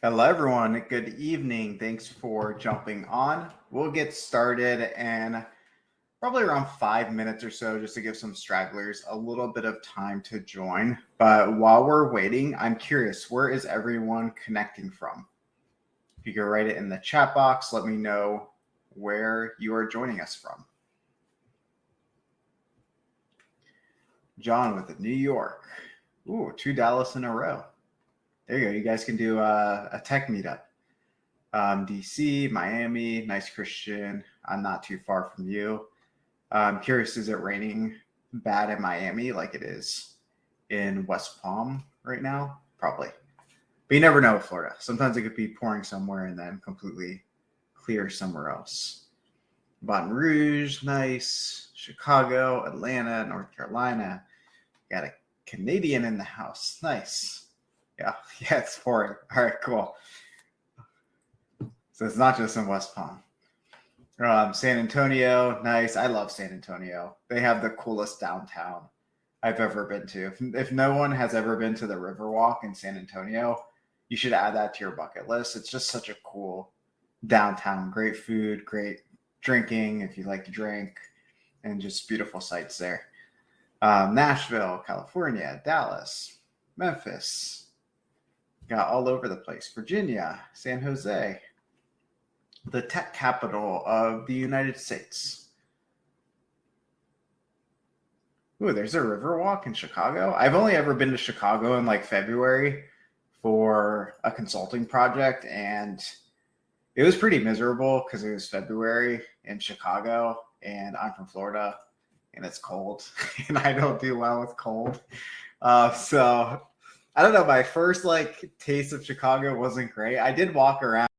Hello, everyone. Good evening. Thanks for jumping on. We'll get started in probably around 5 minutes or so, just to give some stragglers a little bit of time to join. But while we're waiting, I'm curious, where is everyone connecting from? If you could write it in the chat box, let me know where you are joining us from. John with New York. Ooh, 2 Dallas in a row. There you go. You guys can do a tech meetup. DC, Miami, nice Christian. I'm not too far from you. I'm curious, is it raining bad in Miami like it is in West Palm right now? Probably. But you never know with Florida. Sometimes it could be pouring somewhere and then completely clear somewhere else. Baton Rouge, nice. Chicago, Atlanta, North Carolina. Got a Canadian in the house. Nice. Yeah, it's pouring. All right, cool. So it's not just in West Palm. San Antonio, nice. I love San Antonio. They have the coolest downtown I've ever been to. If no one has ever been to the Riverwalk in San Antonio, you should add that to your bucket list. It's just such a cool downtown. Great food, great drinking if you like to drink, and just beautiful sights there. Nashville, California, Dallas, Memphis. Got all over the place. Virginia, San Jose. The tech capital of the United States. Ooh, there's a Riverwalk in Chicago. I've only ever been to Chicago in like February for a consulting project, and it was pretty miserable because it was February in Chicago, and I'm from Florida, and it's cold, and I don't do well with cold. So I don't know. My first taste of Chicago wasn't great. I did walk around.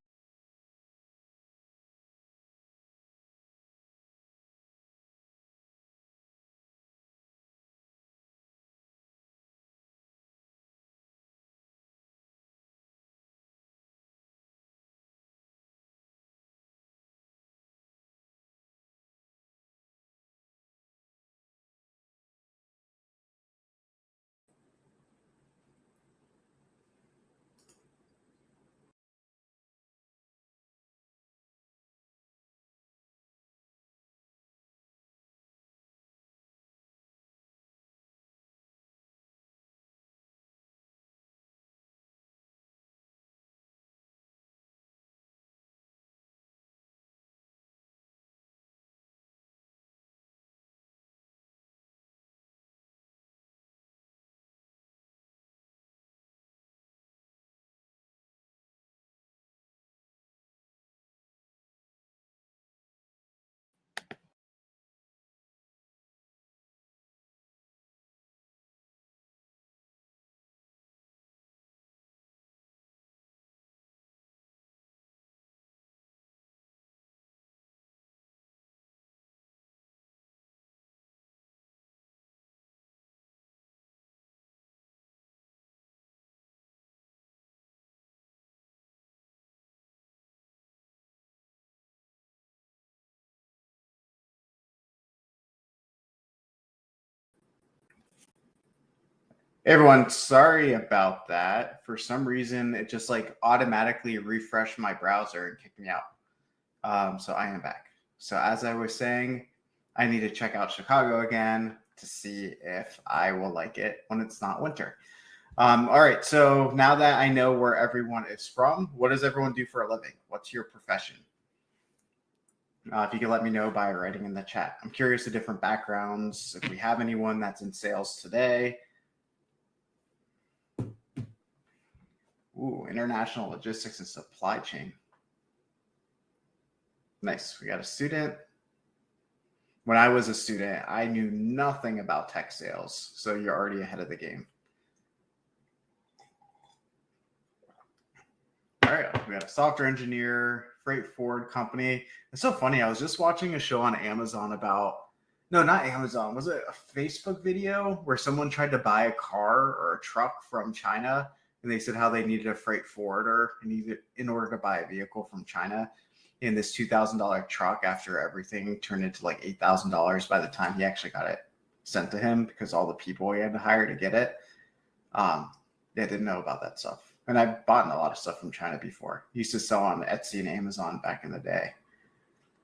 Everyone, sorry about that. For some reason, it just automatically refreshed my browser and kicked me out. So I am back. So as I was saying, I need to check out Chicago again to see if I will like it when it's not winter. All right. So now that I know where everyone is from, what does everyone do for a living? What's your profession? If you could let me know by writing in the chat. I'm curious to different backgrounds. If we have anyone that's in sales today. Ooh, international logistics and supply chain. Nice. We got a student. When I was a student, I knew nothing about tech sales. So you're already ahead of the game. All right. We got a software engineer, freight forward company. It's so funny. I was just watching a show on Amazon about, no, not Amazon. Was it a Facebook video where someone tried to buy a car or a truck from China? And they said how they needed a freight forwarder in order to buy a vehicle from China. In this $2,000 truck, after everything turned into like $8,000 by the time he actually got it sent to him because all the people he had to hire to get it. Yeah, didn't know about that stuff. And I've bought a lot of stuff from China before. Used to sell on Etsy and Amazon back in the day.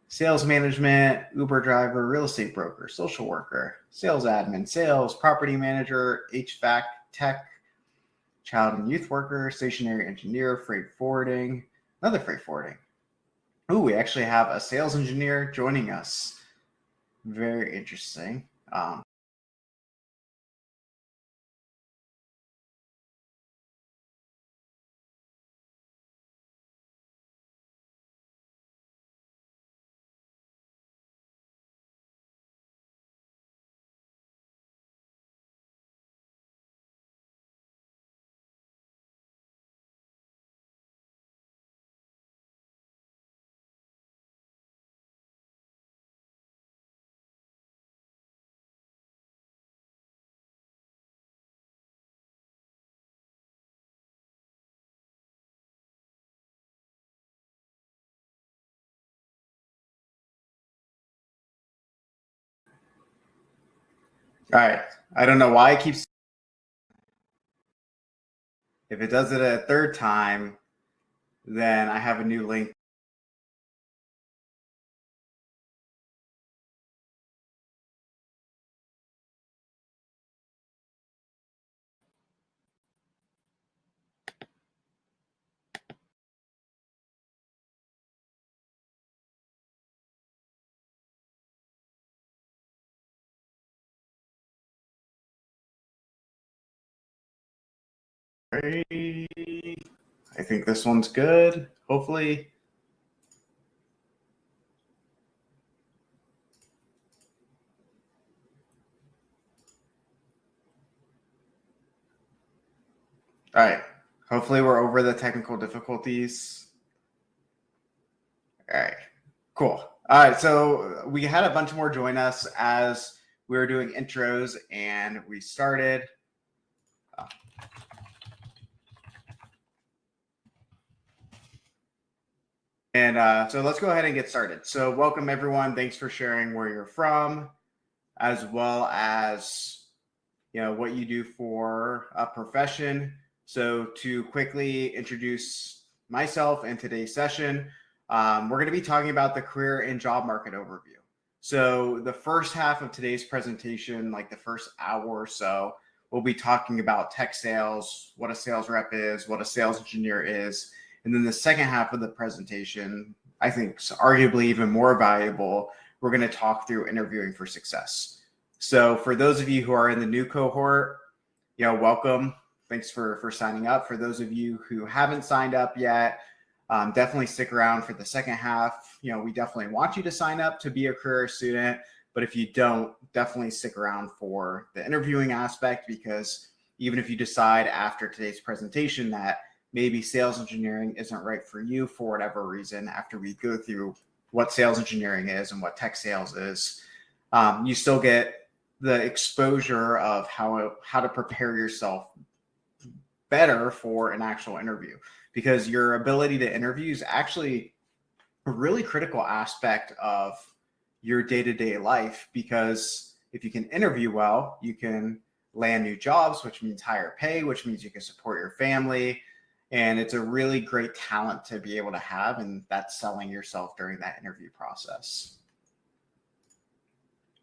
Sales management, Uber driver, real estate broker, social worker, sales admin, sales, property manager, HVAC tech, child and youth worker, stationary engineer, freight forwarding, another freight forwarding. Oh, we actually have a sales engineer joining us. Very interesting. All right. I don't know why it keeps. If it does it a third time, then I have a new link. I think this one's good. Hopefully. All right. Hopefully we're over the technical difficulties. All right. Cool. All right. So we had a bunch more join us as we were doing intros and we started. And so let's go ahead and get started. So welcome everyone. Thanks for sharing where you're from, as well as what you do for a profession. So to quickly introduce myself in today's session, we're going to be talking about the career and job market overview. So the first half of today's presentation, like the first hour or so, we'll be talking about tech sales, what a sales rep is, what a sales engineer is. And then the second half of the presentation, I think is arguably even more valuable, we're going to talk through interviewing for success. So for those of you who are in the new cohort, welcome. Thanks for signing up. For those of you who haven't signed up yet, definitely stick around for the second half. We definitely want you to sign up to be a career student, but if you don't, definitely stick around for the interviewing aspect, because even if you decide after today's presentation that maybe sales engineering isn't right for you for whatever reason, after we go through what sales engineering is and what tech sales is, you still get the exposure of how to prepare yourself better for an actual interview, because your ability to interview is actually a really critical aspect of your day-to-day life, because if you can interview well, you can land new jobs, which means higher pay, which means you can support your family. And it's a really great talent to be able to have, and that's selling yourself during that interview process.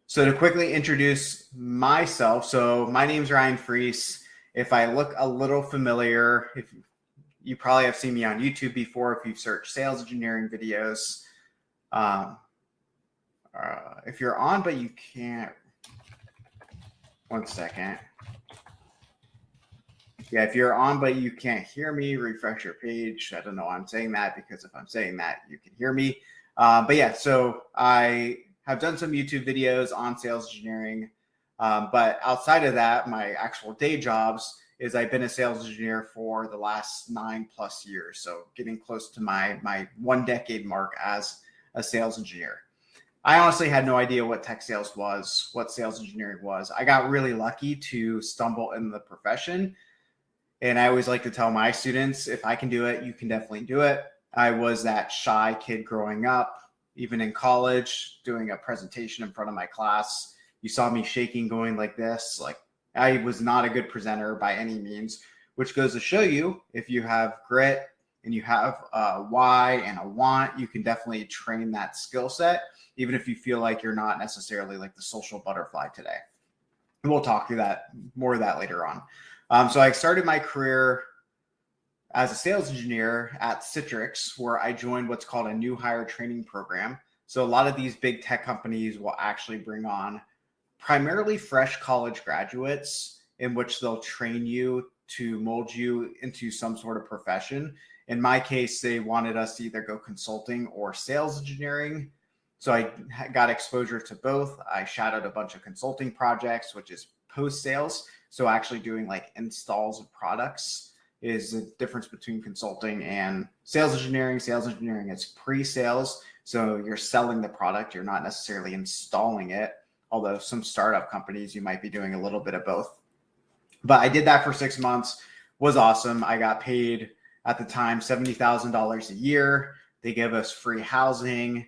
So to quickly introduce myself, so my name's Ryan Freese. If I look a little familiar, if you probably have seen me on YouTube before, if you've searched sales engineering videos. If you're on but you can't, one second. Yeah, if you're on but you can't hear me, refresh your page. I don't know why I'm saying that, because if I'm saying that, you can hear me. But yeah, so I have done some YouTube videos on sales engineering. But outside of that, my actual day jobs is I've been a sales engineer for the last 9+ years. So getting close to my 1 decade mark as a sales engineer. I honestly had no idea what tech sales was, what sales engineering was. I got really lucky to stumble in the profession. And I always like to tell my students, if I can do it, you can definitely do it. I was that shy kid growing up, even in college, doing a presentation in front of my class. You saw me shaking, going like this. Like, I was not a good presenter by any means, which goes to show you if you have grit and you have a why and a want, you can definitely train that skill set, even if you feel like you're not necessarily like the social butterfly today. And we'll talk through that more of that later on. So I started my career as a sales engineer at Citrix, where I joined what's called a new hire training program. So a lot of these big tech companies will actually bring on primarily fresh college graduates in which they'll train you to mold you into some sort of profession. In my case, they wanted us to either go consulting or sales engineering. So I got exposure to both. I shadowed a bunch of consulting projects, which is post-sales. So actually doing like installs of products is the difference between consulting and sales engineering. Sales engineering is pre-sales. So you're selling the product. You're not necessarily installing it. Although some startup companies, you might be doing a little bit of both. But I did that for 6 months, was awesome. I got paid at the time $70,000 a year. They gave us free housing.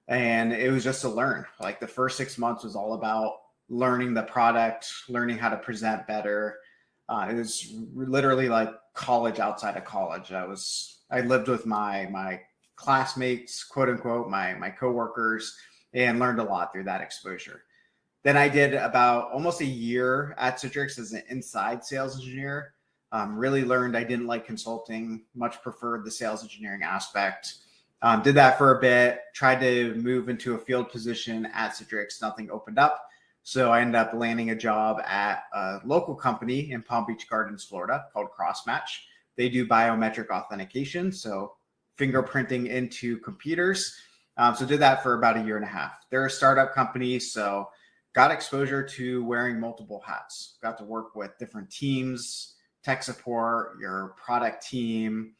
And it was just to learn. Like the first 6 months was all about learning the product, learning how to present better. It was literally like college outside of college. I lived with my classmates, quote unquote, my coworkers, and learned a lot through that exposure. Then I did about almost a year at Citrix as an inside sales engineer. Really learned I didn't like consulting, much preferred the sales engineering aspect. Did that for a bit, tried to move into a field position at Citrix, nothing opened up. So I ended up landing a job at a local company in Palm Beach Gardens, Florida called Crossmatch. They do biometric authentication, so fingerprinting into computers. So did that for about a year and a half. They're a startup company, so got exposure to wearing multiple hats. Got to work with different teams, tech support, your product team,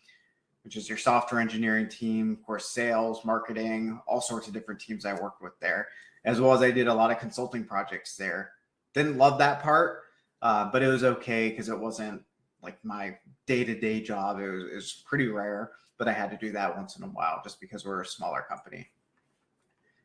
which is your software engineering team, of course, sales, marketing, all sorts of different teams I worked with there, as well as I did a lot of consulting projects there. Didn't love that part, but it was okay because it wasn't like my day-to-day job. It was pretty rare, but I had to do that once in a while just because we're a smaller company.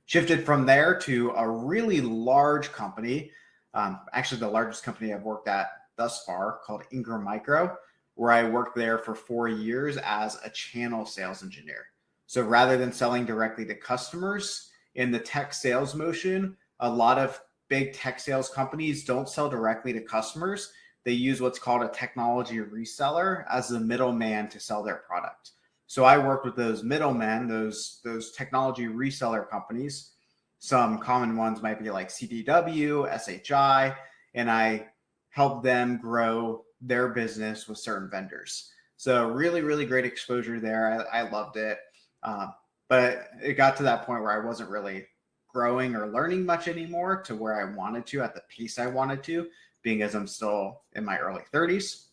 Shifted from there to a really large company, actually the largest company I've worked at thus far, called Ingram Micro, where I worked there for 4 years as a channel sales engineer. So rather than selling directly to customers in the tech sales motion, a lot of big tech sales companies don't sell directly to customers. They use what's called a technology reseller as the middleman to sell their product. So I worked with those middlemen, those technology reseller companies. Some common ones might be like CDW, SHI, and I helped them grow their business with certain vendors. So really, really great exposure there. I loved it. But it got to that point where I wasn't really growing or learning much anymore to where I wanted to at the pace I wanted to, being as I'm still in my early 30s.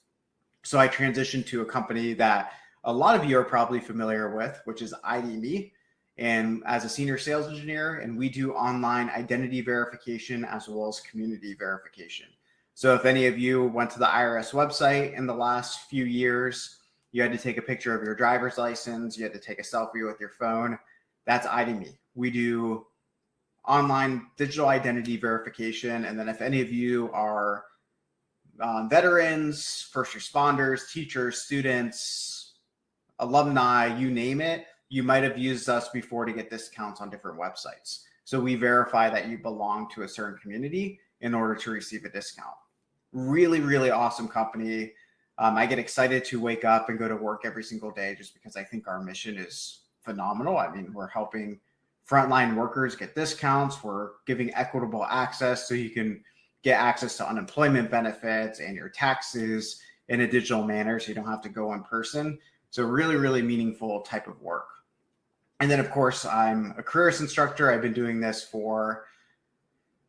So I transitioned to a company that a lot of you are probably familiar with, which is ID.me, and as a senior sales engineer, and we do online identity verification as well as community verification. So if any of you went to the IRS website in the last few years, you had to take a picture of your driver's license, you had to take a selfie with your phone, that's ID.me. We do online digital identity verification. And then if any of you are veterans, first responders, teachers, students, alumni, you name it, you might have used us before to get discounts on different websites. So we verify that you belong to a certain community in order to receive a discount. Really, really awesome company. I get excited to wake up and go to work every single day just because I think our mission is phenomenal. I mean, we're helping frontline workers get discounts. We're giving equitable access so you can get access to unemployment benefits and your taxes in a digital manner so you don't have to go in person. So really, really meaningful type of work. And then, of course, I'm a careers instructor. I've been doing this for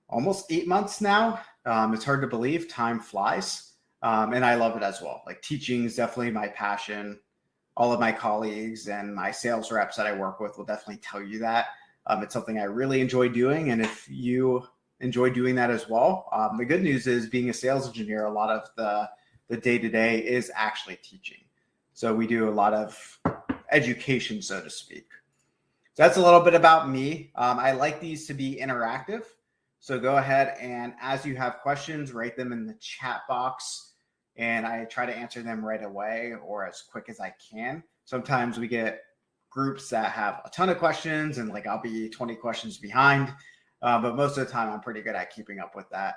almost 8 months now. It's hard to believe. Time flies. And I love it as well. Like teaching is definitely my passion. All of my colleagues and my sales reps that I work with will definitely tell you that. It's something I really enjoy doing. And if you enjoy doing that as well, the good news is being a sales engineer, a lot of the day-to-day is actually teaching. So we do a lot of education, so to speak. So that's a little bit about me. I like these to be interactive. So go ahead and as you have questions, write them in the chat box and I try to answer them right away or as quick as I can. Sometimes we get groups that have a ton of questions and like I'll be 20 questions behind, but most of the time I'm pretty good at keeping up with that.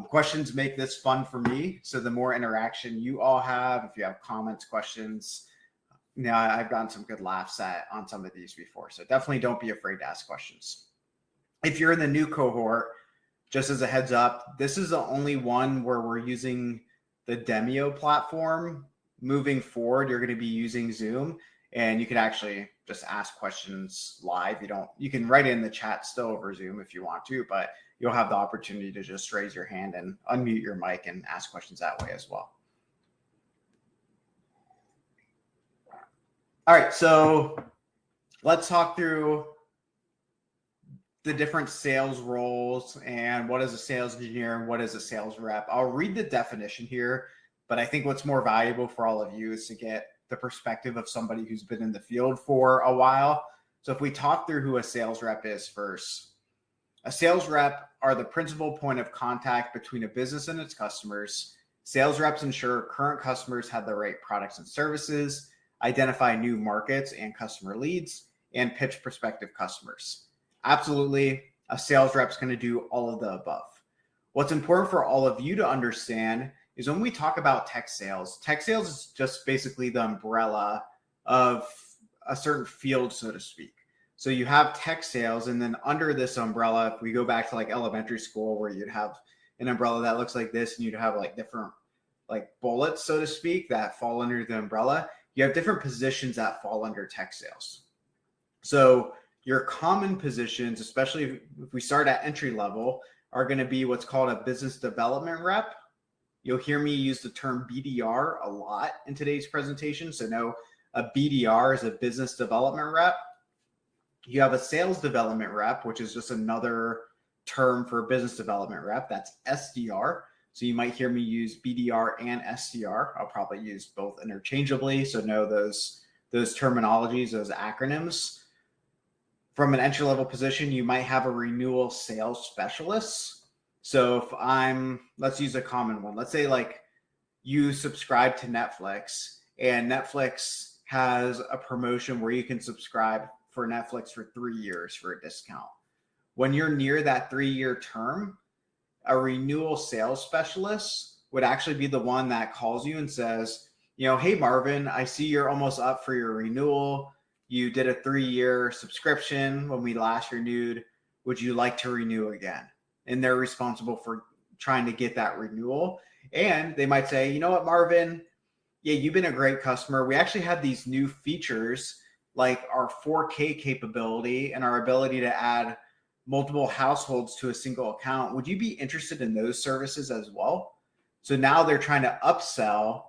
Questions make this fun for me. So the more interaction you all have, if you have comments, questions, I've gotten some good laughs on some of these before. So definitely don't be afraid to ask questions. If you're in the new cohort, just as a heads up, this is the only one where we're using the Demio platform. Moving forward, you're going to be using Zoom, and you can actually just ask questions live. You can write it in the chat still over Zoom if you want to, but you'll have the opportunity to just raise your hand and unmute your mic and ask questions that way as well. All right, so let's talk through the different sales roles and what is a sales engineer and what is a sales rep. I'll read the definition here, but I think what's more valuable for all of you is to get the perspective of somebody who's been in the field for a while. So if we talk through who a sales rep is first, a sales rep are the principal point of contact between a business and its customers. Sales reps ensure current customers have the right products and services, identify new markets and customer leads, and pitch prospective customers. Absolutely, a sales rep is going to do all of the above. What's important for all of you to understand is when we talk about tech sales is just basically the umbrella of a certain field, so to speak. So you have tech sales, and then under this umbrella, if we go back to like elementary school where you'd have an umbrella that looks like this, and you'd have like different like bullets, so to speak, that fall under the umbrella, you have different positions that fall under tech sales. So your common positions, especially if we start at entry level, are going to be what's called a business development rep. You'll hear me use the term BDR a lot in today's presentation. So know a BDR is a business development rep. You have a sales development rep, which is just another term for business development rep. That's SDR. So you might hear me use BDR and SDR. I'll probably use both interchangeably. So know those terminologies, those acronyms. From an entry-level position, you might have a renewal sales specialist. So if let's use a common one. Let's say like you subscribe to Netflix and Netflix has a promotion where you can subscribe for Netflix for 3 years for a discount. When you're near that 3-year term, a renewal sales specialist would actually be the one that calls you and says, hey, Marvin, I see you're almost up for your renewal. You did a 3-year subscription when we last renewed. Would you like to renew again? And they're responsible for trying to get that renewal. And they might say, you know what, Marvin? Yeah, you've been a great customer. We actually have these new features like our 4K capability and our ability to add multiple households to a single account. Would you be interested in those services as well? So now they're trying to upsell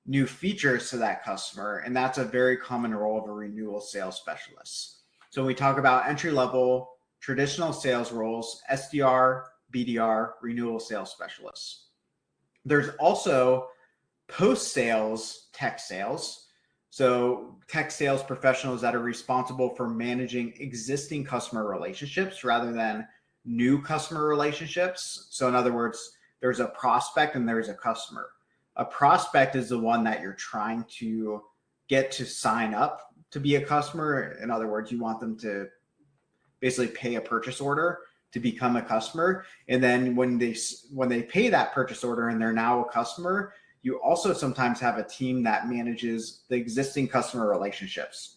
new features to that customer, and that's a very common role of a renewal sales specialist. So when we talk about entry-level traditional sales roles, SDR, BDR, renewal sales specialists. There's also post-sales tech sales. So tech sales professionals that are responsible for managing existing customer relationships rather than new customer relationships. So in other words, there's a prospect and there's a customer. A prospect is the one that you're trying to get to sign up to be a customer. In other words, you want them to basically pay a purchase order to become a customer. And then when they pay that purchase order and they're now a customer, you also sometimes have a team that manages the existing customer relationships.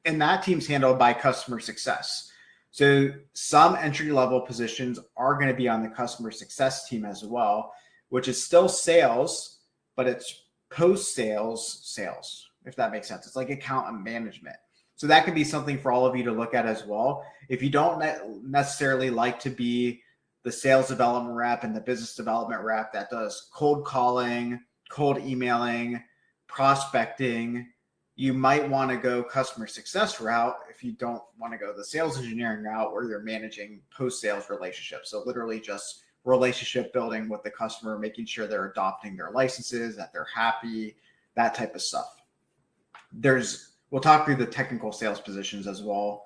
And that team's handled by customer success. So some entry-level positions are going to be on the customer success team as well, which is still sales, but it's post-sales sales, if that makes sense. It's like account management. So that could be something for all of you to look at as well. If you don't necessarily like to be the sales development rep and the business development rep that does cold calling, cold emailing, prospecting, you might want to go customer success route if you don't want to go the sales engineering route where you're managing post-sales relationships. So literally just relationship building with the customer, making sure they're adopting their licenses, that they're happy, that type of stuff. We'll talk through the technical sales positions as well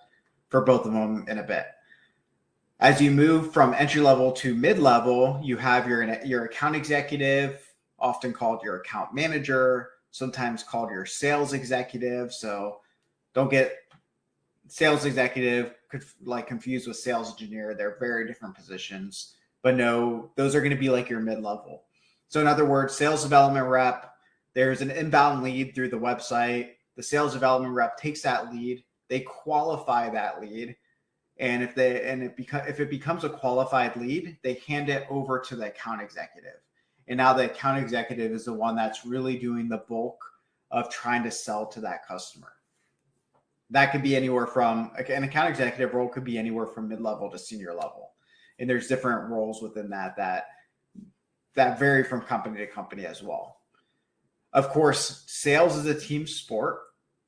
for both of them in a bit. As you move from entry level to mid level, you have your account executive, often called your account manager, sometimes called your sales executive. So don't get sales executive confused with sales engineer. They're very different positions, but no, those are going to be like your mid-level. So in other words, sales development rep, there's an inbound lead through the website. The sales development rep takes that lead, they qualify that lead, and if it becomes a qualified lead, they hand it over to the account executive. And now the account executive is the one that's really doing the bulk of trying to sell to that customer. That could be anywhere from an account executive role could be anywhere from mid-level to senior level. And there's different roles within that vary from company to company as well. Of course, sales is a team sport.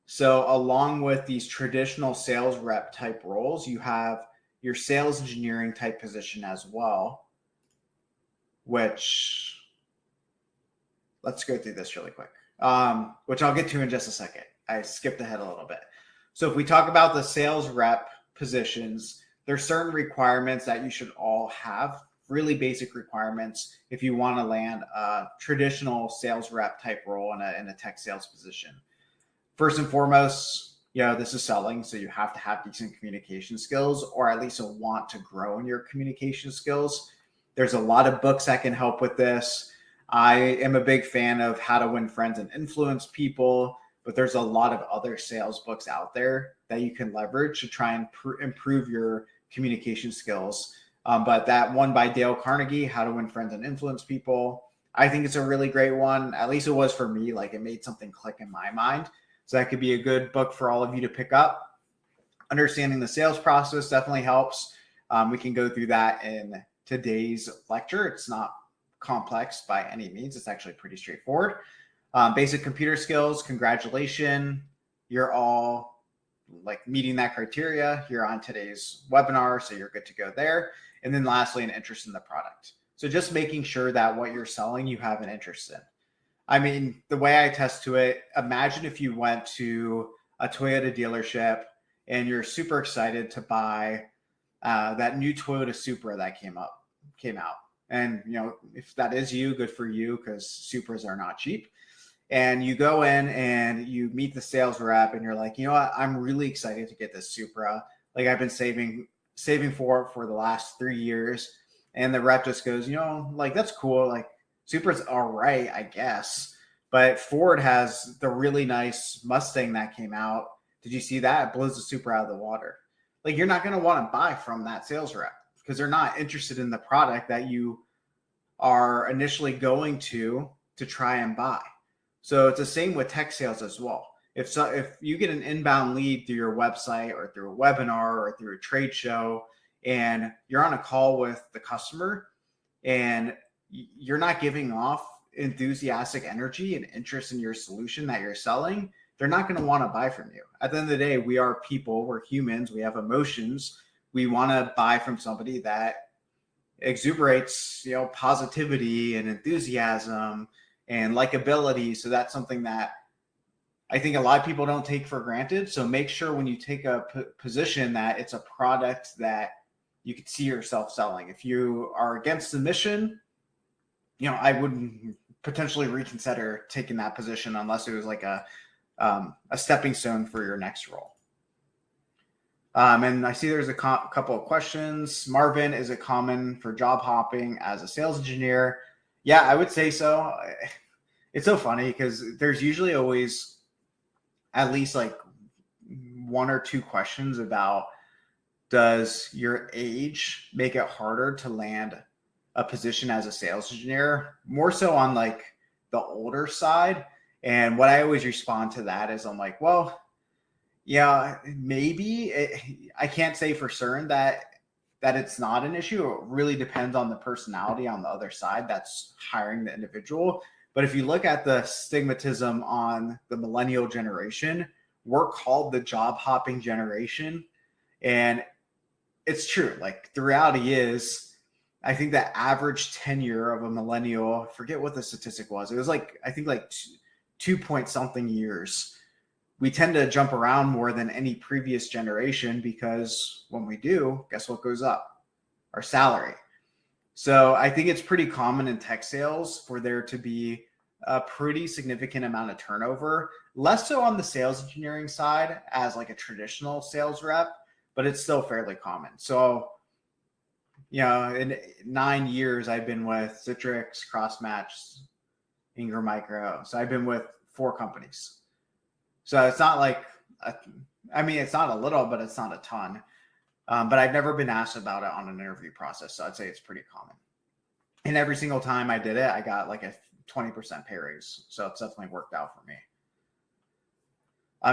So along with these traditional sales rep type roles, you have your sales engineering type position as well, which let's go through this really quick, which I'll get to in just a second. I skipped ahead a little bit. So if we talk about the sales rep positions, there's certain requirements that you should all have, really basic requirements if you want to land a traditional sales rep type role in a tech sales position. First and foremost, this is selling, so you have to have decent communication skills, or at least a want to grow in your communication skills. There's a lot of books that can help with this. I am a big fan of How to Win Friends and Influence People, but there's a lot of other sales books out there that you can leverage to try and improve your communication skills. But that one by Dale Carnegie, How to Win Friends and Influence People, I think it's a really great one. At least it was for me. Like, it made something click in my mind. So that could be a good book for all of you to pick up. Understanding the sales process definitely helps. We can go through that in today's lecture. It's not complex by any means. It's actually pretty straightforward. Basic computer skills, congratulations. You're all meeting that criteria. You're on today's webinar, so you're good to go there. And then lastly, an interest in the product. So just making sure that what you're selling, you have an interest in. I mean, the way I attest to it, imagine if you went to a Toyota dealership and you're super excited to buy that new Toyota Supra that came out. And, if that is you, good for you, because Supras are not cheap. And you go in and you meet the sales rep and you're like, you know what, I'm really excited to get this Supra. Like, I've been saving for it for the last 3 years. And the rep just goes, that's cool. Like, Supra's all right, I guess. But Ford has the really nice Mustang that came out. Did you see that? It blows the Supra out of the water. Like, you're not going to want to buy from that sales rep because they're not interested in the product that you are initially going to try and buy. So it's the same with tech sales as well. If you get an inbound lead through your website or through a webinar or through a trade show, and you're on a call with the customer and you're not giving off enthusiastic energy and interest in your solution that you're selling, they're not going to want to buy from you. At the end of the day, we are people, we're humans, we have emotions. We want to buy from somebody that exuberates, positivity and enthusiasm and likability. So that's something that I think a lot of people don't take for granted. So make sure when you take a position that it's a product that you could see yourself selling. If you are against the mission, I would potentially reconsider taking that position unless it was like a stepping stone for your next role. And I see there's a couple of questions. Marvin, is it common for job hopping as a sales engineer? Yeah, I would say so. It's so funny because there's usually always at least like 1 or 2 questions about, does your age make it harder to land a position as a sales engineer? More so on like the older side. And what I always respond to that is I'm like, well, yeah, maybe. I can't say for certain that it's not an issue. It really depends on the personality on the other side that's hiring the individual. But if you look at the stigmatism on the millennial generation, we're called the job hopping generation. And it's true. Like, the reality is, I think the average tenure of a millennial, I forget what the statistic was. It was like, I think like 2 point something years. We tend to jump around more than any previous generation because when we do, guess what goes up? Our salary. So I think it's pretty common in tech sales for there to be a pretty significant amount of turnover, less so on the sales engineering side as like a traditional sales rep, but it's still fairly common. So, in 9 years, I've been with Citrix, Crossmatch, Ingram Micro. So I've been with 4 companies. So it's not like, it's not a little, but it's not a ton. But I've never been asked about it on an interview process. So I'd say it's pretty common. And every single time I did it, I got like a 20% pay raise. So it's definitely worked out for me.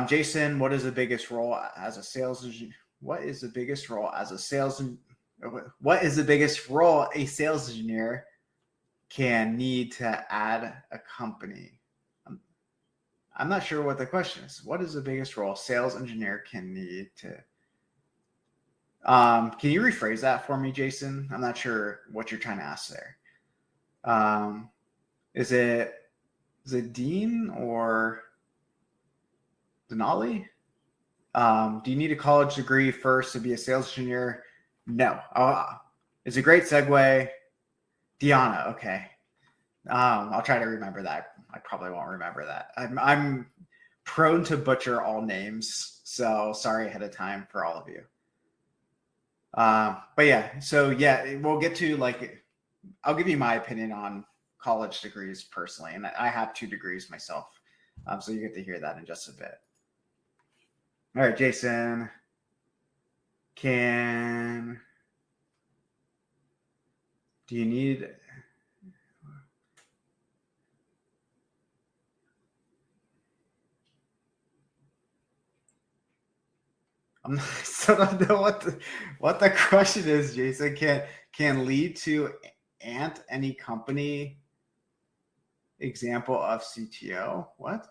Jason, what is the biggest role as a sales engineer? What is the biggest role as a sales? What is the biggest role a sales engineer can need to add a company? I'm not sure what the question is. What is the biggest role a sales engineer can need to? Can you rephrase that for me, Jason? I'm not sure what you're trying to ask there. Is it Dean or Denali? Do you need a college degree first to be a sales engineer? No. It's a great segue. Deanna, okay. I'll try to remember that. I probably won't remember that. I'm prone to butcher all names, so sorry ahead of time for all of you. But yeah, so yeah, we'll get to I'll give you my opinion on college degrees personally, and I have 2 degrees myself, so you get to hear that in just a bit. All right, Jason, do you need? I still don't know what the question is, Jason. Can lead to any company example of CTO? What?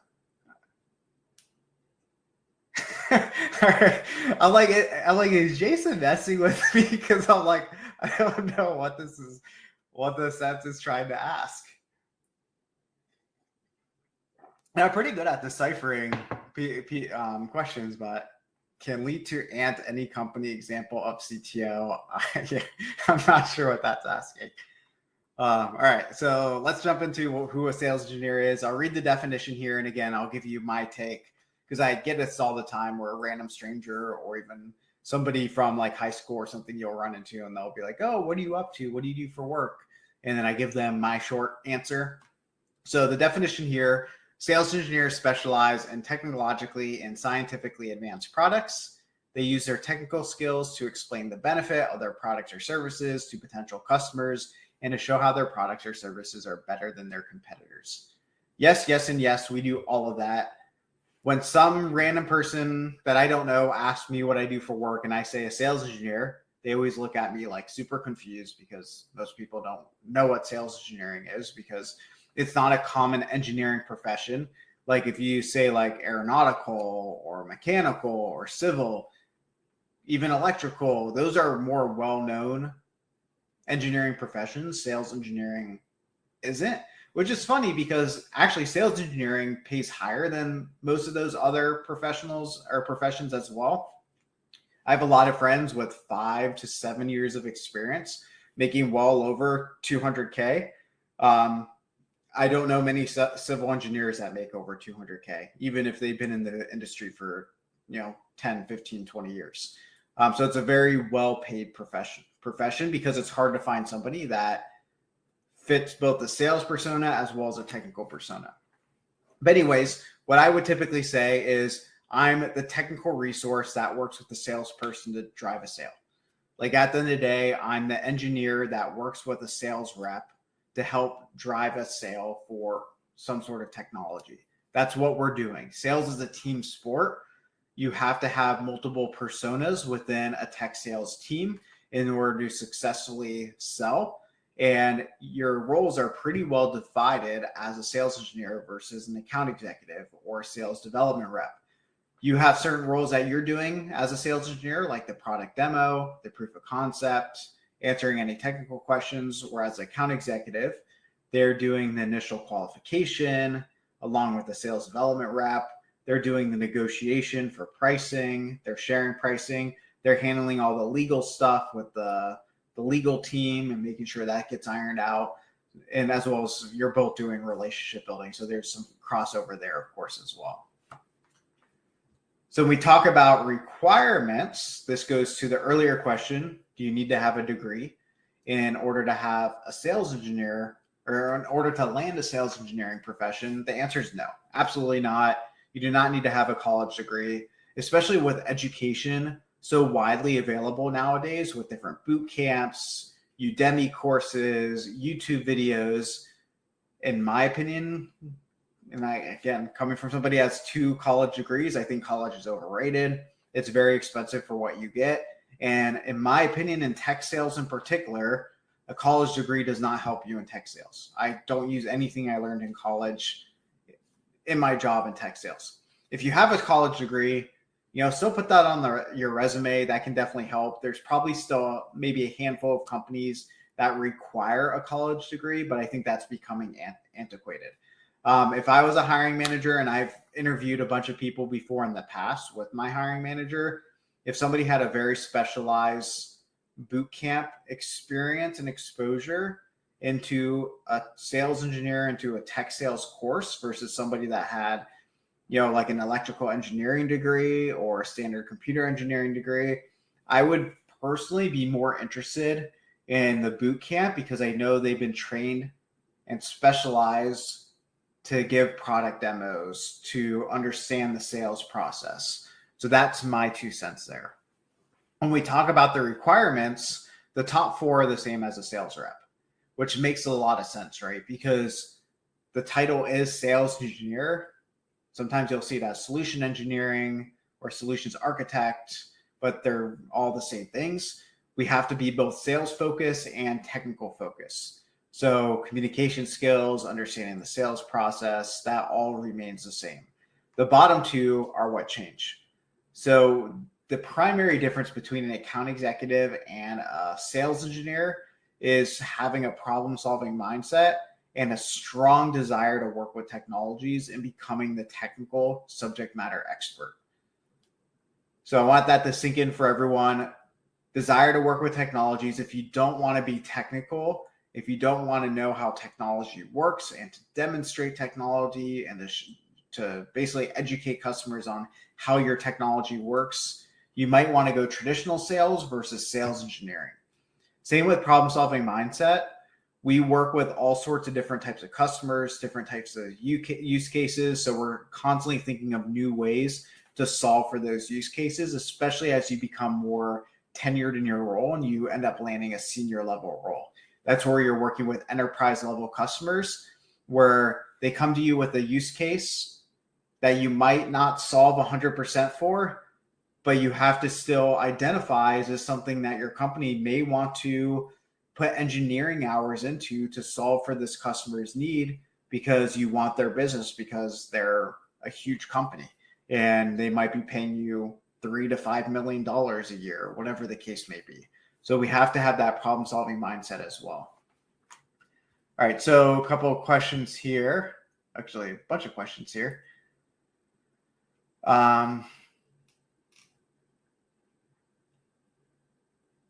All right. I'm like, is Jason messing with me? Because I'm like, I don't know what the sense is trying to ask. And I'm pretty good at deciphering questions, but can lead to any company example of CTO. I'm not sure what that's asking. All right, so let's jump into who a sales engineer is. I'll read the definition here, and again, I'll give you my take because I get this all the time where a random stranger or even somebody from like high school or something you'll run into, and they'll be like, "Oh, what are you up to? What do you do for work?" And then I give them my short answer. So the definition here: sales engineers specialize in technologically and scientifically advanced products. They use their technical skills to explain the benefit of their products or services to potential customers and to show how their products or services are better than their competitors. Yes, yes, and yes, we do all of that. When some random person that I don't know asks me what I do for work and I say a sales engineer, they always look at me like super confused because most people don't know what sales engineering is because it's not a common engineering profession. Like if you say like aeronautical or mechanical or civil, even electrical, those are more well-known engineering professions. Sales engineering isn't, which is funny because actually sales engineering pays higher than most of those other professionals or professions as well. I have a lot of friends with 5 to 7 years of experience making well over 200K. I don't know many civil engineers that make over 200K, even if they've been in the industry for 10, 15, 20 years. So it's a very well-paid profession because it's hard to find somebody that fits both the sales persona as well as a technical persona. But anyways, what I would typically say is I'm the technical resource that works with the salesperson to drive a sale. Like at the end of the day, I'm the engineer that works with a sales rep to help drive a sale for some sort of technology. That's what we're doing. Sales is a team sport. You have to have multiple personas within a tech sales team in order to successfully sell. And your roles are pretty well divided as a sales engineer versus an account executive or a sales development rep. You have certain roles that you're doing as a sales engineer, like the product demo, the proof of concept, answering any technical questions, or as an account executive, they're doing the initial qualification along with the sales development rep. They're doing the negotiation for pricing. They're sharing pricing. They're handling all the legal stuff with the the legal team and making sure that gets ironed out. And as well as you're both doing relationship building. So there's some crossover there, of course, as well. So when we talk about requirements, this goes to the earlier question, do you need to have a degree in order to have a sales engineer or in order to land a sales engineering profession? The answer is no, absolutely not. You do not need to have a college degree, especially with education so widely available nowadays with different boot camps, Udemy courses, YouTube videos. In my opinion, and again, coming from somebody who has 2 college degrees, I think college is overrated. It's very expensive for what you get. And in my opinion, in tech sales in particular, a college degree does not help you in tech sales. I don't use anything I learned in college in my job in tech sales. If you have a college degree, still put that on your resume. That can definitely help. There's probably still maybe a handful of companies that require a college degree, but I think that's becoming antiquated. If I was a hiring manager, and I've interviewed a bunch of people before in the past with my hiring manager, if somebody had a very specialized boot camp experience and exposure into a sales engineer, into a tech sales course versus somebody that had, like an electrical engineering degree or a standard computer engineering degree, I would personally be more interested in the boot camp because I know they've been trained and specialized to give product demos, to understand the sales process. So that's my 2 cents there. When we talk about the requirements, the top 4 are the same as a sales rep, which makes a lot of sense, right? Because the title is sales engineer. Sometimes you'll see it as solution engineering or solutions architect, but they're all the same things. We have to be both sales focused and technical focused. So communication skills, understanding the sales process, that all remains the same. The bottom 2 are what change. So the primary difference between an account executive and a sales engineer is having a problem-solving mindset and a strong desire to work with technologies and becoming the technical subject matter expert. So I want that to sink in for everyone. Desire to work with technologies. If you don't want to be technical, if you don't want to know how technology works and to demonstrate technology and to basically educate customers on how your technology works, you might want to go traditional sales versus sales engineering. Same with problem-solving mindset. We work with all sorts of different types of customers, different types of use cases. So we're constantly thinking of new ways to solve for those use cases, especially as you become more tenured in your role and you end up landing a senior level role. That's where you're working with enterprise level customers where they come to you with a use case that you might not solve 100% for, but you have to still identify as something that your company may want to put engineering hours into to solve for this customer's need because you want their business because they're a huge company and they might be paying you $3 to $5 million a year, whatever the case may be. So we have to have that problem-solving mindset as well. All right, so a couple of questions here. Actually, a bunch of questions here.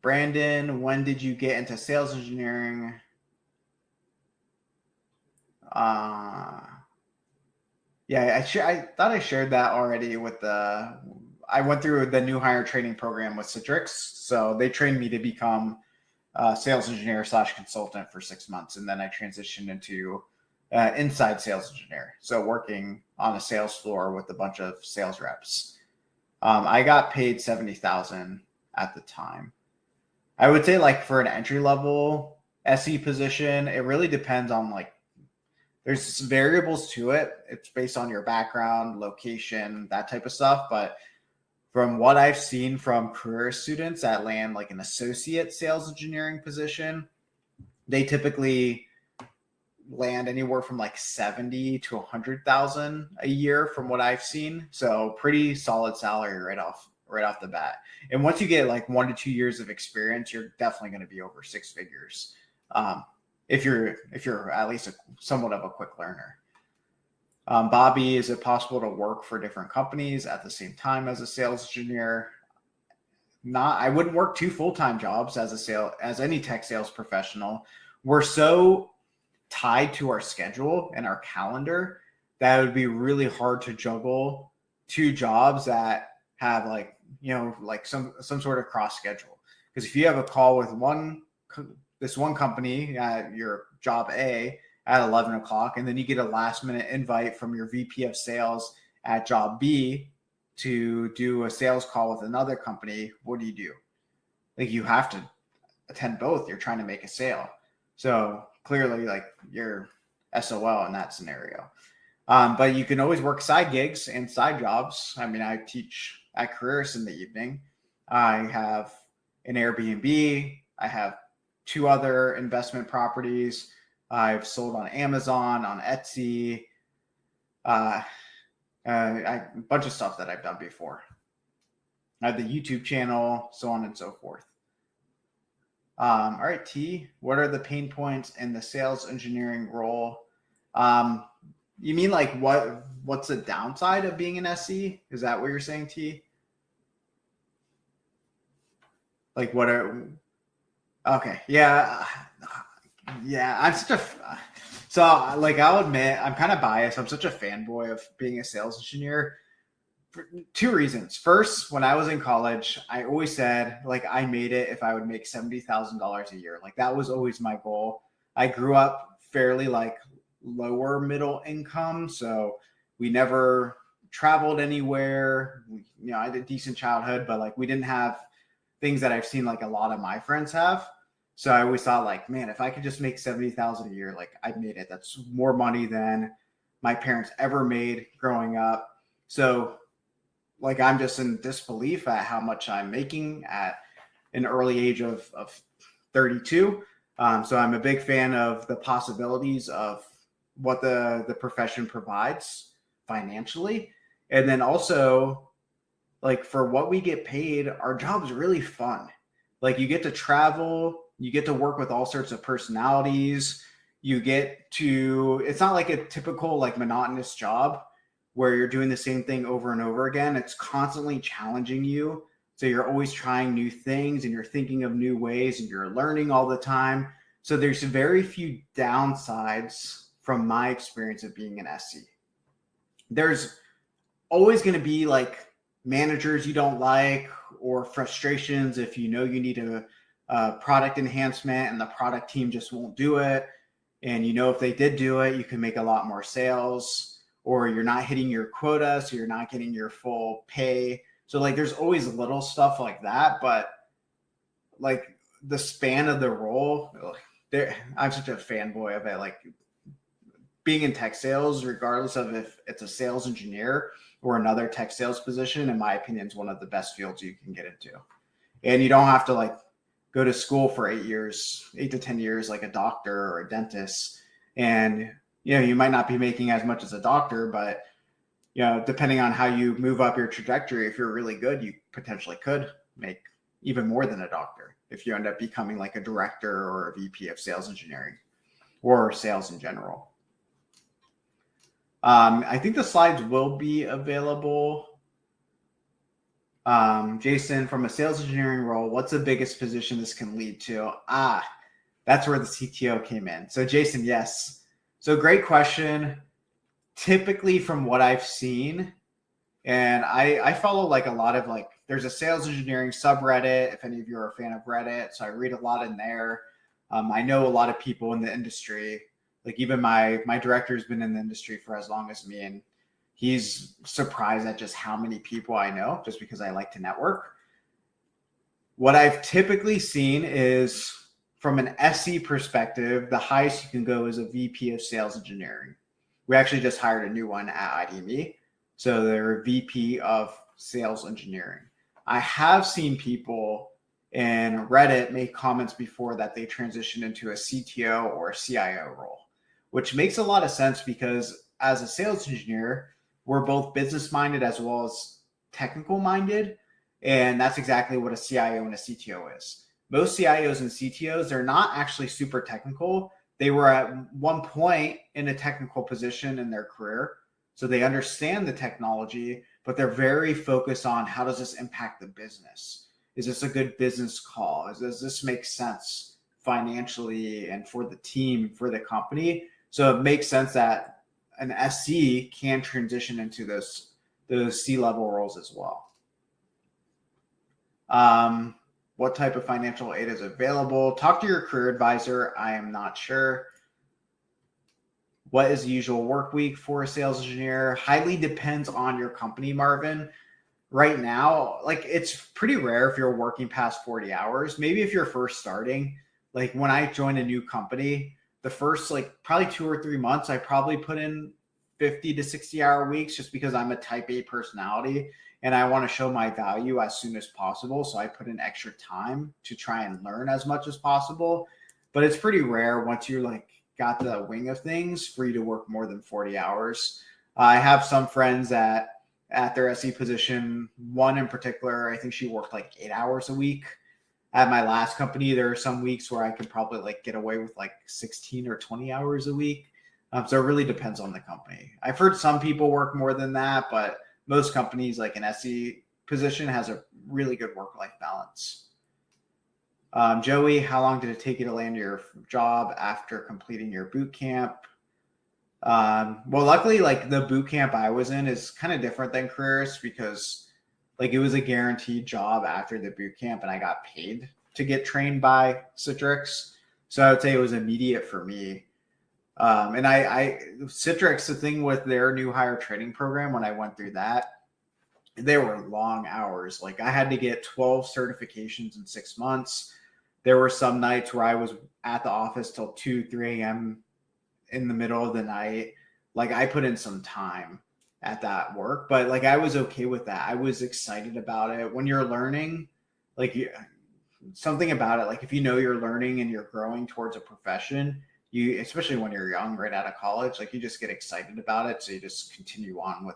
Brandon, when did you get into sales engineering? Yeah, I thought I shared that already with I went through the new hire training program with Citrix. So they trained me to become a sales engineer / consultant for 6 months. And then I transitioned into inside sales engineer. So working on a sales floor with a bunch of sales reps. I got paid $70,000 at the time. I would say like for an entry level SE position, it really depends on there's variables to it. It's based on your background, location, that type of stuff. But from what I've seen from career students that land like an associate sales engineering position, they typically land anywhere from like 70 to 100,000 a year from what I've seen. So pretty solid salary right off the bat. And once you get like 1 to 2 years of experience, you're definitely going to be over 6 figures. If you're at least somewhat of a quick learner. Bobby, is it possible to work for different companies at the same time as a sales engineer? I wouldn't work two full-time jobs as any tech sales professional. We're so tied to our schedule and our calendar that it would be really hard to juggle two jobs that have like some sort of cross schedule. Because if you have a call with this one company at your job A at 11 o'clock, and then you get a last minute invite from your VP of sales at job B to do a sales call with another company, what do? Like, you have to attend both. You're trying to make a sale. So clearly, like, you're SOL in that scenario. But you can always work side gigs and side jobs. I mean, I teach at Careers in the evening. I have an Airbnb. I have 2 other investment properties. I've sold on Amazon, on Etsy, a bunch of stuff that I've done before. I have the YouTube channel, so on and so forth. All right, T, what are the pain points in the sales engineering role? You mean like what's the downside of being an SE? Is that what you're saying, T? Like okay. Yeah. I'm such a, so like, I'll admit I'm kind of biased. I'm such a fanboy of being a sales engineer for 2 reasons. First, when I was in college, I always said, like, I made it if I would make $70,000 a year. Like, that was always my goal. I grew up fairly like lower middle income, so we never traveled anywhere. I had a decent childhood, but like, we didn't have things that I've seen like a lot of my friends have. So I always thought, like, man, if I could just make 70,000 a year, like, I've made it. That's more money than my parents ever made growing up. So like, I'm just in disbelief at how much I'm making at an early age of 32. So I'm a big fan of the possibilities of what the profession provides financially. And then also, like, for what we get paid, our job is really fun. Like, you get to travel, you get to work with all sorts of personalities. It's not like a typical like monotonous job where you're doing the same thing over and over again. It's constantly challenging you. So you're always trying new things and you're thinking of new ways and you're learning all the time. So there's very few downsides from my experience of being an SE. There's always going to be like managers you don't like, or frustrations if you need a product enhancement and the product team just won't do it. And if they did do it, you can make a lot more sales, or you're not hitting your quota, so you're not getting your full pay. So like, there's always little stuff like that, but like the span of the role, I'm such a fanboy of it. Like, being in tech sales, regardless of if it's a sales engineer or another tech sales position, in my opinion, is one of the best fields you can get into. And you don't have to like go to school for 8 to 10 years, like a doctor or a dentist. And, you might not be making as much as a doctor, but, depending on how you move up your trajectory, if you're really good, you potentially could make even more than a doctor if you end up becoming like a director or a VP of sales engineering or sales in general. I think the slides will be available. Jason, from a sales engineering role, what's the biggest position this can lead to? That's where the CTO came in. So Jason, yes. So great question. Typically from what I've seen, and I follow like a lot of like, there's a sales engineering subreddit, if any of you are a fan of Reddit. So I read a lot in there. I know a lot of people in the industry. Like, even my director's been in the industry for as long as me, and he's surprised at just how many people I know, just because I like to network. What I've typically seen is, from an SE perspective, the highest you can go is a VP of sales engineering. We actually just hired a new one at IDME. So they're VP of sales engineering. I have seen people in Reddit make comments before that they transition into a CTO or a CIO role, which makes a lot of sense because as a sales engineer, we're both business minded as well as technical minded. And that's exactly what a CIO and a CTO is. Most CIOs and CTOs, they're not actually super technical. They were at one point in a technical position in their career. So they understand the technology, but they're very focused on how does this impact the business? Is this a good business call? Does this make sense financially and for the team, for the company? So it makes sense that an SC can transition into those C-level roles as well. What type of financial aid is available? Talk to your career advisor. I am not sure. What is the usual work week for a sales engineer? Highly depends on your company, Marvin. Right now, like it's pretty rare if you're working past 40 hours. Maybe if you're first starting, like when I joined a new company, the first like probably 2 or 3 months, I probably put in 50 to 60 hour weeks just because I'm a type A personality and I want to show my value as soon as possible. So I put in extra time to try and learn as much as possible. But it's pretty rare once you're like got the wing of things for you to work more than 40 hours. I have some friends that at their SE position, one in particular, I think she worked like 8 hours a week. At my last company, there are some weeks where I could probably like get away with like 16 or 20 hours a week. So it really depends on the company. I've heard some people work more than that, but most companies like an SE position has a really good work-life balance. Joey, how long did it take you to land your job after completing your boot camp? Well, luckily, like the boot camp I was in is kind of different than careers because like it was a guaranteed job after the boot camp and I got paid to get trained by Citrix. So I would say it was immediate for me. And Citrix, the thing with their new hire training program, when I went through that, they were long hours. Like I had to get 12 certifications in 6 months. There were some nights where I was at the office till 2, 3 a.m. in the middle of the night. Like I put in some time at that work, but like I was okay with that. I was excited about it. When you're learning, like something about it, like if you know you're learning and you're growing towards a profession, you, especially when you're young, right out of college, like you just get excited about it. So you just continue on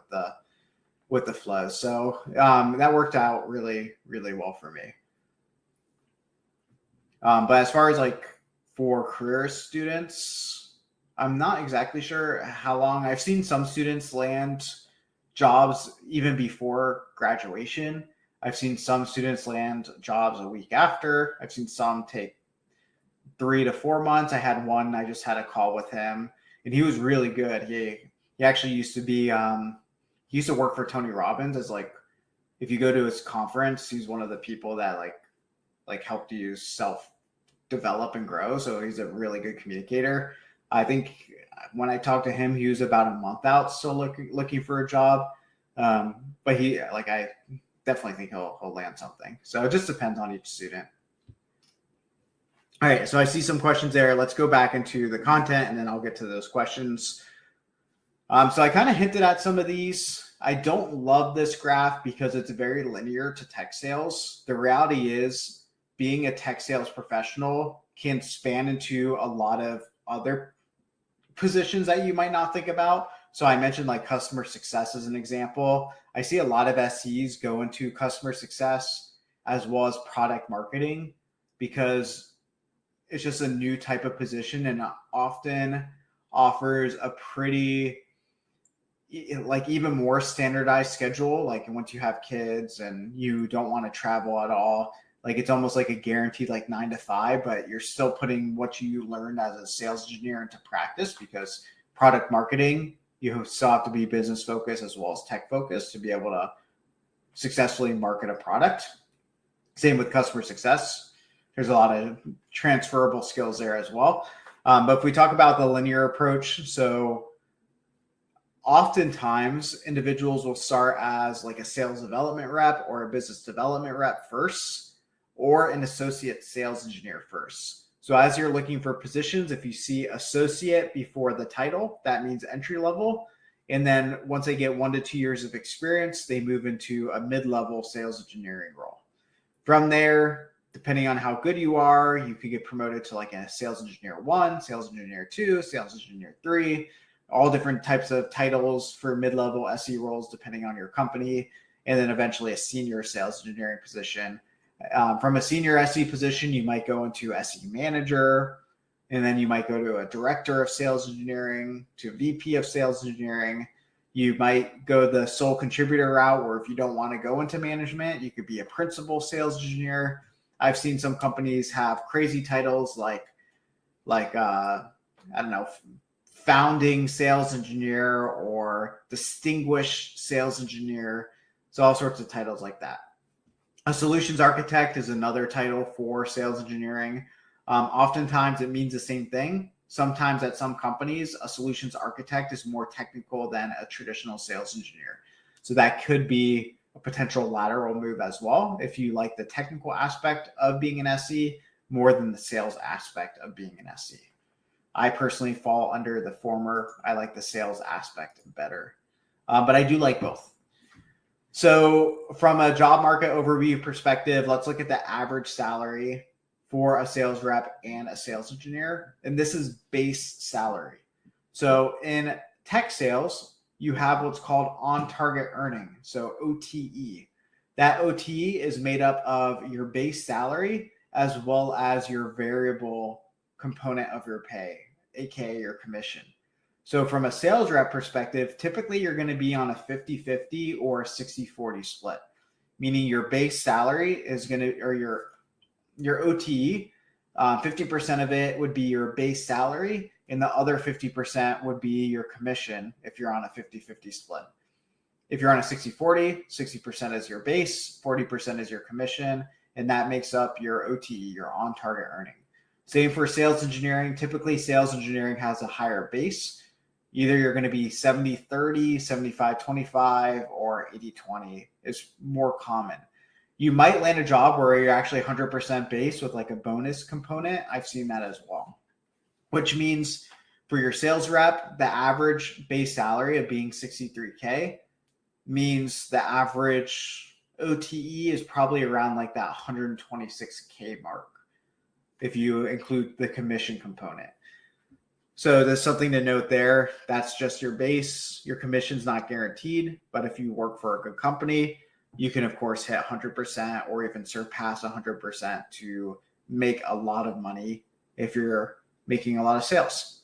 with the flow. So that worked out really, really well for me. But as far as like for career students, I'm not exactly sure how long. I've seen some students land jobs even before graduation. I've seen some students land jobs a week after. I've seen some take 3 to 4 months. I had one, I just had a call with him and he was really good. He actually used to be, he used to work for Tony Robbins as like, if you go to his conference, he's one of the people that like helped you self-develop and grow. So he's a really good communicator. I think when I talked to him, he was about a month out still looking for a job. But I definitely think he'll land something. So it just depends on each student. All right, so I see some questions there. Let's go back into the content and then I'll get to those questions. So I kind of hinted at some of these. I don't love this graph because it's very linear to tech sales. The reality is being a tech sales professional can span into a lot of other positions that you might not think about. So I mentioned like customer success as an example. I see a lot of SEs go into customer success as well as product marketing because it's just a new type of position and often offers a pretty like even more standardized schedule. Like once you have kids and you don't want to travel at all, like it's almost like a guaranteed like 9 to 5, but you're still putting what you learned as a sales engineer into practice because product marketing, you still have to be business focused as well as tech focused to be able to successfully market a product. Same with customer success. There's a lot of transferable skills there as well. But if we talk about the linear approach, so oftentimes individuals will start as like a sales development rep or a business development rep first, or an associate sales engineer first. So as you're looking for positions, if you see associate before the title, that means entry level. And then once they get 1 to 2 years of experience, they move into a mid-level sales engineering role. From there, depending on how good you are, you could get promoted to like a sales engineer 1, sales engineer 2, sales engineer 3, all different types of titles for mid-level SE roles, depending on your company, and then eventually a senior sales engineering position. From a senior SE position, you might go into SE manager, and then you might go to a director of sales engineering, to a VP of sales engineering, You might go the sole contributor route, where if you don't want to go into management, you could be a principal sales engineer. I've seen some companies have crazy titles like I don't know, founding sales engineer or distinguished sales engineer. So all sorts of titles like that. A solutions architect is another title for sales engineering. Oftentimes it means the same thing. Sometimes at some companies, a solutions architect is more technical than a traditional sales engineer. So that could be a potential lateral move as well, if you like the technical aspect of being an SE more than the sales aspect of being an SE. I personally fall under the former. I like the sales aspect better, but I do like both. So from a job market overview perspective, let's look at the average salary for a sales rep and a sales engineer. And this is base salary. So in tech sales, you have what's called on-target earning, so OTE. That OTE is made up of your base salary as well as your variable component of your pay, aka your commission. So from a sales rep perspective, typically you're going to be on a 50-50 or a 60-40 split, meaning your base salary is going to, or your OTE, 50% of it would be your base salary, and the other 50% would be your commission if you're on a 50-50 split. If you're on a 60-40, 60% is your base, 40% is your commission, and that makes up your OTE, your on-target earning. Same for sales engineering. Typically, sales engineering has a higher base. Either you're going to be 70-30, 75-25, or 80-20 is more common. You might land a job where you're actually 100% base with like a bonus component. I've seen that as well, which means for your sales rep, the average base salary of being 63K means the average OTE is probably around like that 126K mark if you include the commission component. So there's something to note there. That's just your base. Your commission's not guaranteed, but if you work for a good company, you can of course hit 100% or even surpass 100% to make a lot of money if you're making a lot of sales.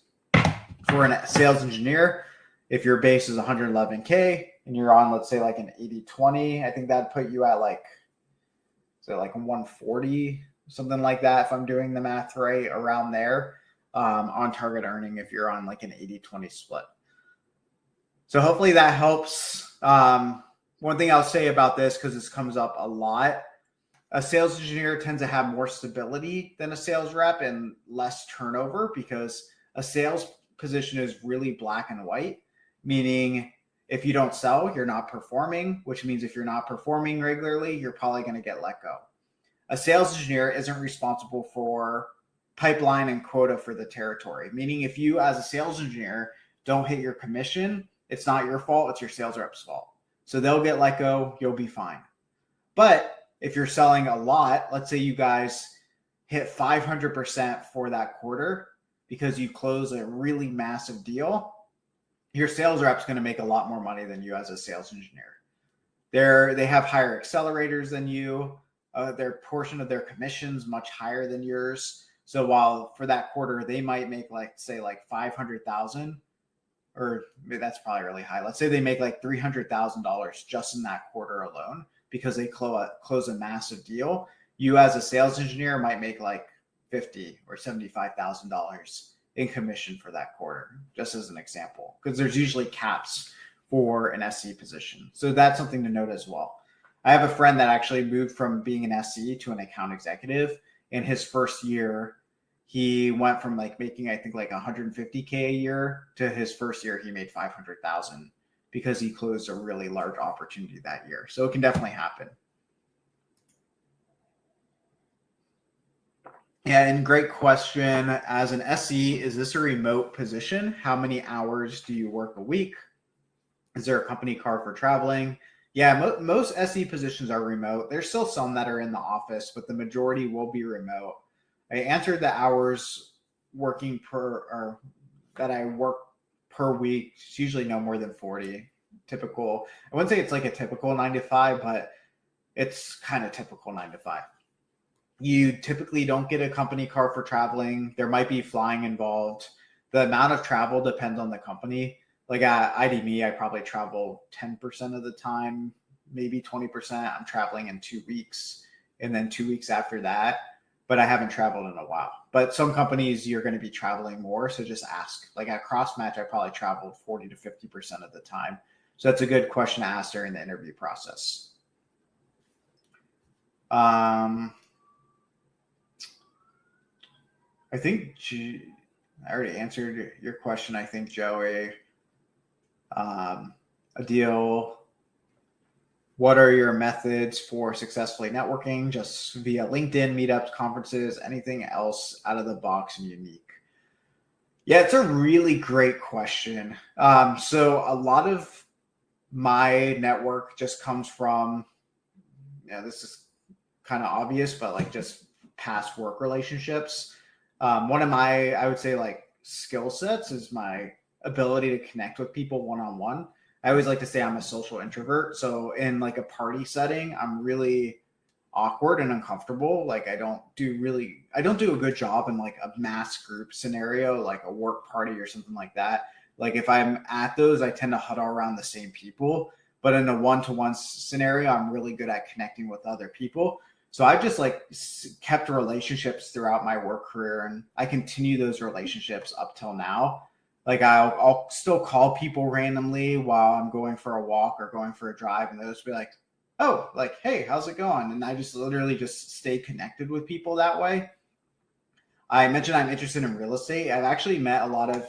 For a sales engineer, if your base is 111K and you're on, let's say like an 80-20, I think that'd put you at like 140, something like that. If I'm doing the math right, around there, on target earning, if you're on like an 80-20 split. So hopefully that helps. One thing I'll say about this, because this comes up a lot, a sales engineer tends to have more stability than a sales rep and less turnover, because a sales position is really black and white, meaning if you don't sell, you're not performing, which means if you're not performing regularly, you're probably going to get let go. A sales engineer isn't responsible for pipeline and quota for the territory, meaning if you as a sales engineer don't hit your commission, it's not your fault, it's your sales rep's fault. So they'll get let go, you'll be fine. But if you're selling a lot, let's say you guys hit 500% for that quarter because you close a really massive deal, your sales rep's going to make a lot more money than you as a sales engineer. They have higher accelerators than you. Their portion of their commission's much higher than yours. So while for that quarter they might make like 500,000, or that's probably really high. Let's say they make like $300,000 just in that quarter alone because they close a massive deal. You as a sales engineer might make like $50,000 or $75,000 in commission for that quarter, just as an example, because there's usually caps for an SE position. So that's something to note as well. I have a friend that actually moved from being an SE to an account executive. In his first year, he went from like making, I think like 150K a year to his first year, he made 500,000 because he closed a really large opportunity that year. So it can definitely happen. Yeah, and great question. As an SE, is this a remote position? How many hours do you work a week? Is there a company car for traveling? Yeah, most SE positions are remote. There's still some that are in the office, but the majority will be remote. I answered the hours working that I work per week. It's usually no more than 40. Typical. I wouldn't say it's like a typical 9 to 5, but it's kind of typical 9 to 5. You typically don't get a company car for traveling. There might be flying involved. The amount of travel depends on the company. Like at IDMe, I probably travel 10% of the time, maybe 20%. I'm traveling in 2 weeks, and then 2 weeks after that. But I haven't traveled in a while. But some companies, you're going to be traveling more. So just ask. Like at CrossMatch, I probably traveled 40 to 50% of the time. So that's a good question to ask during the interview process. I think I already answered your question, I think, Joey. Adil, what are your methods for successfully networking? Just via LinkedIn, meetups, conferences, anything else out of the box and unique? Yeah, it's a really great question. So a lot of my network just comes from, this is kind of obvious, but like just past work relationships. One of my, I would say, like skill sets is my ability to connect with people one-on-one. I always like to say I'm a social introvert. So in like a party setting, I'm really awkward and uncomfortable. Like I don't do a good job in like a mass group scenario, like a work party or something like that. Like if I'm at those, I tend to huddle around the same people. But in a one-to-one scenario, I'm really good at connecting with other people. So I've just like kept relationships throughout my work career, and I continue those relationships up till now. Like I'll still call people randomly while I'm going for a walk or going for a drive, and they'll just be like, "Oh, like, hey, how's it going?" And I just literally just stay connected with people that way. I mentioned I'm interested in real estate. I've actually met a lot of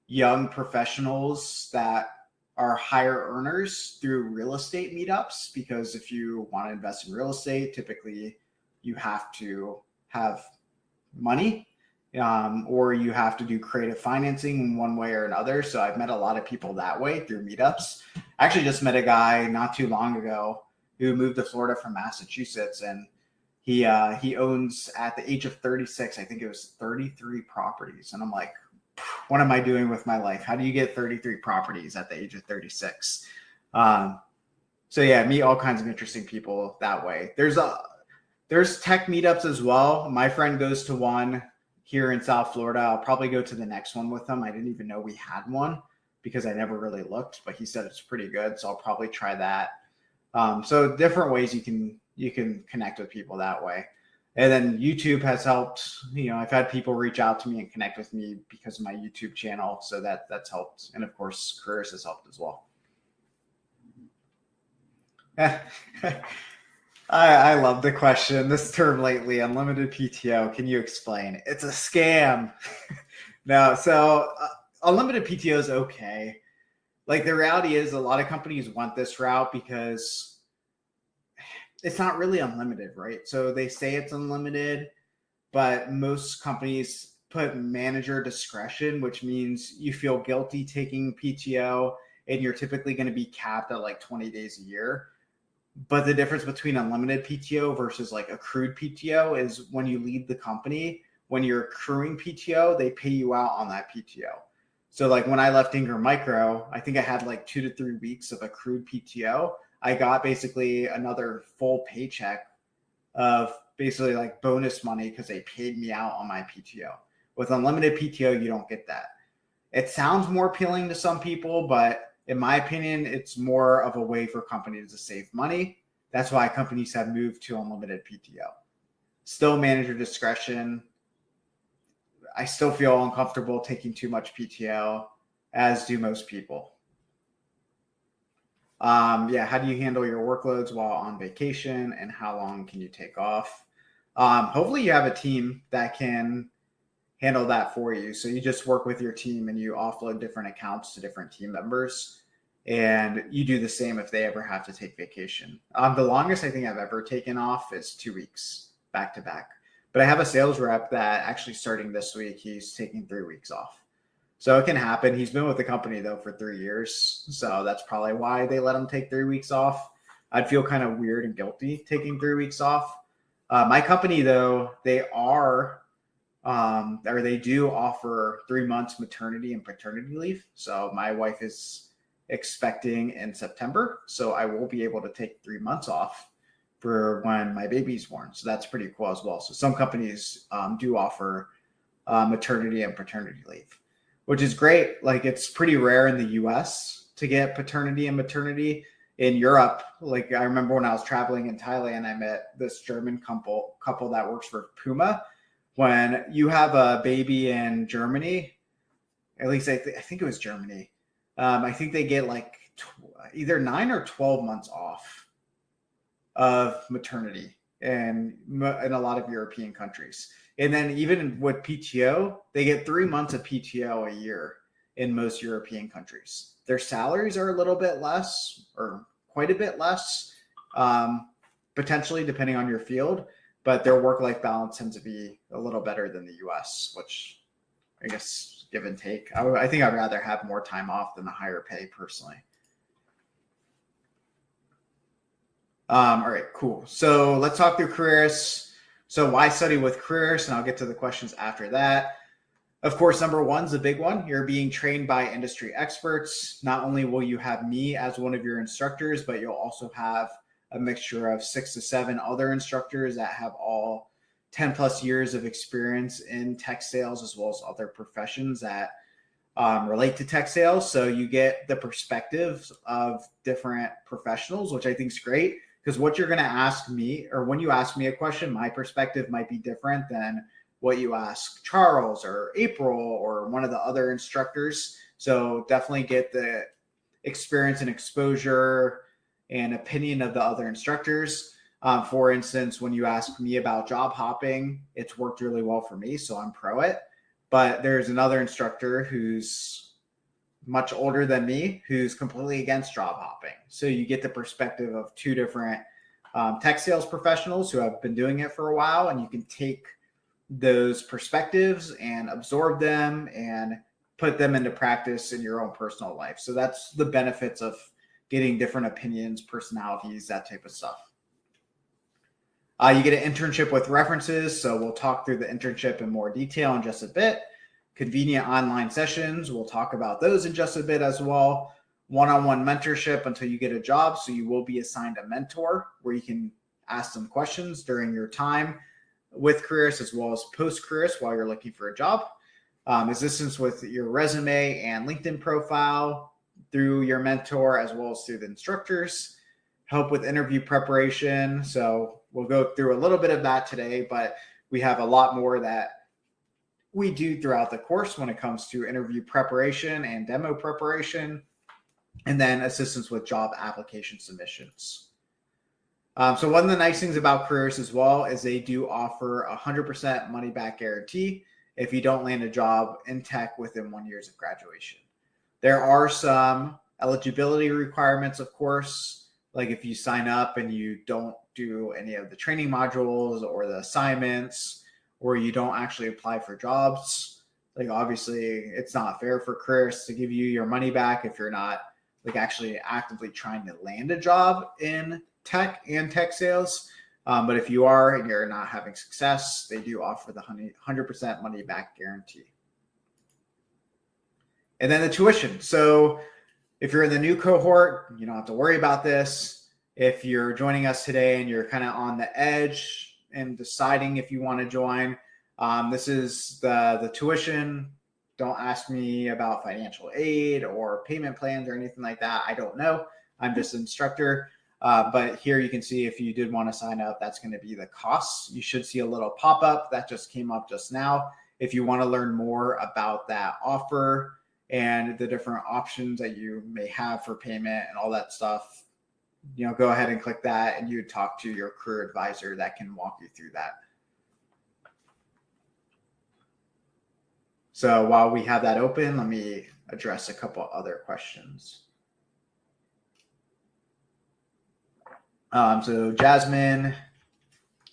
young professionals that are higher earners through real estate meetups, because if you want to invest in real estate, typically you have to have money, or you have to do creative financing in one way or another. So I've met a lot of people that way through meetups. I actually just met a guy not too long ago who moved to Florida from Massachusetts, and he owns, at the age of 36, I think it was 33 properties. And I'm like, what am I doing with my life? How do you get 33 properties at the age of 36? So yeah, meet all kinds of interesting people that way. There's tech meetups as well. My friend goes to one here in South Florida. I'll probably go to the next one with him. I didn't even know we had one because I never really looked, but he said it's pretty good. So I'll probably try that. So different ways you can connect with people that way. And then YouTube has helped. I've had people reach out to me and connect with me because of my YouTube channel. So that's helped. And of course, careers has helped as well. I love the question. This term lately, unlimited PTO. Can you explain? It's a scam. No, so unlimited PTO is okay. Like the reality is, a lot of companies want this route because it's not really unlimited, right? So they say it's unlimited, but most companies put manager discretion, which means you feel guilty taking PTO, and you're typically going to be capped at like 20 days a year. But the difference between unlimited PTO versus like accrued PTO is when you leave the company, when you're accruing PTO, they pay you out on that PTO. So like when I left Ingram Micro, I think I had like 2 to 3 weeks of accrued PTO. I got basically another full paycheck of basically like bonus money because they paid me out on my PTO. With unlimited PTO, you don't get that. It sounds more appealing to some people, but in my opinion, it's more of a way for companies to save money. That's why companies have moved to unlimited PTO. Still manager discretion. I still feel uncomfortable taking too much PTO, as do most people. How do you handle your workloads while on vacation, and how long can you take off? Hopefully you have a team that can handle that for you. So you just work with your team and you offload different accounts to different team members, and you do the same if they ever have to take vacation. The longest I think I've ever taken off is 2 weeks back to back. But I have a sales rep that actually starting this week, he's taking 3 weeks off. So it can happen. He's been with the company though for 3 years. So that's probably why they let him take 3 weeks off. I'd feel kind of weird and guilty taking 3 weeks off. My company though, they do offer 3 months maternity and paternity leave. So my wife is expecting in September. So I will be able to take 3 months off for when my baby's born. So that's pretty cool as well. So some companies do offer maternity and paternity leave. which is great. Like it's pretty rare in the US to get paternity and maternity. In Europe, like I remember when I was traveling in Thailand, I met this German couple that works for Puma. When you have a baby in Germany, at least I think it was Germany, I think they get like either 9 or 12 months off of maternity in a lot of European countries. And then even with PTO, they get 3 months of PTO a year in most European countries. Their salaries are a little bit less, or quite a bit less, potentially depending on your field, but their work-life balance tends to be a little better than the US, which I guess give and take. I think I'd rather have more time off than a higher pay personally. All right, cool. So let's talk through careers. So why study with careers? And I'll get to the questions after that. Of course, number one is a big one. You're being trained by industry experts. Not only will you have me as one of your instructors, but you'll also have a mixture of 6 to 7 other instructors that have all 10 plus years of experience in tech sales, as well as other professions that relate to tech sales. So you get the perspectives of different professionals, which I think is great, because what you're going to ask me, or when you ask me a question, my perspective might be different than what you ask Charles or April or one of the other instructors. So definitely get the experience and exposure and opinion of the other instructors. For instance, when you ask me about job hopping, it's worked really well for me, so I'm pro it. But there's another instructor who's much older than me who's completely against job hopping. So you get the perspective of 2 different tech sales professionals who have been doing it for a while, and you can take those perspectives and absorb them and put them into practice in your own personal life. So that's the benefits of getting different opinions, personalities, that type of stuff. You get an internship with references. So we'll talk through the internship in more detail in just a bit. Convenient online sessions. We'll talk about those in just a bit as well. One-on-one mentorship until you get a job. So you will be assigned a mentor where you can ask them questions during your time with careers as well as post-careers while you're looking for a job. Assistance with your resume and LinkedIn profile through your mentor as well as through the instructors. Help with interview preparation. So we'll go through a little bit of that today, but we have a lot more that we do throughout the course when it comes to interview preparation and demo preparation, and then assistance with job application submissions. So one of the nice things about careers as well is they do offer 100% money back guarantee if you don't land a job in tech within 1 year of graduation. There are some eligibility requirements, of course, like if you sign up and you don't do any of the training modules or the assignments, or you don't actually apply for jobs. Like obviously it's not fair for careers to give you your money back if you're not like actually actively trying to land a job in tech and tech sales. But if you are and you're not having success, they do offer the 100% money back guarantee. And then the tuition. So if you're in the new cohort, you don't have to worry about this. If you're joining us today and you're kind of on the edge and deciding if you want to join, this is the tuition. Don't ask me about financial aid or payment plans or anything like that. I don't know. I'm just an instructor. But here you can see if you did want to sign up, that's going to be the costs. You should see a little pop-up that just came up just now. If you want to learn more about that offer and the different options that you may have for payment and all that stuff, go ahead and click that and you talk to your career advisor that can walk you through that. So while we have that open, let me address a couple other questions. So Jasmine,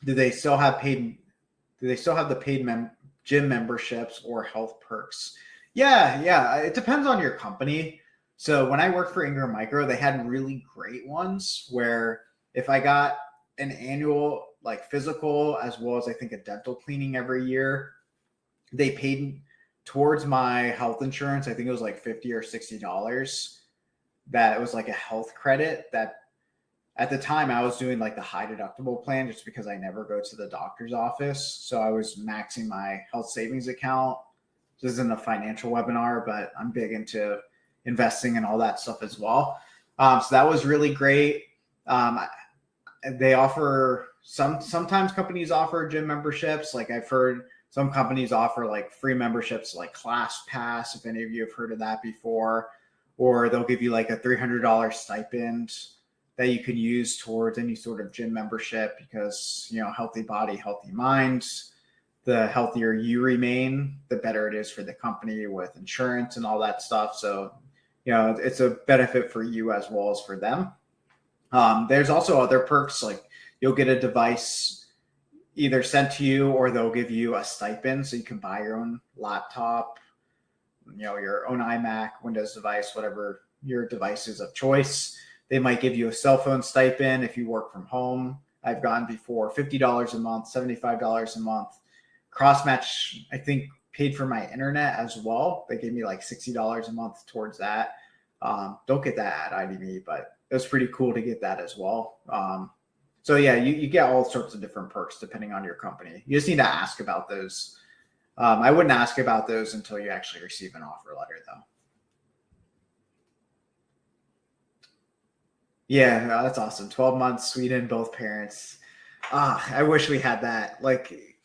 do they still have the paid gym memberships or health perks? Yeah. It depends on your company. So when I worked for Ingram Micro, they had really great ones where if I got an annual like physical as well as I think a dental cleaning every year, they paid towards my health insurance. I think it was like $50 or $60. That it was like a health credit that at the time I was doing like the high deductible plan just because I never go to the doctor's office. So I was maxing my health savings account This isn't a financial webinar, but I'm big into investing and all that stuff as well. So that was really great. They offer sometimes companies offer gym memberships. Like I've heard some companies offer like free memberships, like Class Pass, if any of you have heard of that before, or they'll give you like a $300 stipend that you can use towards any sort of gym membership, because, you know, healthy body, healthy mind. The healthier you remain, the better it is for the company with insurance and all that stuff. So, you know, it's a benefit for you as well as for them. There's also other perks, like you'll get a device either sent to you, or they'll give you a stipend so you can buy your own laptop, you know, your own iMac, Windows device, whatever your device is of choice. They might give you a cell phone stipend if you work from home. I've gone before $50 a month, $75 a month. Crossmatch, I think, paid for my internet as well. They gave me like $60 a month towards that. Don't get that at IDME, but it was pretty cool to get that as well. So yeah, you get all sorts of different perks depending on your company. You just need to ask about those. I wouldn't ask about those until you actually receive an offer letter, though. Yeah, that's awesome. 12 months, Sweden, both parents. I wish we had that. Like,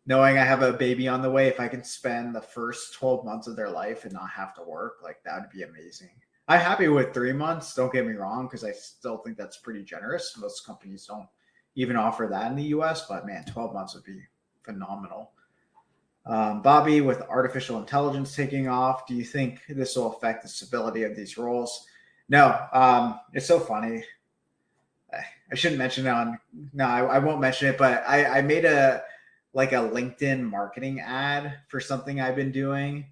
knowing I have a baby on the way, if I can spend the first 12 months of their life and not have to work, like that would be amazing. I'm happy with 3 months. Don't get me wrong, because I still think that's pretty generous. Most companies don't even offer that in the US, but man, 12 months would be phenomenal. Bobby, with artificial intelligence taking off, do you think this will affect the stability of these roles? No, it's so funny. I shouldn't mention it on. No, I won't mention it. But I made a LinkedIn marketing ad for something I've been doing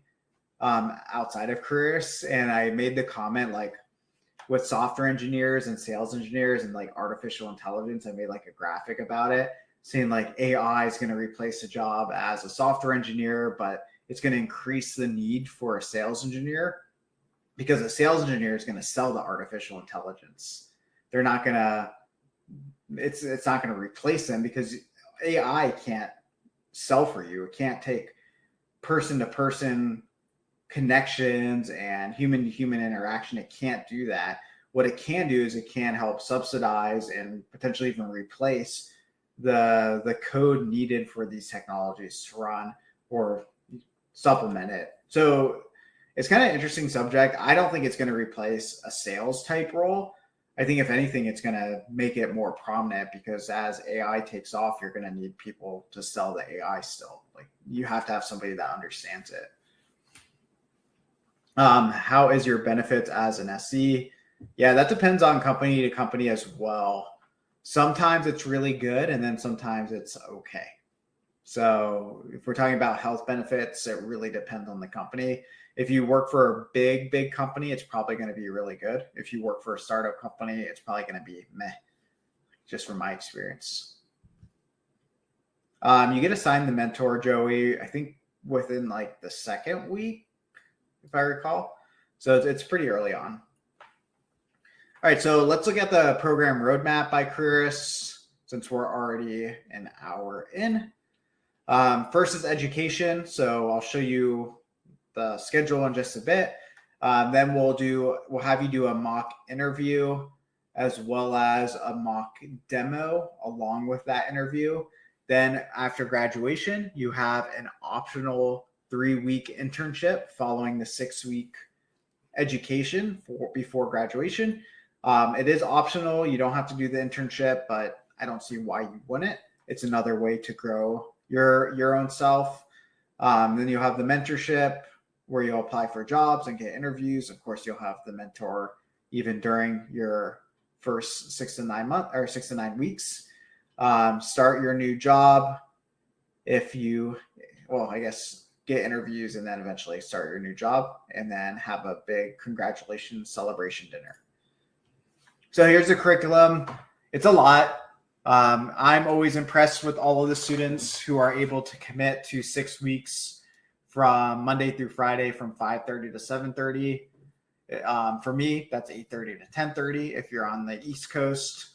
outside of careers, and I made the comment like, with software engineers and sales engineers and like artificial intelligence, I made like a graphic about it, saying like AI is going to replace a job as a software engineer, but it's going to increase the need for a sales engineer, because a sales engineer is going to sell the artificial intelligence. They're not going to, it's not going to replace them, because AI can't sell for you. It can't take person to person connections and human to human interaction. It can't do that. What it can do is it can help subsidize and potentially even replace the code needed for these technologies to run, or supplement it. So it's kind of an interesting subject. I don't think it's going to replace a sales type role. I think if anything, it's going to make it more prominent, because as AI takes off, you're going to need people to sell the AI still. Like, you have to have somebody that understands it. How is your benefits as an SE? Yeah, that depends on company to company as well. Sometimes it's really good, and then sometimes it's okay. So if we're talking about health benefits, it really depends on the company. If you work for a big company, it's probably going to be really good. If you work for a startup company, it's probably going to be meh, just from my experience. You get assigned the mentor, Joey, I think within like the second week, if I recall. So it's pretty early on. All right, so let's look at the program roadmap by careerists, since we're already an hour in. First is education. So I'll show you the schedule in just a bit. Then we'll have you do a mock interview as well as a mock demo along with that interview. Then after graduation, you have an optional 3-week internship following the 6-week education before graduation. It is optional. You don't have to do the internship, but I don't see why you wouldn't. It's another way to grow your own self. Then you'll have the mentorship, where you'll apply for jobs and get interviews. Of course, you'll have the mentor even during your first 6 to 9 weeks. Start your new job get interviews and then eventually start your new job, and then have a big congratulations celebration dinner. So here's the curriculum. It's a lot. I'm always impressed with all of the students who are able to commit to 6 weeks from Monday through Friday from 5:30 to 7:30. For me, that's 8:30 to 10:30 if you're on the East Coast.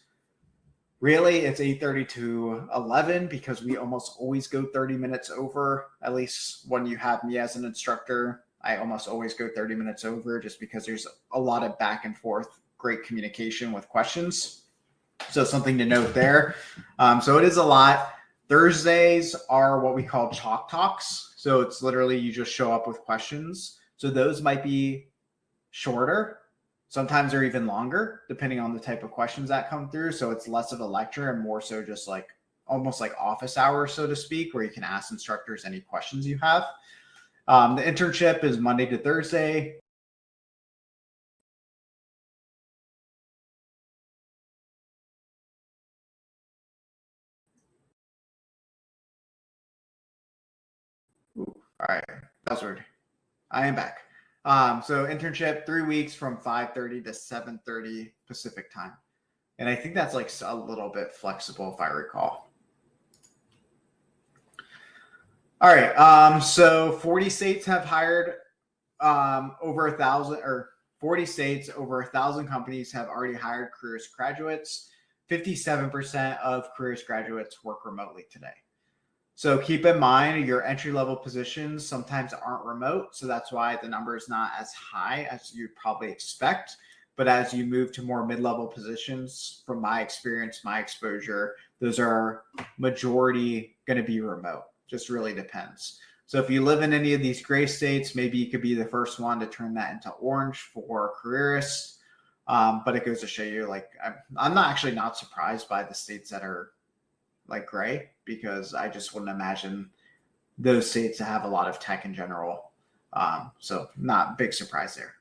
Really, it's 8:30 to 11 because we almost always go 30 minutes over. At least when you have me as an instructor, I almost always go 30 minutes over just because there's a lot of back and forth, great communication with questions. So something to note there. So it is a lot. Thursdays are what we call chalk talks. So it's literally you just show up with questions. So those might be shorter. Sometimes they're even longer, depending on the type of questions that come through. So it's less of a lecture and more so just like almost like office hours, so to speak, where you can ask instructors any questions you have. The internship is Monday to Thursday. Ooh, all right, that was weird. I am back. So internship 3 weeks from 5:30 to 7:30 Pacific time, and I think that's like a little bit flexible if I recall. All right. So 40 states have hired over 1,000, or 40 states, over 1,000 companies have already hired careers graduates. 57% of careers graduates work remotely today. So keep in mind your entry level positions sometimes aren't remote. So that's why the number is not as high as you'd probably expect. But as you move to more mid level positions, from my experience, my exposure, those are majority going to be remote. Just really depends. So if you live in any of these gray states, maybe you could be the first one to turn that into orange for careerists. But it goes to show you, like, I'm not actually not surprised by the states that are like gray, because I just wouldn't imagine those states to have a lot of tech in general. So not big surprise there.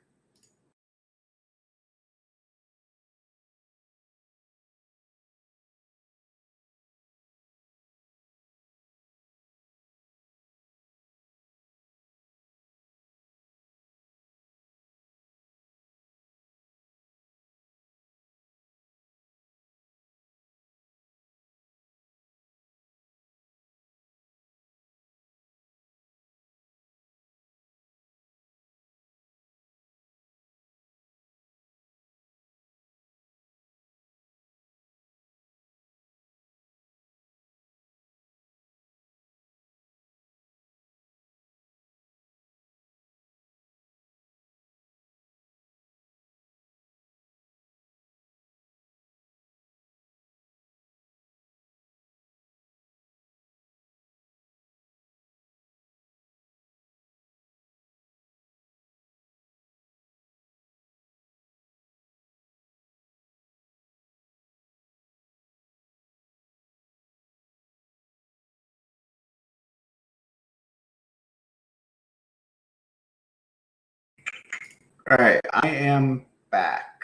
All right, I am back.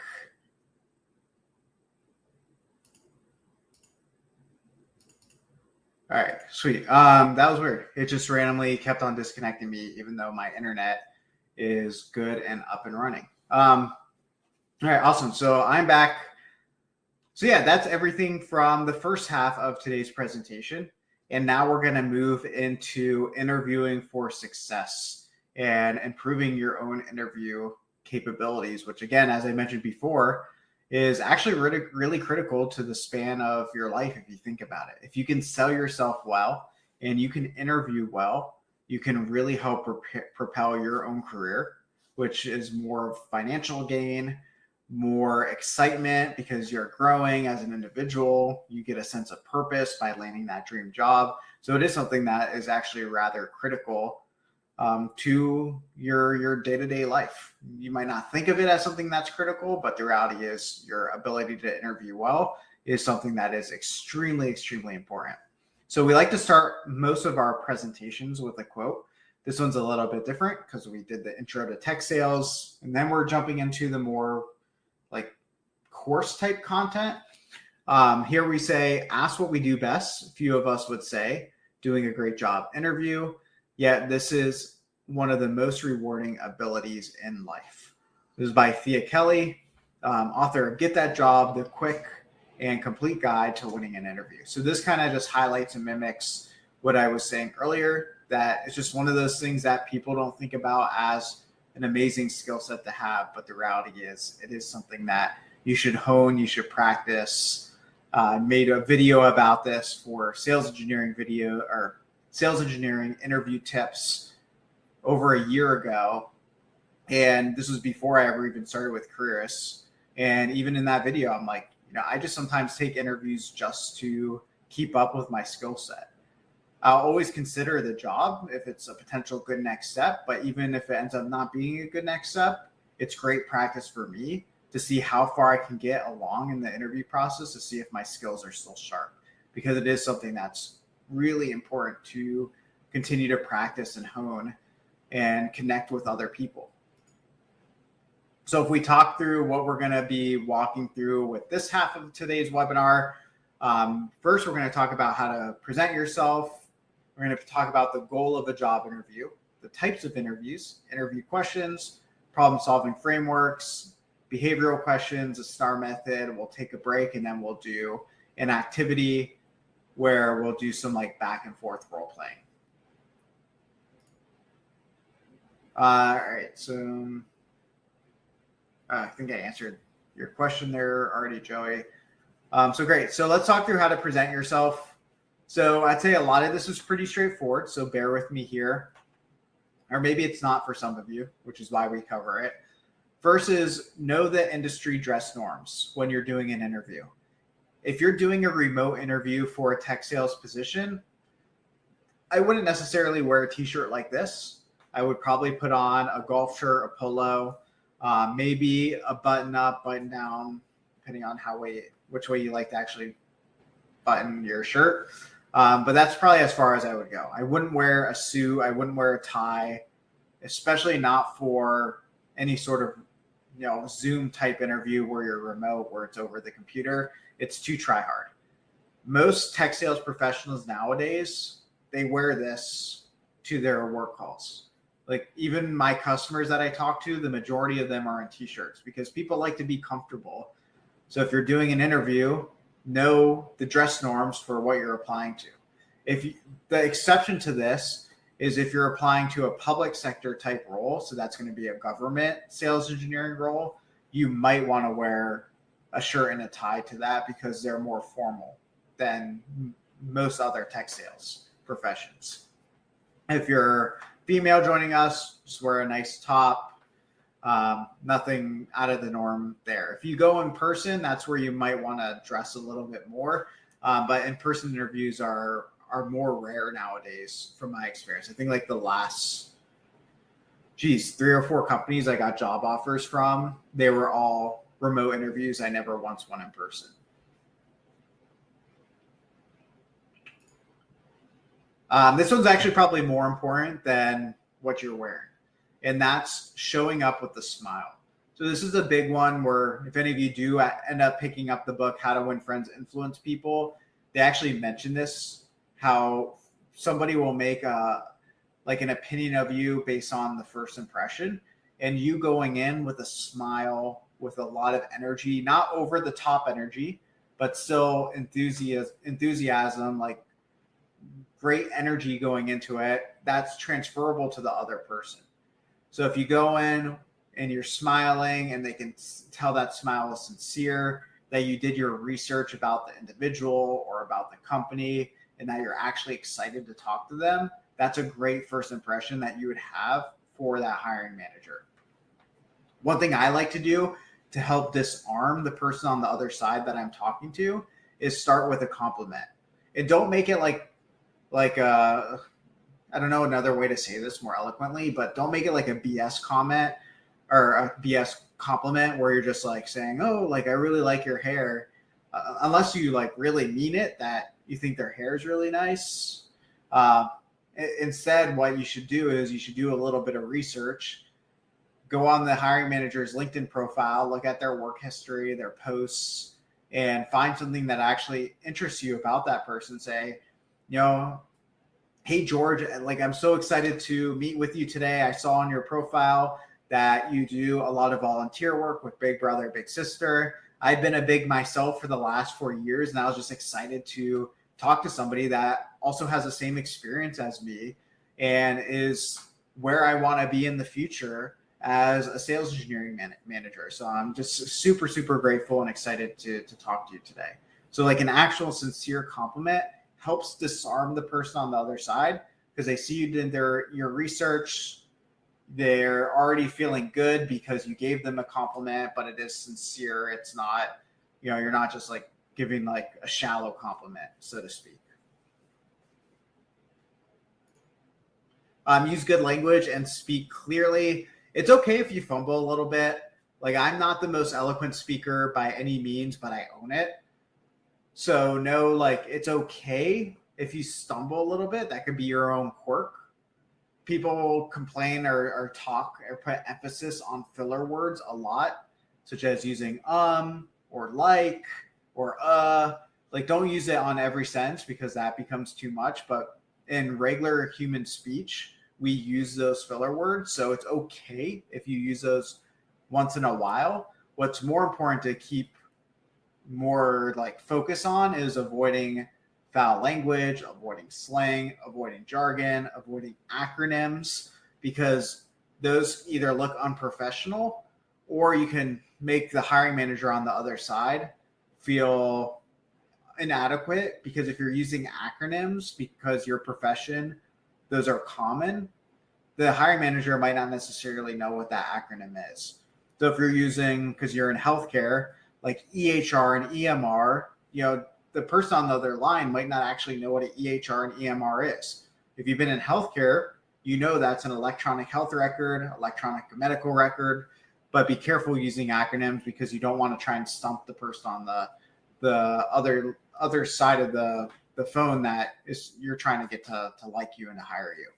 All right, sweet. That was weird. It just randomly kept on disconnecting me, even though my internet is good and up and running. All right, awesome. So I'm back. So yeah, that's everything from the first half of today's presentation. And now we're going to move into interviewing for success and improving your own interview capabilities, which, again, as I mentioned before, is actually really, really critical to the span of your life if you think about it. If you can sell yourself well and you can interview well, you can really help propel your own career, which is more financial gain, more excitement because you're growing as an individual. You get a sense of purpose by landing that dream job. So it is something that is actually rather critical to your day-to-day life. You might not think of it as something that's critical, but the reality is your ability to interview well is something that is extremely, extremely important. So we like to start most of our presentations with a quote. This one's a little bit different because we did the intro to tech sales, and then we're jumping into the more like course type content. Here we say, ask what we do best. Few of us would say doing a great job interview. Yet this is one of the most rewarding abilities in life. This is by Thea Kelly, author of Get That Job, the quick and complete guide to winning an interview. So this kind of just highlights and mimics what I was saying earlier, that it's just one of those things that people don't think about as an amazing skill set to have. But the reality is it is something that you should hone, you should practice, Made a video about this for sales engineering interview tips over a year ago. And this was before I ever even started with Careerists. And even in that video, I'm like, I just sometimes take interviews just to keep up with my skill set. I'll always consider the job if it's a potential good next step, but even if it ends up not being a good next step, it's great practice for me to see how far I can get along in the interview process to see if my skills are still sharp, because it is something that's really important to continue to practice and hone and connect with other people. So if we talk through what we're going to be walking through with this half of today's webinar, first, we're going to talk about how to present yourself. We're going to talk about the goal of a job interview, the types of interviews, interview questions, problem-solving frameworks, behavioral questions, a STAR method. We'll take a break, and then we'll do an activity where we'll do some back and forth role playing. All right, so I think I answered your question there already, Joey. So great. So let's talk through how to present yourself. So I'd say a lot of this is pretty straightforward, so bear with me here. Or maybe it's not for some of you, which is why we cover it. First is know the industry dress norms when you're doing an interview. If you're doing a remote interview for a tech sales position, I wouldn't necessarily wear a t-shirt like this. I would probably put on a golf shirt, a polo, maybe a button-up, button-down, depending on which way you like to actually button your shirt. But that's probably as far as I would go. I wouldn't wear a suit. I wouldn't wear a tie, especially not for any sort of Zoom type interview where you're remote, where it's over the computer. It's too try hard. Most tech sales professionals nowadays, they wear this to their work calls. Even my customers that I talk to, the majority of them are in t-shirts because people like to be comfortable. So if you're doing an interview, know the dress norms for what you're applying to. The exception to this is if you're applying to a public sector type role, so that's going to be a government sales engineering role, you might want to wear a shirt and a tie to that because they're more formal than most other tech sales professions. If you're female joining us, just wear a nice top. Nothing out of the norm there. If you go in person, that's where you might want to dress a little bit more. But in-person interviews are more rare nowadays from my experience. I think the last, 3 or 4 companies I got job offers from, they were all remote interviews. I never once went in person. This one's actually probably more important than what you're wearing. And that's showing up with a smile. So this is a big one where if any of you do end up picking up the book, How to Win Friends, Influence People, they actually mention this, how somebody will make an opinion of you based on the first impression. And you going in with a smile, with a lot of energy, not over the top energy, but still enthusiasm, great energy going into it, that's transferable to the other person. So if you go in and you're smiling and they can tell that smile is sincere, that you did your research about the individual or about the company, and that you're actually excited to talk to them, that's a great first impression that you would have for that hiring manager. One thing I like to do to help disarm the person on the other side that I'm talking to is start with a compliment. And don't make it I don't know another way to say this more eloquently, but don't make it like a BS comment or a BS compliment where you're just saying, oh, I really like your hair. Unless you really mean it, that you think their hair is really nice. Instead, what you should do is you should do a little bit of research, go on the hiring manager's LinkedIn profile, look at their work history, their posts, and find something that actually interests you about that person. Say, hey, George, I'm so excited to meet with you today. I saw on your profile that you do a lot of volunteer work with Big Brother, Big Sister. I've been a big myself for the last 4 years, and I was just excited to talk to somebody that also has the same experience as me and is where I want to be in the future as a sales engineering manager. So I'm just super, super grateful and excited to talk to you today. So like an actual sincere compliment helps disarm the person on the other side because they see you did your research. They're already feeling good because you gave them a compliment, but it is sincere. It's not, you're not just like giving like a shallow compliment, so to speak. Use good language and speak clearly. It's okay if you fumble a little bit. Like I'm not the most eloquent speaker by any means, but I own it. So no, like it's okay if you stumble a little bit. That could be your own quirk. People complain or talk or put emphasis on filler words a lot, such as using or like or like don't use it on every sentence because that becomes too much. But in regular human speech, we use those filler words. So it's okay if you use those once in a while. What's more important to keep more like focus on is avoiding foul language, avoiding slang, avoiding jargon, avoiding acronyms, because those either look unprofessional or you can make the hiring manager on the other side feel inadequate, because if you're using acronyms because your profession, those are common, the hiring manager might not necessarily know what that acronym is. So if you're using, because you're in healthcare, like EHR and EMR, the person on the other line might not actually know what an EHR and EMR is. If you've been in healthcare, that's an electronic health record, electronic medical record, but be careful using acronyms because you don't want to try and stump the person on the other side of the phone that is you're trying to get to like you and to hire you.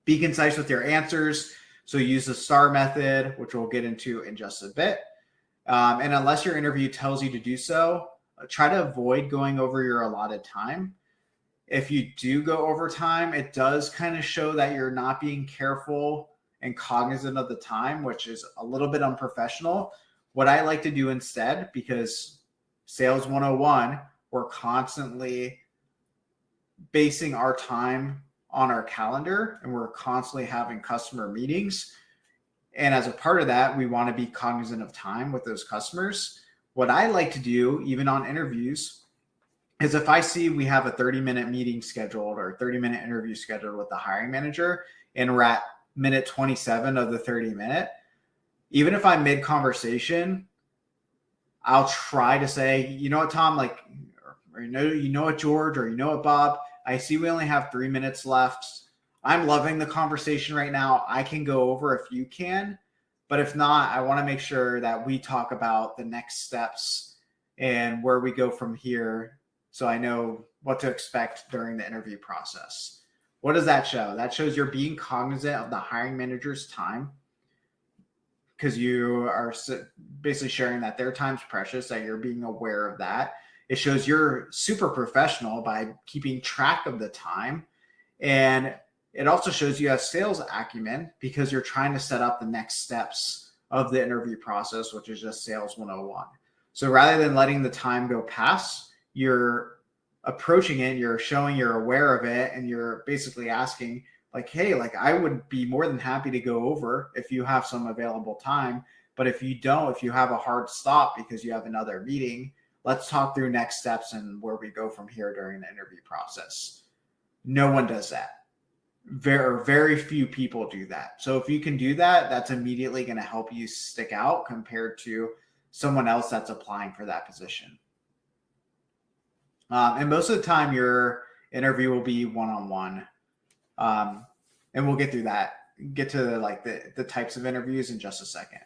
Be concise with your answers. So use the STAR method, which we'll get into in just a bit. And unless your interview tells you to do so, try to avoid going over your allotted time. If you do go over time, it does kind of show that you're not being careful and cognizant of the time, which is a little bit unprofessional. What I like to do instead, because Sales 101, we're constantly basing our time on our calendar and we're constantly having customer meetings. And as a part of that, we want to be cognizant of time with those customers. What I like to do, even on interviews, is if I see we have a 30-minute meeting scheduled or 30-minute interview scheduled with the hiring manager, and we're at minute 27 of the 30-minute, even if I'm mid-conversation, I'll try to say, you know what, Tom, like, or you know what, George, or you know what, Bob, I see we only have 3 minutes left. I'm loving the conversation right now. I can go over if you can, but if not, I want to make sure that we talk about the next steps and where we go from here, so I know what to expect during the interview process. What does that show? That shows you're being cognizant of the hiring manager's time, because you are basically sharing that their time's precious, that you're being aware of that. It shows you're super professional by keeping track of the time. And it also shows you have sales acumen because you're trying to set up the next steps of the interview process, which is just Sales 101. So rather than letting the time go past, you're approaching it, you're showing you're aware of it, and you're basically asking, like, hey, like I would be more than happy to go over if you have some available time. But if you don't, if you have a hard stop because you have another meeting, let's talk through next steps and where we go from here during the interview process. No one does that. Very few people do that. So if you can do that, that's immediately going to help you stick out compared to someone else that's applying for that position. And most of the time, your interview will be one-on-one. And we'll get through that, get to like the types of interviews in just a second.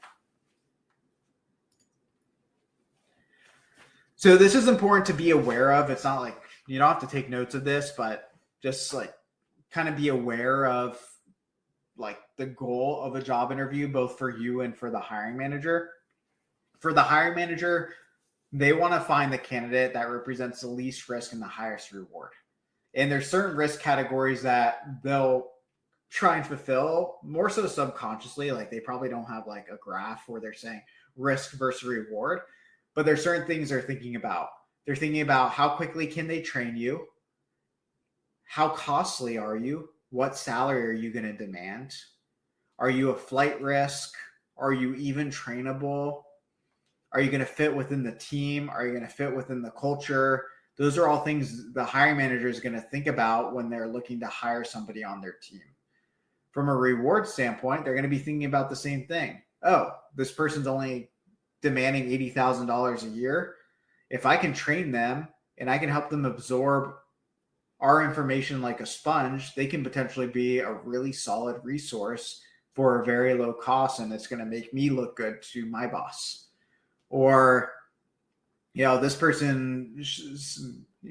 So this is important to be aware of. It's not like you don't have to take notes of this, but just like kind of be aware of like the goal of a job interview, both for you and for the hiring manager. For the hiring manager, they want to find the candidate that represents the least risk and the highest reward. And there's certain risk categories that they'll try and fulfill more so subconsciously. Like they probably don't have like a graph where they're saying risk versus reward, but there's certain things they're thinking about. They're thinking about how quickly can they train you? How costly are you? What salary are you going to demand? Are you a flight risk? Are you even trainable? Are you going to fit within the team? Are you going to fit within the culture? Those are all things the hiring manager is going to think about when they're looking to hire somebody on their team. From a reward standpoint, they're going to be thinking about the same thing. Oh, this person's only demanding $80,000 a year. If I can train them and I can help them absorb our information like a sponge, they can potentially be a really solid resource for a very low cost, and it's going to make me look good to my boss. Or, this person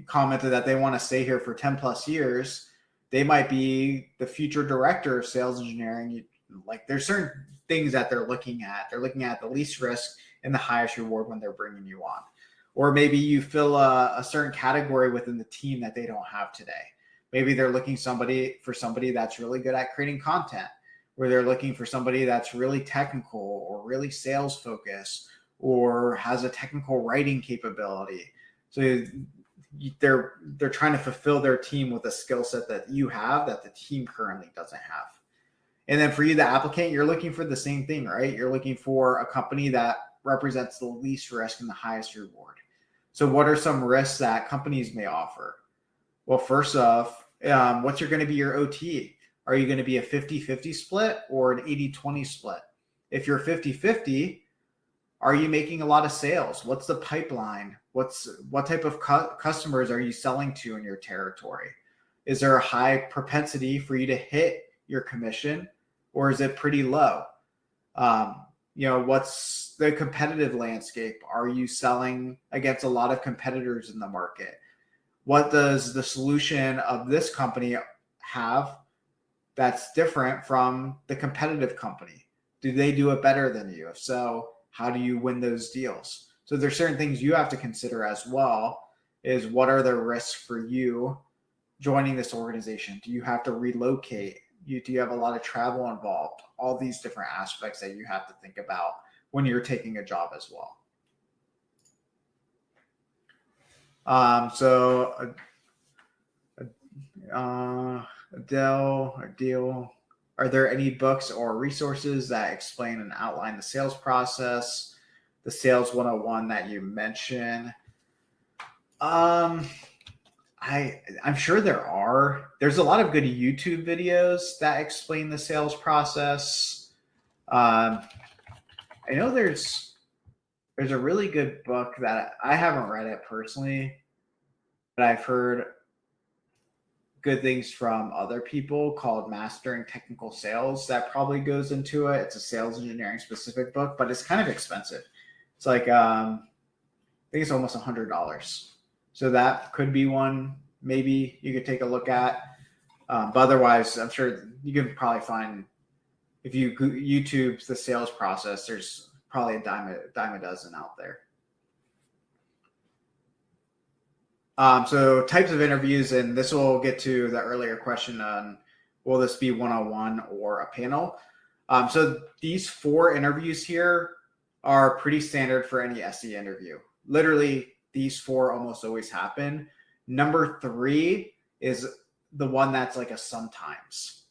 commented that they want to stay here for 10 plus years. They might be the future director of sales engineering. Like, there's certain things that they're looking at. They're looking at the least risk and the highest reward when they're bringing you on. Or maybe you fill a certain category within the team that they don't have today. Maybe they're looking for somebody that's really good at creating content, where they're looking for somebody that's really technical or really sales focused or has a technical writing capability. So they're trying to fulfill their team with a skill set that you have that the team currently doesn't have. And then for you, the applicant, you're looking for the same thing, right? You're looking for a company that represents the least risk and the highest reward. So what are some risks that companies may offer? Well, first off, what's going to be your OT? Are you going to be a 50-50 split or an 80-20 split? If you're 50-50, are you making a lot of sales? What's the pipeline? What type of customers are you selling to in your territory? Is there a high propensity for you to hit your commission, or is it pretty low? What's the competitive landscape? Are you selling against a lot of competitors in the market? What does the solution of this company have that's different from the competitive company? Do they do it better than you? If so, how do you win those deals? So there's certain things you have to consider as well, is what are the risks for you joining this organization? Do you have to relocate? Do you have a lot of travel involved? All these different aspects that you have to think about when you're taking a job as well. Adele, are there any books or resources that explain and outline the sales process, the sales 101 that you mentioned? I'm sure there are. There's a lot of good YouTube videos that explain the sales process. I know there's a really good book that I haven't read it personally, but I've heard good things from other people called Mastering Technical Sales that probably goes into it. It's a sales engineering specific book, but it's kind of expensive. It's like, I think it's almost $100. So that could be one maybe you could take a look at. But otherwise, I'm sure you can probably find, if you YouTube the sales process, there's probably a dime a dozen out there. So types of interviews, and this will get to the earlier question on, will this be one-on-one or a panel? So these 4 interviews here are pretty standard for any SE interview. Literally, these 4 almost always happen. Number 3 is the one that's like a sometimes.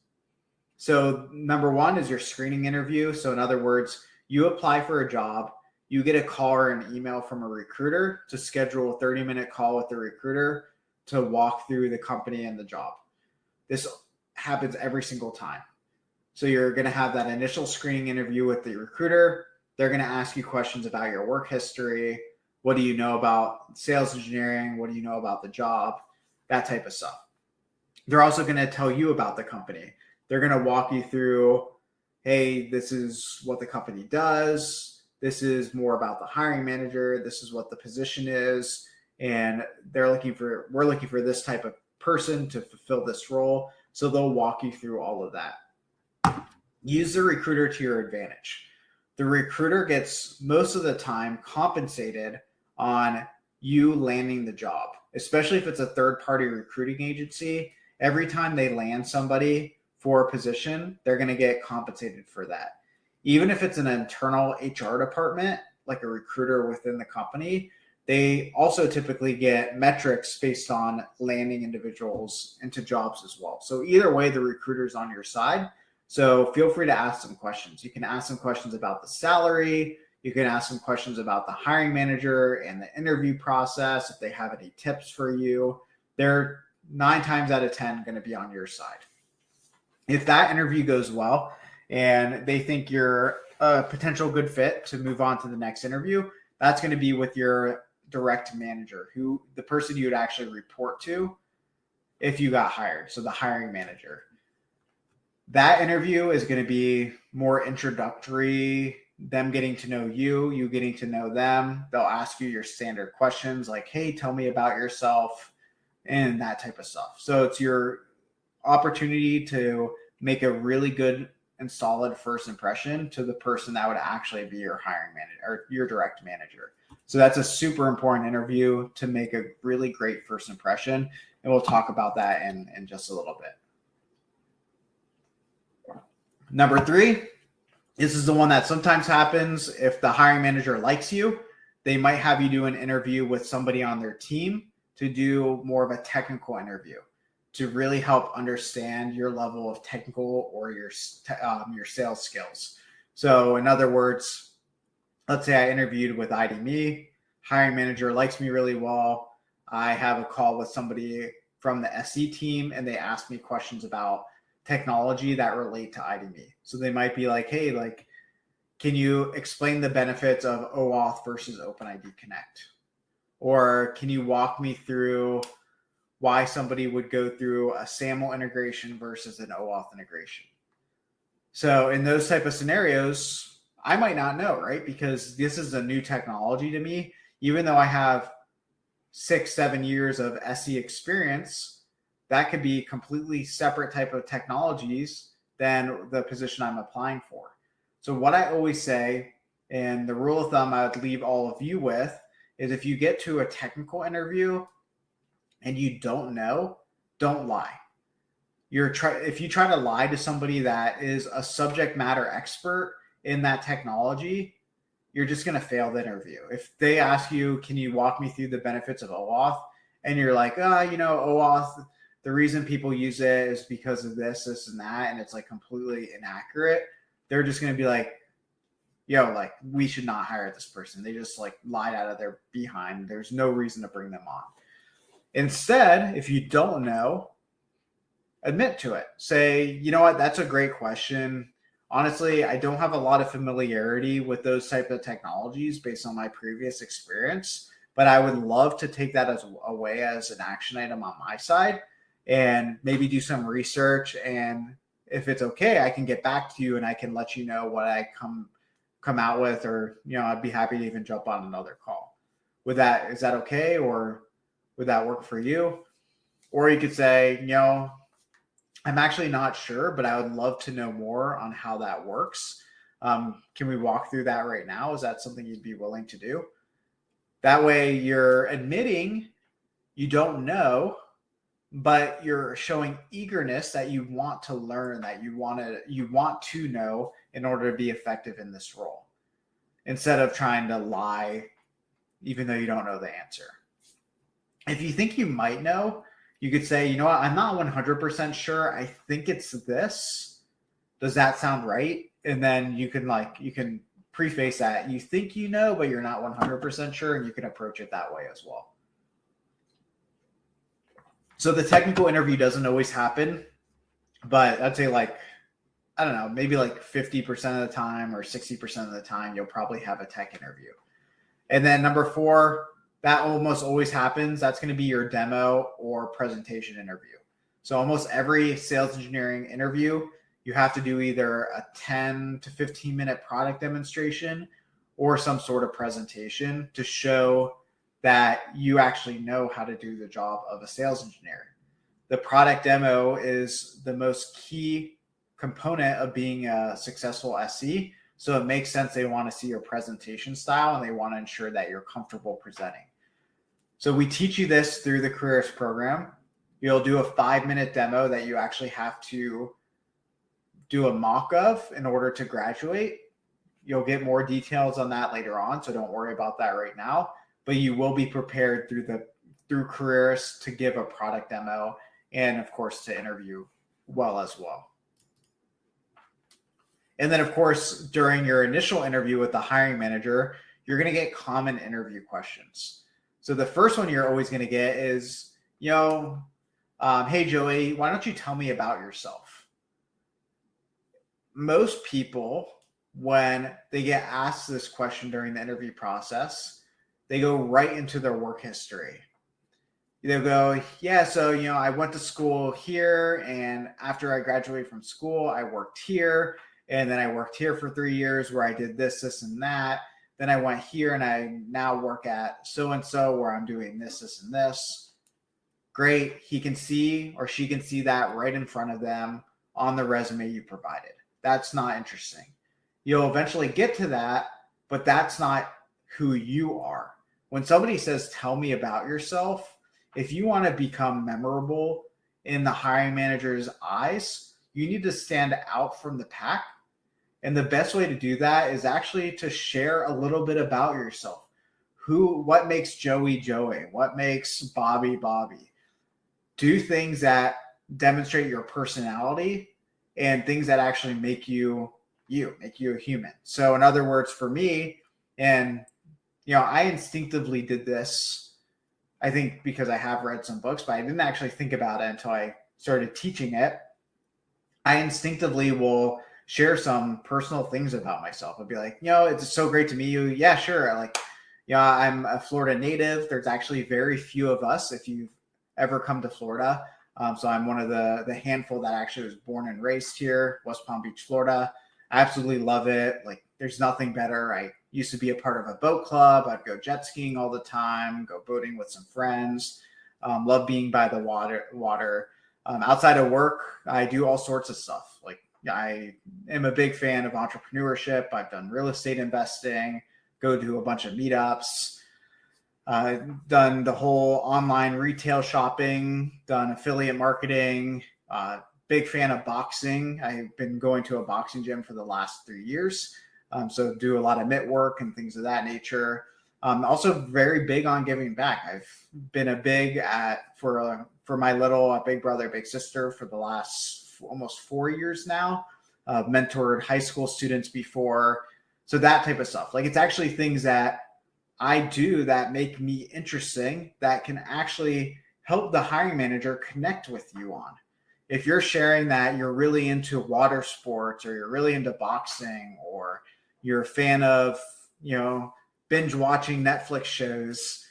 So number 1 is your screening interview. So in other words, you apply for a job, you get a call or an email from a recruiter to schedule a 30-minute call with the recruiter to walk through the company and the job. This happens every single time. So you're going to have that initial screening interview with the recruiter. They're going to ask you questions about your work history. What do you know about sales engineering? What do you know about the job? That type of stuff. They're also going to tell you about the company. They're going to walk you through, hey, this is what the company does. This is more about the hiring manager. This is what the position is. And we're looking for this type of person to fulfill this role. So they'll walk you through all of that. Use the recruiter to your advantage. The recruiter gets most of the time compensated on you landing the job, especially if it's a third-party recruiting agency. Every time they land somebody for a position, they're going to get compensated for that. Even if it's an internal HR department, like a recruiter within the company, they also typically get metrics based on landing individuals into jobs as well. So either way, the recruiter's on your side. So feel free to ask some questions. You can ask some questions about the salary. You can ask some questions about the hiring manager and the interview process. If they have any tips for you, they're 9 times out of 10 going to be on your side. If that interview goes well and they think you're a potential good fit to move on to the next interview, that's going to be with your direct manager, who the person you would actually report to if you got hired. So the hiring manager. That interview is going to be more introductory, them getting to know you, you getting to know them. They'll ask you your standard questions like, hey, tell me about yourself, and that type of stuff. So it's your opportunity to make a really good and solid first impression to the person that would actually be your hiring manager or your direct manager. So that's a super important interview to make a really great first impression. And we'll talk about that in just a little bit. Number 3, this is the one that sometimes happens. If the hiring manager likes you, they might have you do an interview with somebody on their team to do more of a technical interview to really help understand your level of technical or your sales skills. So in other words, let's say I interviewed with IDMe, hiring manager likes me really well. I have a call with somebody from the SE team and they ask me questions about technology that relate to IDMe. So they might be like, hey, like, can you explain the benefits of OAuth versus OpenID Connect? Or can you walk me through why somebody would go through a SAML integration versus an OAuth integration? So in those type of scenarios, I might not know, right? Because this is a new technology to me. Even though I have 6-7 years of SE experience, that could be completely separate type of technologies than the position I'm applying for. So what I always say, and the rule of thumb I would leave all of you with, is if you get to a technical interview and you don't know, don't lie. If you try to lie to somebody that is a subject matter expert in that technology, you're just going to fail the interview. If they ask you, can you walk me through the benefits of OAuth? And you're like, OAuth, the reason people use it is because of this, and that, and it's like completely inaccurate. They're just going to be like, like, we should not hire this person. They just like lied out of their behind. There's no reason to bring them on. Instead, if you don't know, admit to it. Say, you know what, that's a great question. Honestly, I don't have a lot of familiarity with those type of technologies based on my previous experience, but I would love to take that as away as an action item on my side and maybe do some research. And if it's okay, I can get back to you and I can let you know what I come out with, or, I'd be happy to even jump on another call. Is that okay? Or would that work for you? Or you could say, I'm actually not sure, but I would love to know more on how that works. Can we walk through that right now? Is that something you'd be willing to do? That way you're admitting you don't know, but you're showing eagerness that you want to learn, that you want to know in order to be effective in this role, instead of trying to lie, even though you don't know the answer. If you think you might know, you could say, you know what, I'm not 100% sure. I think it's this. Does that sound right? And then you can preface that. You think you know, but you're not 100% sure, and you can approach it that way as well. So the technical interview doesn't always happen, but I'd say maybe like 50% of the time or 60% of the time, you'll probably have a tech interview. And then number 4, that almost always happens. That's going to be your demo or presentation interview. So almost every sales engineering interview, you have to do either a 10 to 15 minute product demonstration or some sort of presentation to show that you actually know how to do the job of a sales engineer. The product demo is the most key component of being a successful SE. So it makes sense they want to see your presentation style and they want to ensure that you're comfortable presenting. So we teach you this through the Careers program. You'll do a 5-minute demo that you actually have to do a mock of in order to graduate. You'll get more details on that later on, so don't worry about that right now. But you will be prepared through Careers to give a product demo and, of course, to interview well as well. And then, of course, during your initial interview with the hiring manager, you're going to get common interview questions. So the first one you're always going to get is, hey, Joey, why don't you tell me about yourself? Most people, when they get asked this question during the interview process, they go right into their work history. They'll go, yeah, so, I went to school here, and after I graduated from school, I worked here, and then I worked here for 3 years where I did this, this, and that. Then I went here, and I now work at so-and-so where I'm doing this, this, and this. Great. He can see or she can see that right in front of them on the resume you provided. That's not interesting. You'll eventually get to that, but that's not who you are. When somebody says, tell me about yourself, if you want to become memorable in the hiring manager's eyes, you need to stand out from the pack. And the best way to do that is actually to share a little bit about yourself. What makes Joey Joey? What makes Bobby Bobby? Do things that demonstrate your personality and things that actually make you make you a human. So in other words, for me, and I instinctively did this, I think because I have read some books, but I didn't actually think about it until I started teaching it. I instinctively will share some personal things about myself. I'll be like, it's so great to meet you. Yeah, sure. I'm a Florida native. There's actually very few of us if you've ever come to Florida. So I'm one of the handful that actually was born and raised here, West Palm Beach, Florida. I absolutely love it. There's nothing better. I used to be a part of a boat club. I'd go jet skiing all the time, go boating with some friends. Love being by the water. Outside of work, I do all sorts of stuff. I am a big fan of entrepreneurship. I've done real estate investing, go to a bunch of meetups, done the whole online retail shopping, done affiliate marketing, big fan of boxing. I've been going to a boxing gym for the last 3 years. So do a lot of mitt work and things of that nature. Also very big on giving back. I've been for my little big brother, big sister for the last almost 4 years now. Mentored high school students before. So that type of stuff. It's actually things that I do that make me interesting that can actually help the hiring manager connect with you on. If you're sharing that you're really into water sports, or you're really into boxing, or you're a fan of, binge watching Netflix shows,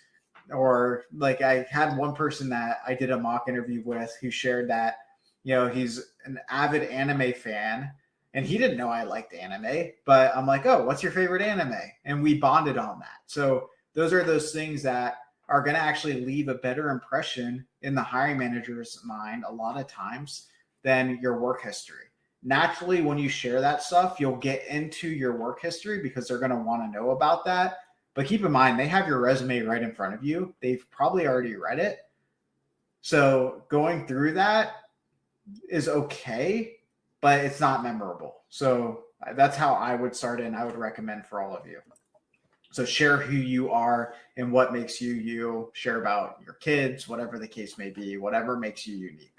or I had one person that I did a mock interview with who shared that, he's an avid anime fan, and he didn't know I liked anime, but I'm like, oh, what's your favorite anime? And we bonded on that. So those are those things that are going to actually leave a better impression in the hiring manager's mind a lot of times than your work history. Naturally, when you share that stuff, you'll get into your work history because they're going to want to know about that. But keep in mind, they have your resume right in front of you. They've probably already read it. So going through that is okay, but it's not memorable. So that's how I would start it, and I would recommend for all of you. So share who you are and what makes you you. Share about your kids, whatever the case may be, whatever makes you unique.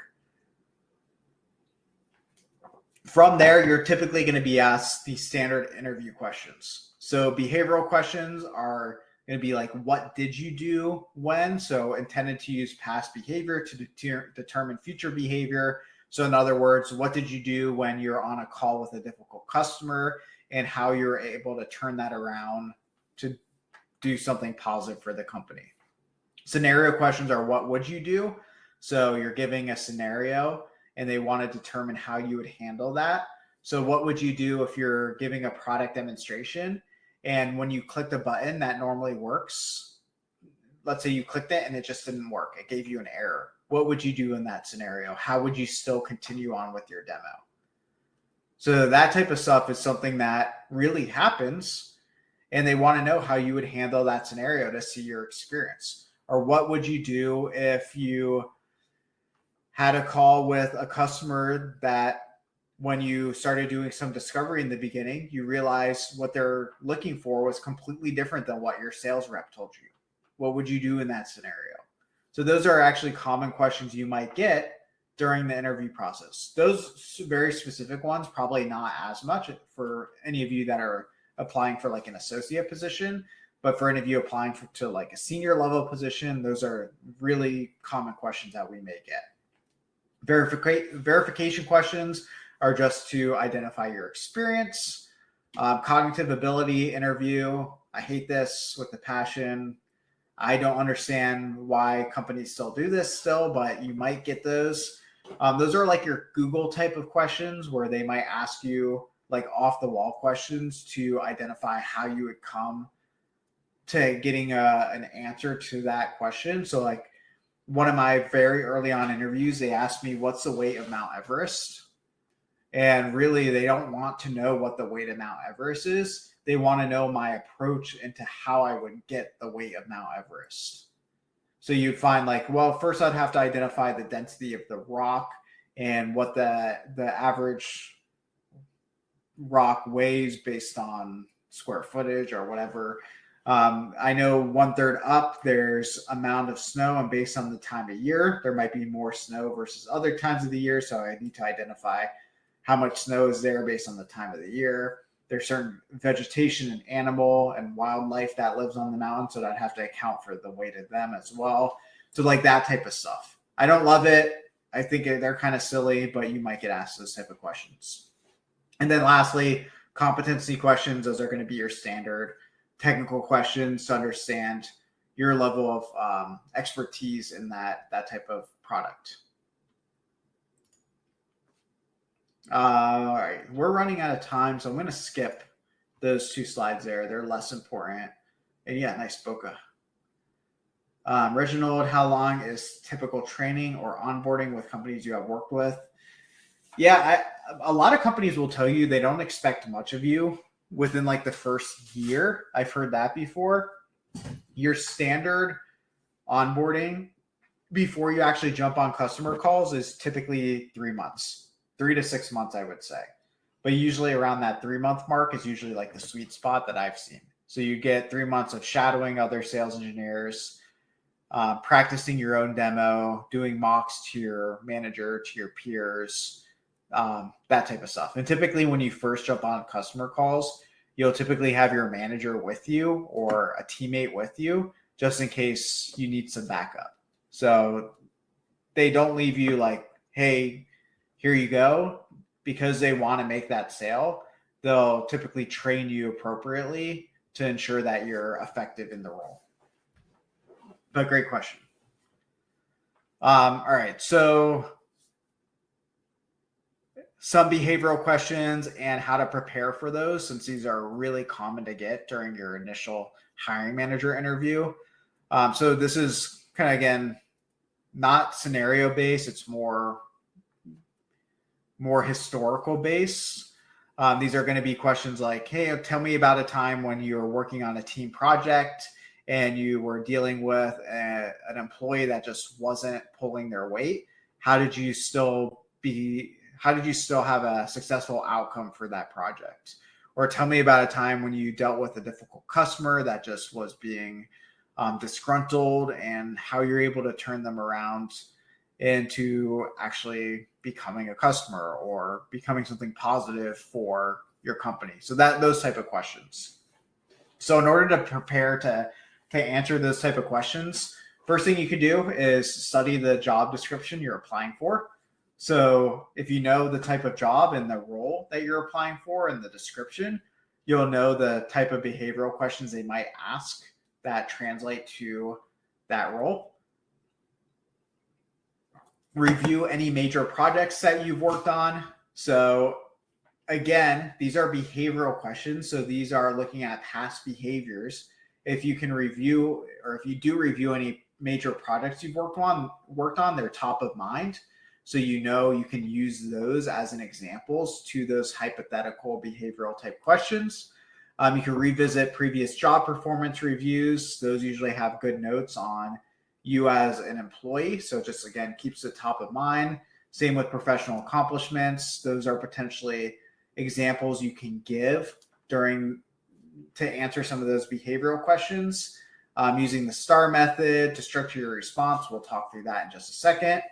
From there, you're typically going to be asked the standard interview questions. So behavioral questions are going to be like, what did you do when? So intended to use past behavior to determine future behavior. So in other words, what did you do when you're on a call with a difficult customer, and how you're able to turn that around to do something positive for the company. Scenario questions are, what would you do? So you're giving a scenario and they want to determine how you would handle that. So what would you do if you're giving a product demonstration, and when you click the button that normally works, let's say you clicked it and it just didn't work, it gave you an error. What would you do in that scenario? How would you still continue on with your demo? So that type of stuff is something that really happens, and they want to know how you would handle that scenario to see your experience. Or what would you do if you had a call with a customer that when you started doing some discovery in the beginning, you realized what they're looking for was completely different than what your sales rep told you? What would you do in that scenario? So those are actually common questions you might get during the interview process. Those very specific ones, probably not as much for any of you that are applying for like an associate position, but for any of you applying to like a senior level position, those are really common questions that we may get. Verification questions are just to identify your experience. Cognitive ability interview. I hate this with a passion. I don't understand why companies still do this still, but you might get those. Those are like your Google type of questions where they might ask you like off the wall questions to identify how you would come to getting an answer to that question. So like one of my very early on interviews, they asked me, what's the weight of Mount Everest? And really, they don't want to know what the weight of Mount Everest is. They want to know my approach into how I would get the weight of Mount Everest. So you'd find like, well, first I'd have to identify the density of the rock and what the average rock weighs based on square footage or whatever. I know 1/3 up, there's amount of snow, and based on the time of year, there might be more snow versus other times of the year. So I need to identify how much snow is there based on the time of the year. There's certain vegetation and animal and wildlife that lives on the mountain, so I'd have to account for the weight of them as well. So like that type of stuff. I don't love it. I think they're kind of silly, but you might get asked those type of questions. And then lastly, competency questions. Those are going to be your standard technical questions to understand your level of expertise in that type of product. All right, we're running out of time, so I'm going to skip those 2 slides there. They're less important. And yeah, nice bokeh. Reginald, how long is typical training or onboarding with companies you have worked with? Yeah, a lot of companies will tell you they don't expect much of you within like the first year. I've heard that before. Your standard onboarding before you actually jump on customer calls is typically 3 months. 3 to 6 months, I would say. But usually around that 3-month mark is usually like the sweet spot that I've seen. So you get 3 months of shadowing other sales engineers, practicing your own demo, doing mocks to your manager, to your peers, that type of stuff. And typically when you first jump on customer calls, you'll typically have your manager with you or a teammate with you, just in case you need some backup. So they don't leave you like, hey, here you go, because they want to make that sale. They'll typically train you appropriately to ensure that you're effective in the role. But great question. All right, so some behavioral questions and how to prepare for those, since these are really common to get during your initial hiring manager interview. So this is kind of, again, not scenario based. It's more historical based. These are going to be questions like, hey, tell me about a time when you were working on a team project and you were dealing with an employee that just wasn't pulling their weight. How did you still have a successful outcome for that project? Or tell me about a time when you dealt with a difficult customer that just was being disgruntled, and how you're able to turn them around into actually becoming a customer or becoming something positive for your company. So those type of questions. So in order to prepare to answer those type of questions, first thing you could do is study the job description you're applying for. So if you know the type of job and the role that you're applying for and the description, you'll know the type of behavioral questions they might ask that translate to that role. Review any major projects that you've worked on. So again, these are behavioral questions. So these are looking at past behaviors. If you can review, or if you do review any major projects you've worked on, they're top of mind. So you can use those as an examples to those hypothetical behavioral type questions. You can revisit previous job performance reviews. Those usually have good notes on you as an employee. So just, again, keeps it top of mind. Same with professional accomplishments. Those are potentially examples you can give to answer some of those behavioral questions. Using the STAR method to structure your response. We'll talk through that in just a second.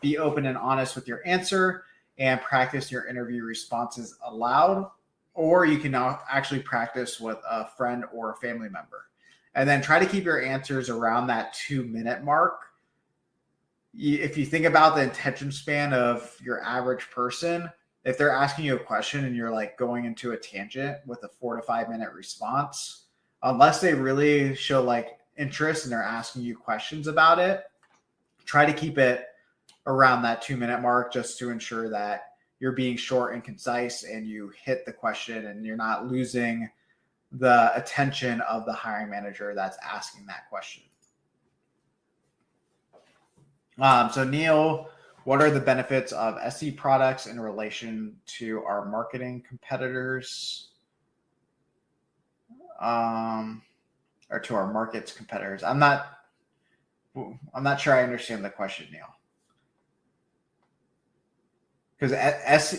Be open and honest with your answer and practice your interview responses aloud, or you can now actually practice with a friend or a family member. And then try to keep your answers around that 2-minute mark. If you think about the attention span of your average person, if they're asking you a question and you're like going into a tangent with a 4 to 5 minute response, unless they really show like interest and they're asking you questions about it, try to keep it around that 2-minute mark just to ensure that you're being short and concise and you hit the question and you're not losing the attention of the hiring manager that's asking that question. So Neil, what are the benefits of SE products in relation to our marketing competitors, or to our markets competitors? I'm not sure I understand the question, Neil. Because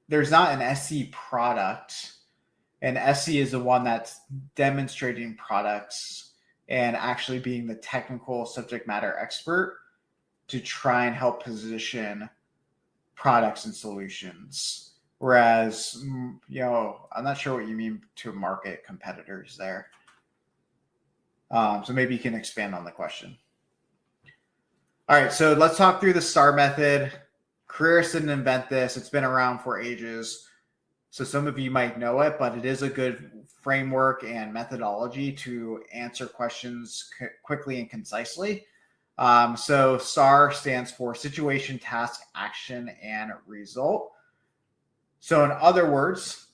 there's not an SE product, and SE is the one that's demonstrating products and actually being the technical subject matter expert to try and help position products and solutions. Whereas, I'm not sure what you mean to market competitors there. So maybe you can expand on the question. All right, so let's talk through the STAR method. Careerists didn't invent this. It's been around for ages. So some of you might know it, but it is a good framework and methodology to answer questions quickly and concisely. So STAR stands for situation, task, action, and result. So in other words,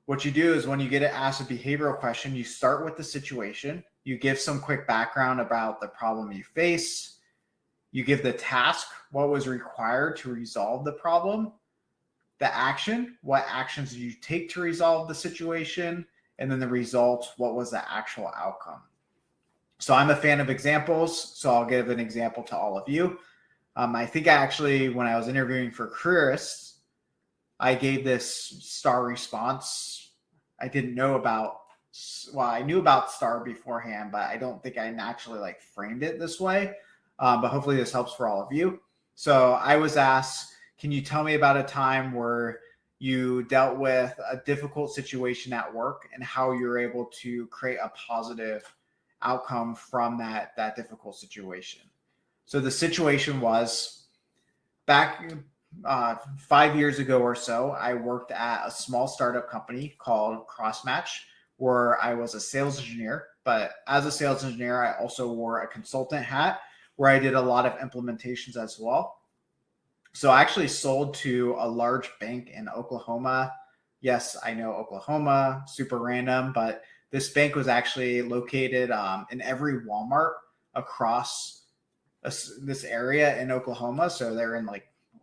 what you do is when you get asked a behavioral question, you start with the situation. You give some quick background about the problem you face. You give the task, what was required to resolve the problem. The action, what actions did you take to resolve the situation? And then the result, what was the actual outcome? So I'm a fan of examples, so I'll give an example to all of you. I think when I was interviewing for careerists, I gave this STAR response. I knew about STAR beforehand, but I don't think I naturally framed it this way. But hopefully this helps for all of you. So I was asked, can you tell me about a time where you dealt with a difficult situation at work and how you're able to create a positive outcome from that difficult situation? So the situation was back 5 years ago or so, I worked at a small startup company called Crossmatch, where I was a sales engineer. But as a sales engineer, I also wore a consultant hat where I did a lot of implementations as well. So I actually sold to a large bank in Oklahoma. Yes, I know Oklahoma, super random, but this bank was actually located in every Walmart across this area in Oklahoma. So they're in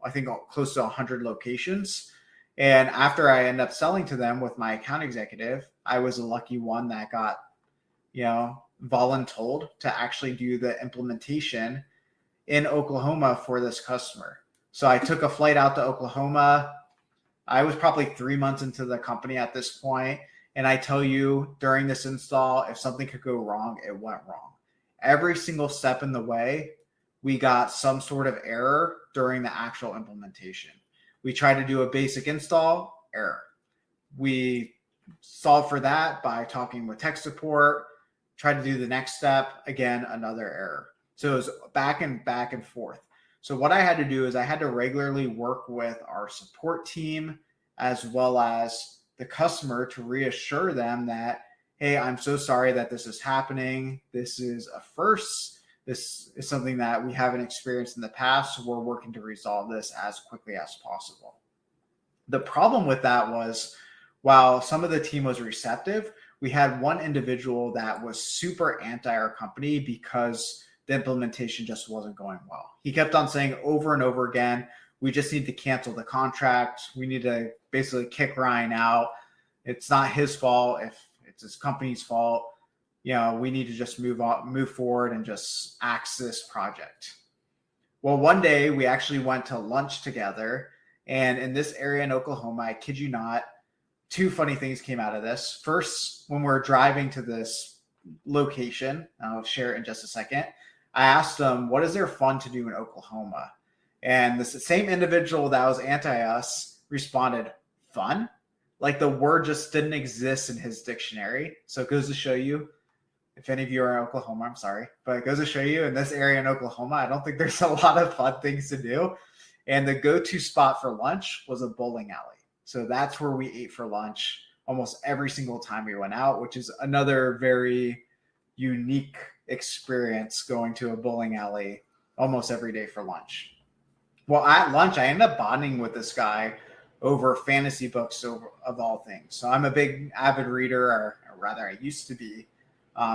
I think close to 100 locations. And after I ended up selling to them with my account executive, I was a lucky one that got, voluntold to actually do the implementation in Oklahoma for this customer. So I took a flight out to Oklahoma. I was probably 3 months into the company at this point. And I tell you, during this install, if something could go wrong, it went wrong. Every single step in the way, we got some sort of error during the actual implementation. We tried to do a basic install, error. We solved for that by talking with tech support, tried to do the next step, again, another error. So it was back and forth. So what I had to do is I had to regularly work with our support team as well as the customer to reassure them that, hey, I'm so sorry that this is happening. This is a first. This is something that we haven't experienced in the past. So we're working to resolve this as quickly as possible. The problem with that was, while some of the team was receptive, we had one individual that was super anti our company because the implementation just wasn't going well. He kept on saying over and over again, we just need to cancel the contract. We need to basically kick Ryan out. It's not his fault if it's his company's fault. We need to just move forward and just axe this project. Well, one day we actually went to lunch together, and in this area in Oklahoma, I kid you not, two funny things came out of this. First, when we're driving to this location, I'll share it in just a second, I asked them, what is there fun to do in Oklahoma? And the same individual that was anti us responded, fun? Like the word just didn't exist in his dictionary. So it goes to show you, if any of you are in Oklahoma, I'm sorry, but it goes to show you in this area in Oklahoma, I don't think there's a lot of fun things to do. And the go-to spot for lunch was a bowling alley. So that's where we ate for lunch almost every single time we went out, which is another very unique experience, going to a bowling alley almost every day for lunch. Well, at lunch, I ended up bonding with this guy over fantasy books of all things. So I'm a big avid reader, or rather I used to be.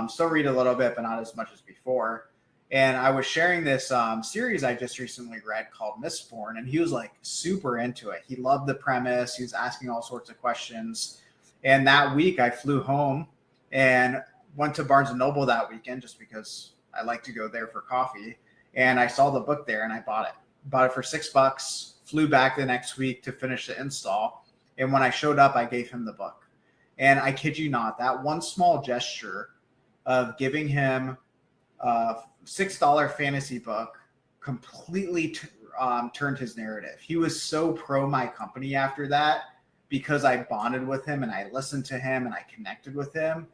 Still read a little bit, but not as much as before. And I was sharing this series I just recently read called Mistborn, and he was like super into it. He loved the premise. He was asking all sorts of questions. And that week I flew home and went to Barnes & Noble that weekend just because I like to go there for coffee. And I saw the book there and I bought it. Bought it for $6, flew back the next week to finish the install. And when I showed up, I gave him the book. And I kid you not, that one small gesture of giving him a $6 fantasy book completely turned his narrative. He was so pro my company after that because I bonded with him and I listened to him and I connected with him,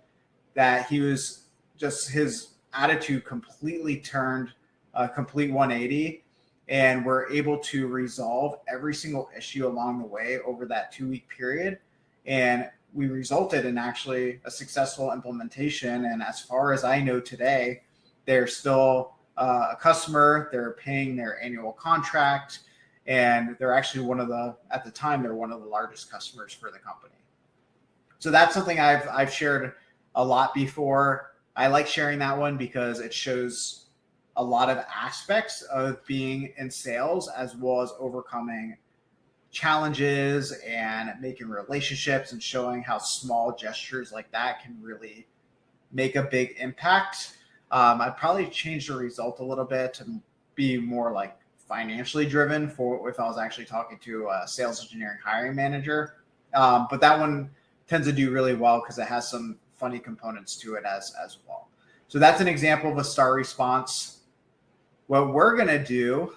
that he was just, his attitude completely turned a complete 180, and we're able to resolve every single issue along the way over that 2-week period. And we resulted in actually a successful implementation. And as far as I know today, they're still a customer. They're paying their annual contract, and they're actually at the time, they're one of the largest customers for the company. So that's something I've shared a lot before. I like sharing that one because it shows a lot of aspects of being in sales, as well as overcoming challenges and making relationships, and showing how small gestures like that can really make a big impact. I'd probably change the result a little bit to be more like financially driven for if I was actually talking to a sales engineering hiring manager. But that one tends to do really well because it has some funny components to it as well. So that's an example of a star response. What we're going to do,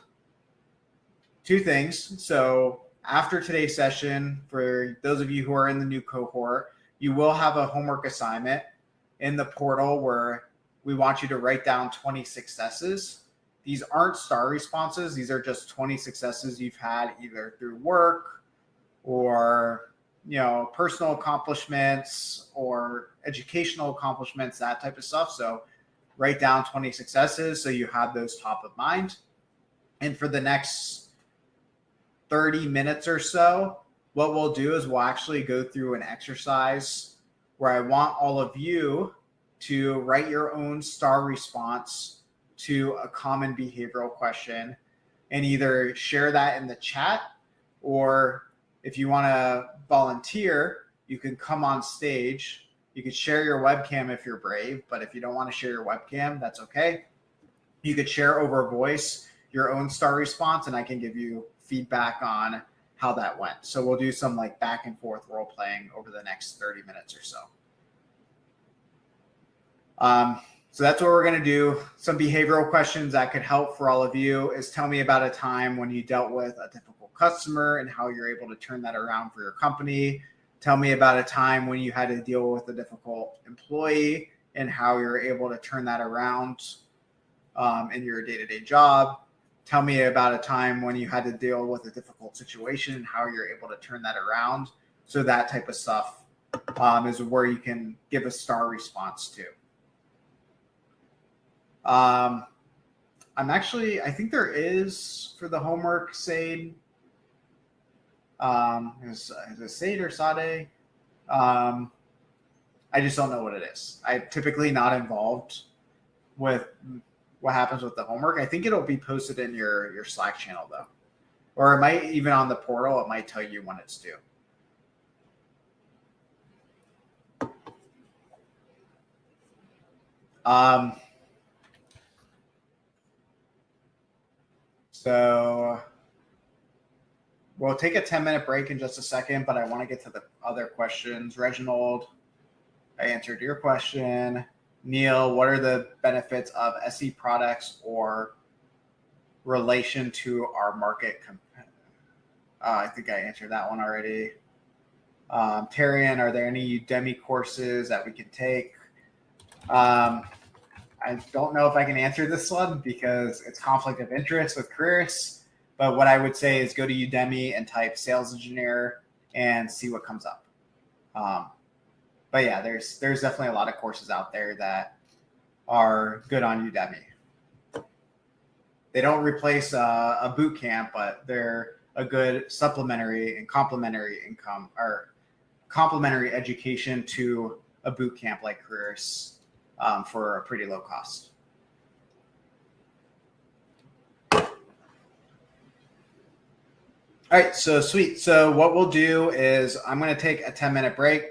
2 things. So after today's session, for those of you who are in the new cohort, you will have a homework assignment in the portal where we want you to write down 20 successes. These aren't star responses. These are just 20 successes you've had either through work or, personal accomplishments or educational accomplishments, that type of stuff. So write down 20 successes so you have those top of mind. And for the next 30 minutes or so, what we'll do is we'll actually go through an exercise where I want all of you to write your own star response to a common behavioral question, and either share that in the chat, or if you want to volunteer, you can come on stage. You could share your webcam if you're brave, but if you don't want to share your webcam, that's okay. You could share over voice your own star response, and I can give you feedback on how that went. So we'll do some like back and forth role playing over the next 30 minutes or so. So that's what we're going to do. Some behavioral questions that could help for all of you is tell me about a time when you dealt with a difficult customer and how you're able to turn that around for your company. Tell me about a time when you had to deal with a difficult employee and how you're able to turn that around in your day-to-day job. Tell me about a time when you had to deal with a difficult situation and how you're able to turn that around. So that type of stuff is where you can give a star response to. I think there is for the homework, Sade. Is it Sade or Sade? I just don't know what it is. I'm typically not involved with what happens with the homework. I think it'll be posted in your Slack channel though. Or it might even on the portal, it might tell you when it's due. So we'll take a 10-minute break in just a second, but I want to get to the other questions. Reginald, I answered your question. Neil, what are the benefits of SE products or relation to our market. I think I answered that one already. Tarian, are there any Udemy courses that we can take? I don't know if I can answer this one because it's conflict of interest with careers. But what I would say is go to Udemy and type sales engineer and see what comes up. But yeah, there's definitely a lot of courses out there that are good on Udemy. They don't replace a boot camp, but they're a good supplementary and complementary income or complementary education to a boot camp like careers for a pretty low cost. All right, so sweet. So what we'll do is I'm going to take a 10-minute break.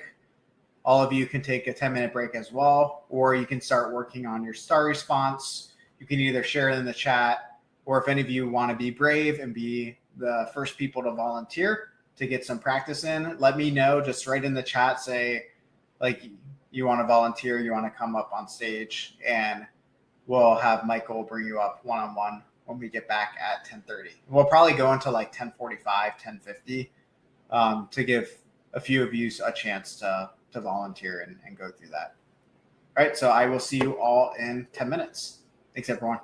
All of you can take a 10-minute break as well, or you can start working on your star response. You can either share it in the chat, or if any of you want to be brave and be the first people to volunteer to get some practice in, let me know. Just write in the chat, say like you want to volunteer, you want to come up on stage, and we'll have Michael bring you up one-on-one when we get back at 10:30. We'll probably go into like 10:45, 10:50 to give a few of you a chance to volunteer and go through that. All right, so I will see you all in 10 minutes. Thanks, everyone.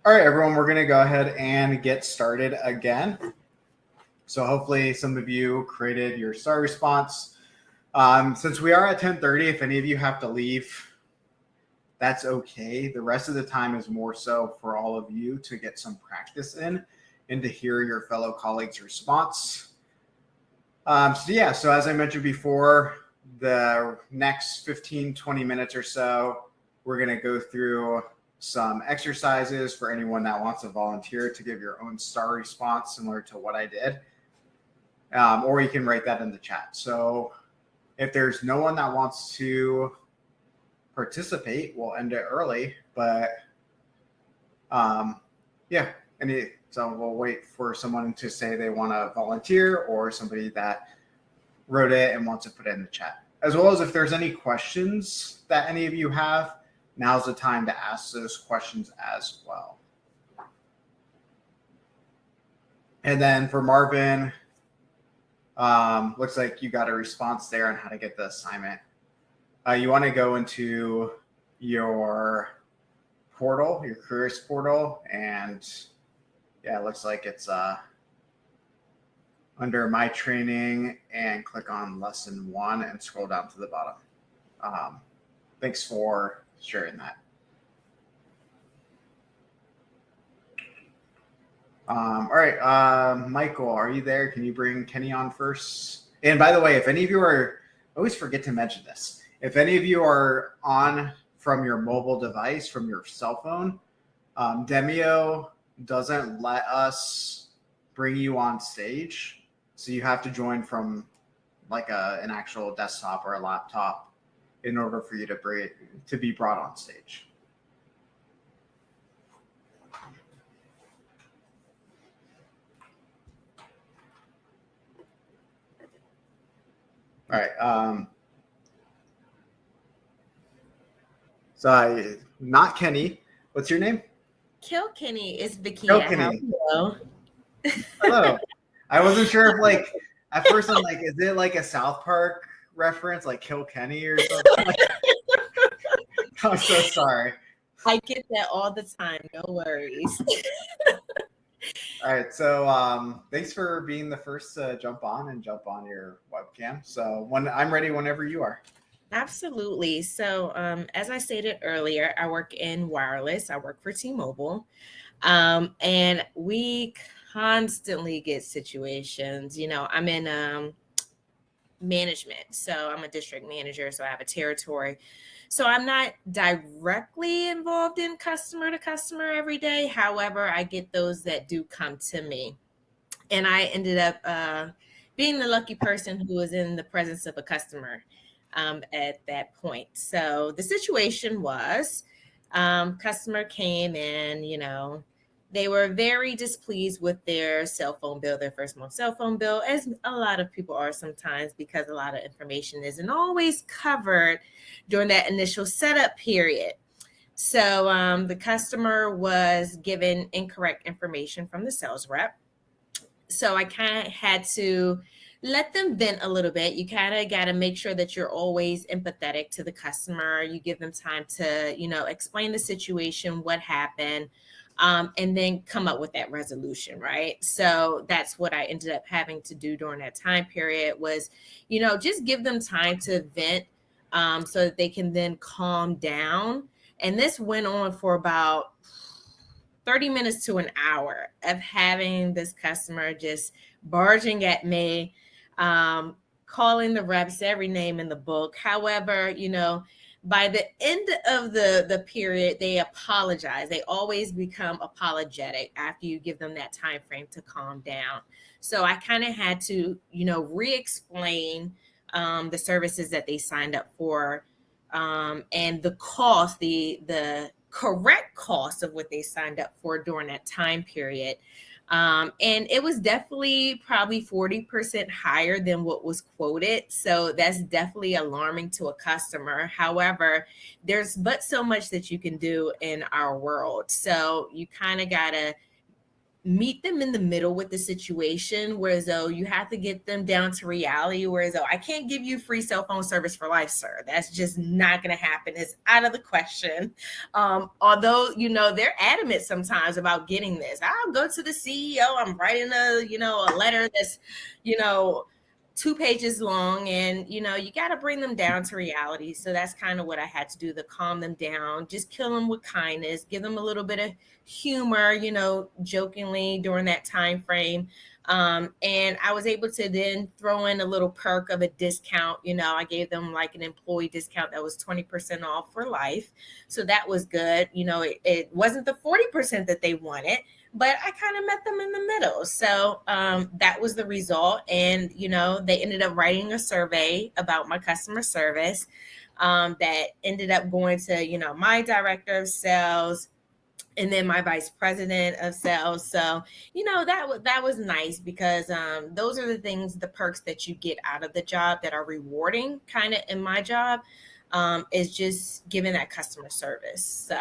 All right, everyone, we're going to go ahead and get started again. So hopefully some of you created your star response. Since we are at 10:30, if any of you have to leave, that's okay. The rest of the time is more so for all of you to get some practice in and to hear your fellow colleagues' response. So as I mentioned before, the next 15, 20 minutes or so, we're going to go through some exercises for anyone that wants to volunteer to give your own star response similar to what I did. Or you can write that in the chat. So if there's no one that wants to participate, we'll end it early. But so we'll wait for someone to say they want to volunteer or somebody that wrote it and wants to put it in the chat. As well as if there's any questions that any of you have, now's the time to ask those questions as well. And then for Marvin, looks like you got a response there on how to get the assignment. You want to go into your portal, your careers portal, and yeah, it looks like it's under my training, and click on lesson 1 and scroll down to the bottom. Thanks for sharing that. All right, Michael, are you there? Can you bring Kenny on first? And by the way, if any of you are, I always forget to mention this. If any of you are on from your mobile device, from your cell phone, Demio doesn't let us bring you on stage. So you have to join from like an actual desktop or a laptop in order for you to be brought on stage. All right. So not Kenny. What's your name? Kilkenny is Vicky. Hello. Hello. I wasn't sure if at first I'm like, is it like a South Park reference, like Kilkenny or something? I'm so sorry. I get that all the time. No worries. All right. So thanks for being the first to jump on your webcam. So when I'm ready, whenever you are. Absolutely. So as I stated earlier, I work in wireless. I work for T-Mobile. And we constantly get situations. I'm in management. So I'm a district manager. So I have a territory. So I'm not directly involved in customer to customer every day. However, I get those that do come to me. And I ended up being the lucky person who was in the presence of a customer at that point. So the situation was customer came in, they were very displeased with their cell phone bill, their first month cell phone bill, as a lot of people are sometimes, because a lot of information isn't always covered during that initial setup period. So the customer was given incorrect information from the sales rep. So I kind of had to let them vent a little bit. You kind of got to make sure that you're always empathetic to the customer. You give them time to, explain the situation, what happened, and then come up with that resolution, right? So that's what I ended up having to do during that time period was, just give them time to vent so that they can then calm down. And this went on for about 30 minutes to an hour of having this customer just barging at me, calling the reps every name in the book. However, by the end of the period, they apologize. They always become apologetic after you give them that time frame to calm down. So I kind of had to, re-explain the services that they signed up for, and the cost, the correct cost of what they signed up for during that time period. And it was definitely probably 40% higher than what was quoted. So that's definitely alarming to a customer. However, there's but so much that you can do in our world. So you kind of got to meet them in the middle with the situation, whereas though you have to get them down to reality, whereas though I can't give you free cell phone service for life, sir. That's just not going to happen. It's out of the question. Although, they're adamant sometimes about getting this. I'll go to the CEO. I'm writing a letter that's, you know, 2 pages long, and you got to bring them down to reality. So that's kind of what I had to do to calm them down, just kill them with kindness, give them a little bit of humor, jokingly during that time frame. And I was able to then throw in a little perk of a discount. I gave them like an employee discount that was 20% off for life. So that was good. It wasn't the 40% that they wanted, but I kind of met them in the middle. So that was the result. And, they ended up writing a survey about my customer service that ended up going to, my director of sales, and then my vice president of sales. So, that was nice, because those are the things, the perks that you get out of the job that are rewarding kind of in my job, is just giving that customer service. So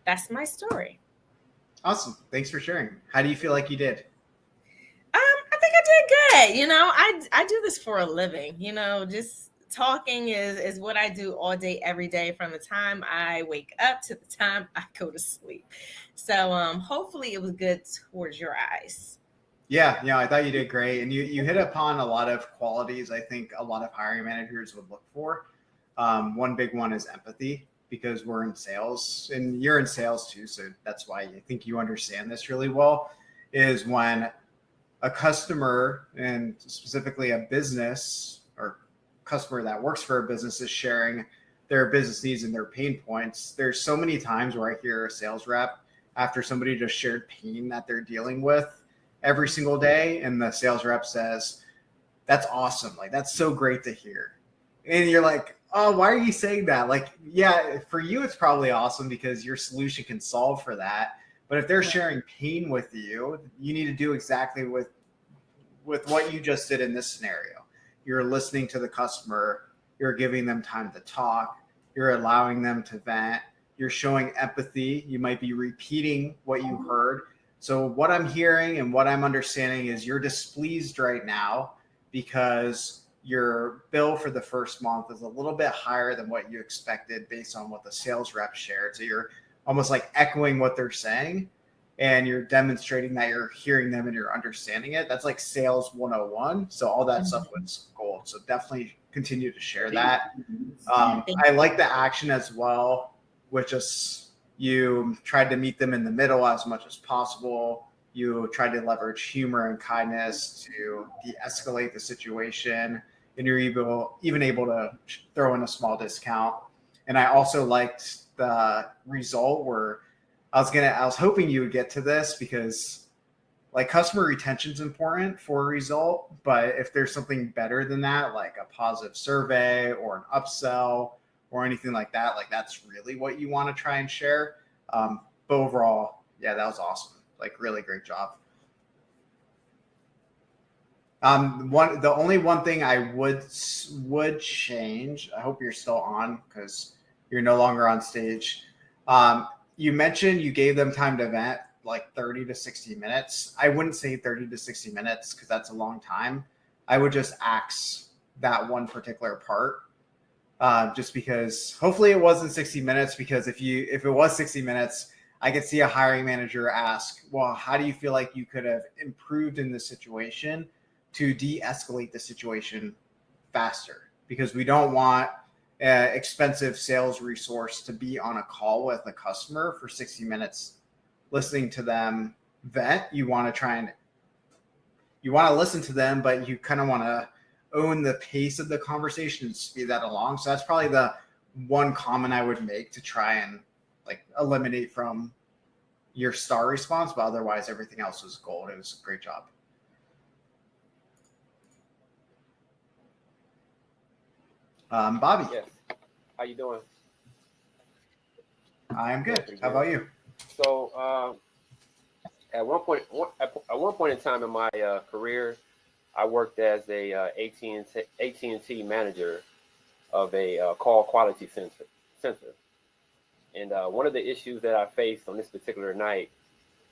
that's my story. Awesome. Thanks for sharing. How do you feel like you did? I think I did good. I do this for a living. Just talking is what I do all day, every day, from the time I wake up to the time I go to sleep. So hopefully it was good towards your eyes. Yeah, I thought you did great, and you hit upon a lot of qualities I think a lot of hiring managers would look for. One big one is empathy, because we're in sales, and you're in sales too, so that's why I think you understand this really well. Is when a customer, and specifically a business or customer that works for a business, is sharing their business needs and their pain points. There's so many times where I hear a sales rep, after somebody just shared pain that they're dealing with every single day, and the sales rep says, "That's awesome. Like, that's so great to hear." And you're like, "Oh, why are you saying that?" Like, yeah, for you, it's probably awesome because your solution can solve for that. But if they're sharing pain with you, you need to do exactly with what you just did in this scenario. You're listening to the customer, you're giving them time to talk, you're allowing them to vent, you're showing empathy, you might be repeating what you heard. So what I'm hearing and what I'm understanding is you're displeased right now because your bill for the first month is a little bit higher than what you expected based on what the sales rep shared. So you're almost like echoing what they're saying, and you're demonstrating that you're hearing them and you're understanding it. That's like sales 101. So all that stuff was gold. So definitely continue to share that. I like the action as well, which is you tried to meet them in the middle as much as possible. You tried to leverage humor and kindness to de-escalate the situation, and you're even able to throw in a small discount. And I also liked the result where I was hoping you would get to this, because like customer retention is important for a result, but if there's something better than that, like a positive survey or an upsell or anything like that, like that's really what you want to try and share. But overall, yeah, that was awesome. Like, really great job. The only one thing I would change. I hope you're still on, because you're no longer on stage. You mentioned you gave them time to vent, like 30 to 60 minutes. I wouldn't say 30 to 60 minutes because that's a long time. I would just axe that one particular part, just because hopefully it wasn't 60 minutes. Because if it was 60 minutes, I could see a hiring manager ask, well, how do you feel like you could have improved in this situation to de-escalate the situation faster? Because we don't want expensive sales resource to be on a call with a customer for 60 minutes listening to them vent. You want to listen to them, but you kind of want to own the pace of the conversation and speed that along. So that's probably the one comment I would make to try and like eliminate from your star response. But otherwise, everything else was gold. It was a great job. Bobby. Yes. How you doing? I am good. How about you? So at one point in time in my career, I worked as a AT&T manager of a call quality center. And one of the issues that I faced on this particular night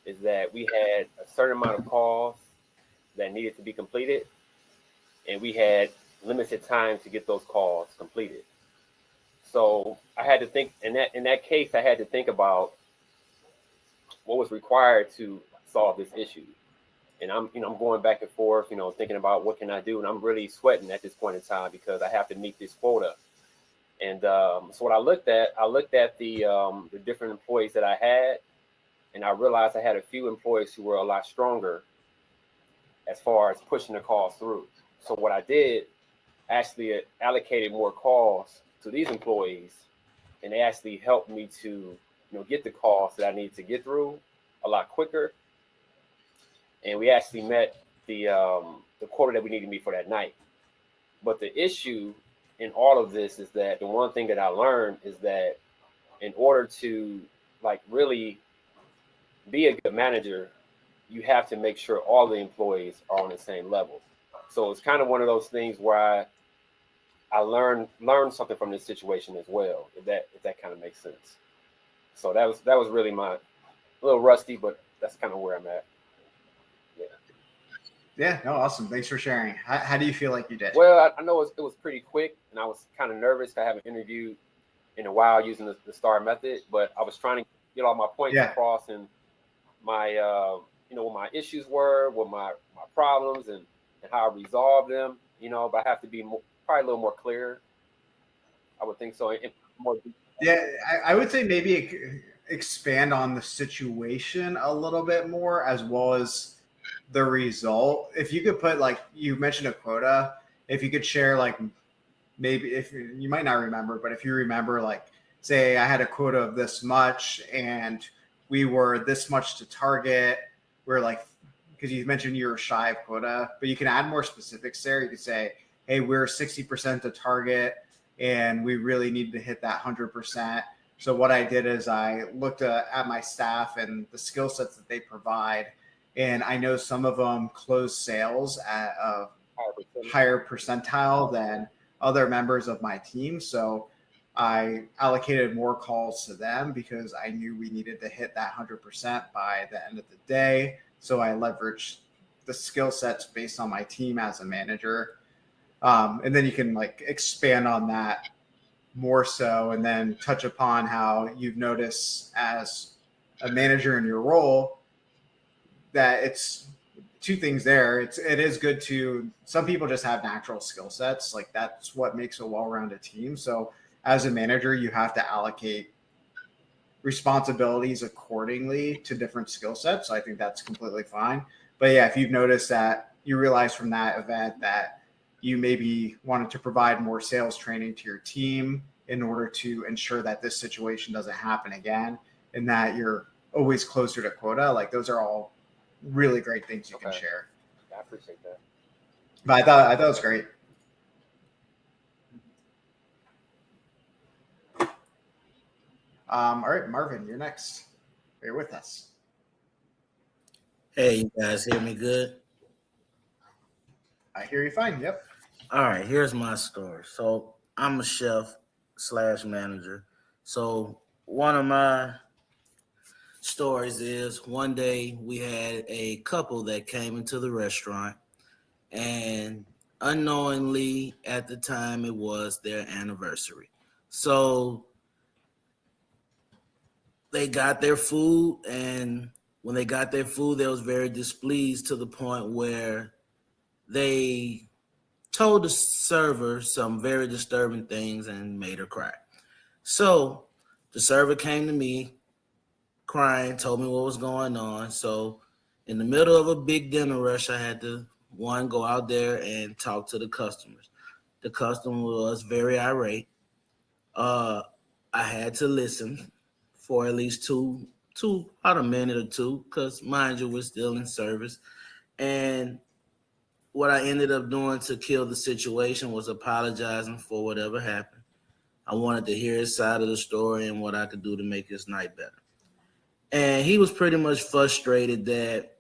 is that we had a certain amount of calls that needed to be completed, and we had limited time to get those calls completed. So I had to think in that case, I had to think about what was required to solve this issue. And I'm going back and forth, thinking about what can I do, and I'm really sweating at this point in time because I have to meet this quota. And so what I looked at the different employees that I had, and I realized I had a few employees who were a lot stronger as far as pushing the calls through. So what I did, actually allocated more calls to these employees, and they actually helped me to get the calls that I needed to get through a lot quicker. And we actually met the quota that we needed to meet for that night. But the issue in all of this is that the one thing that I learned is that in order to really be a good manager, you have to make sure all the employees are on the same level. So it's kind of one of those things where I learned something from this situation as well, if that kind of makes sense. So that was really a little rusty, but that's kind of where I'm at. Yeah, no, awesome. Thanks for sharing. How do you feel like you did? Well, I know it was pretty quick, and I was kind of nervous. I haven't interviewed in a while using the STAR method, but I was trying to get all my points across and my what my issues were, what my problems, and how I resolved them. But I have to be probably a little more clear. I would think so. Yeah, I would say maybe expand on the situation a little bit more, as well as the result. If you could put, like you mentioned, a quota, if you could share, like, maybe, if you might not remember, but if you remember, like, say I had a quota of this much and we were this much to target, we're like, because you mentioned you were shy of quota, but you can add more specifics there. You could say, hey, we're 60% to target and we really need to hit that 100%. So what I did is I looked at my staff and the skill sets that they provide, and I know some of them close sales at a higher percentile than other members of my team. So I allocated more calls to them because I knew we needed to hit that 100% by the end of the day. So I leveraged the skill sets based on my team as a manager. And then you can expand on that more so, and then touch upon how you've noticed as a manager in your role that it's two things there. It is good to, some people just have natural skill sets. Like, that's what makes a well-rounded team. So as a manager, you have to allocate responsibilities accordingly to different skill sets. So I think that's completely fine. But yeah, if you've noticed that you realize from that event that you maybe wanted to provide more sales training to your team in order to ensure that this situation doesn't happen again, and that you're always closer to quota, those are all really great things you can share. I appreciate that. But I thought it was great. All right, Marvin, you're next. You're with us. Hey, you guys hear me good? I hear you fine. Yep. All right, here's my story. So I'm a chef / manager. So one of my stories is one day we had a couple that came into the restaurant, and unknowingly at the time it was their anniversary. So they got their food, and when they got their food, they was very displeased to the point where they told the server some very disturbing things and made her cry. So the server came to me crying, told me what was going on. So in the middle of a big dinner rush, I had to, one, go out there and talk to the customers. The customer was very irate. I had to listen for at least two, about a minute or two, because mind you, we're still in service. And what I ended up doing to kill the situation was apologizing for whatever happened. I wanted to hear his side of the story and what I could do to make his night better. And he was pretty much frustrated that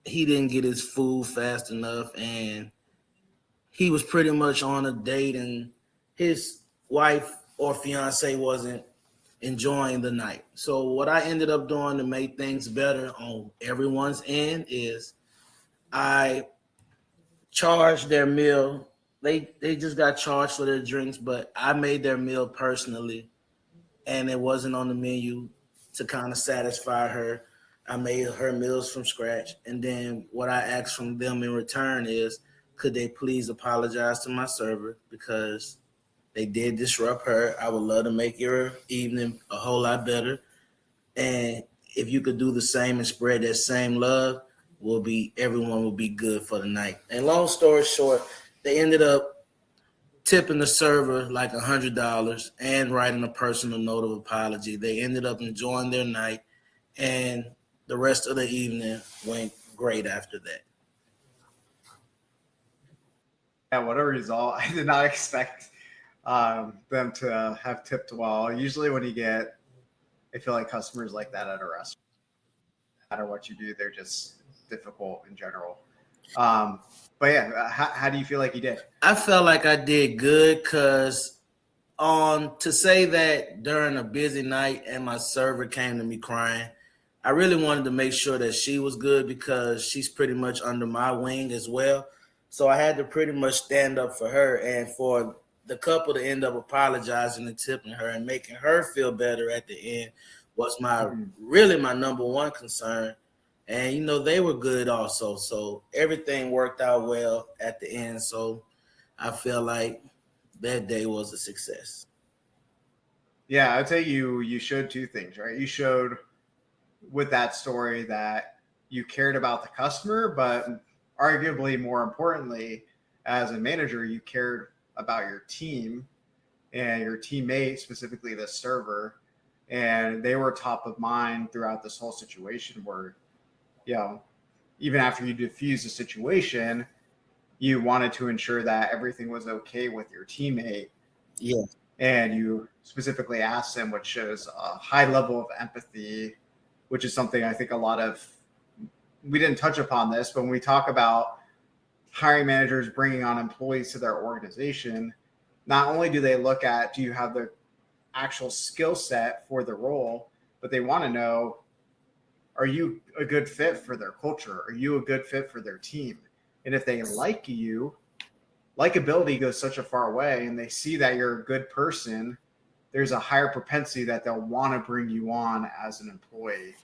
he didn't get his food fast enough, and he was pretty much on a date, and his wife or fiance wasn't enjoying the night. So what I ended up doing to make things better on everyone's end is I charged their meal. They just got charged for their drinks, but I made their meal personally, and it wasn't on the menu to kind of satisfy her. I made her meals from scratch, and then what I asked from them in return is, could they please apologize to my server because they did disrupt her. I would love to make your evening a whole lot better. And if you could do the same and spread that same love, everyone will be good for the night. And long story short, they ended up tipping the server like $100 and writing a personal note of apology. They ended up enjoying their night, and the rest of the evening went great after that. Yeah, what a result. I did not expect them to have tipped well. Usually when you get, I feel like customers like that at a restaurant, no matter what you do, they're just difficult in general. But yeah, how do you feel like you did? I felt like I did good because to say that during a busy night and my server came to me crying, I really wanted to make sure that she was good because she's pretty much under my wing as well. So I had to pretty much stand up for her, and for the couple to end up apologizing and tipping her and making her feel better at the end was really my number one concern. And they were good also. So everything worked out well at the end. So I feel like that day was a success. Yeah, I'd say you showed two things, right? You showed with that story that you cared about the customer, but arguably more importantly, as a manager, you cared about your team and your teammate, specifically the server, and they were top of mind throughout this whole situation where, even after you diffuse the situation, you wanted to ensure that everything was okay with your teammate. Yeah. And you specifically asked them, which shows a high level of empathy, which is something I think we didn't touch upon this, but when we talk about hiring managers bringing on employees to their organization, not only do they look at, do you have the actual skill set for the role, but they want to know, are you a good fit for their culture? Are you a good fit for their team? And if they like you, likability goes such a far way, and they see that you're a good person, there's a higher propensity that they'll want to bring you on as an employee.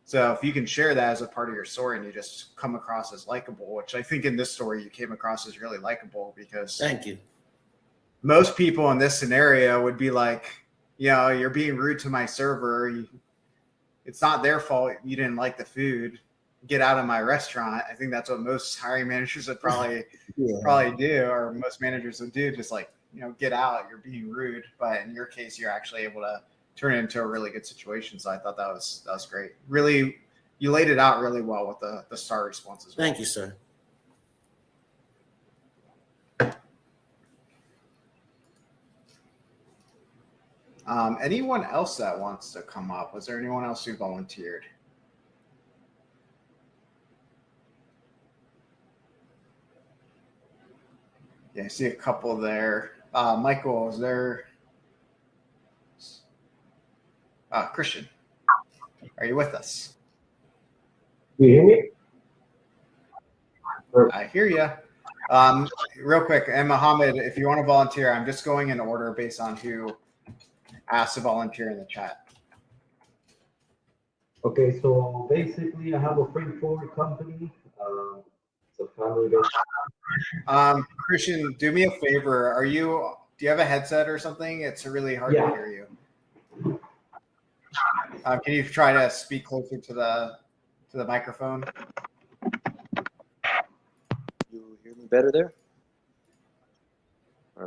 So if you can share that as a part of your story and you just come across as likable, which I think in this story you came across as really likable, because thank you. Most people in this scenario would be like, you're being rude to my server. It's not their fault you didn't like the food. Get out of my restaurant. I think that's what most hiring managers would probably do, or most managers would do, just like, get out, you're being rude. But in your case, you're actually able to turn it into a really good situation. So I thought that was great. Really, you laid it out really well with the star response as well. Thank you, sir. Anyone else that wants to come up? Was there anyone else who volunteered? Yeah, I see a couple there. Michael, is there? Christian, are you with us? Do you hear me? I hear you. Real quick, and Mohammed, if you want to volunteer, I'm just going in order based on who asked to volunteer in the chat. Okay, so basically, I have a freight forward company. It's a family-based. Christian, do me a favor. Do you have a headset or something? It's really hard to hear you. Can you try to speak closer to the microphone? You hear me better there?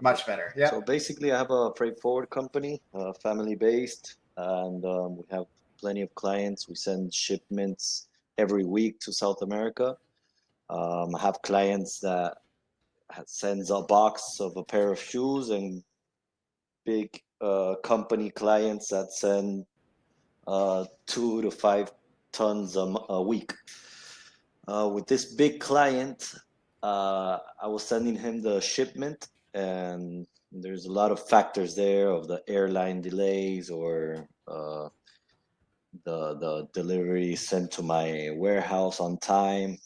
Much better. Yeah. So basically, I have a freight forward company, family-based, and we have plenty of clients. We send shipments every week to South America. I have clients that sends a box of a pair of shoes, and big company clients that send 2 to 5 tons a week. With this big client, I was sending him the shipment, and there's a lot of factors there of the airline delays or the delivery sent to my warehouse on time.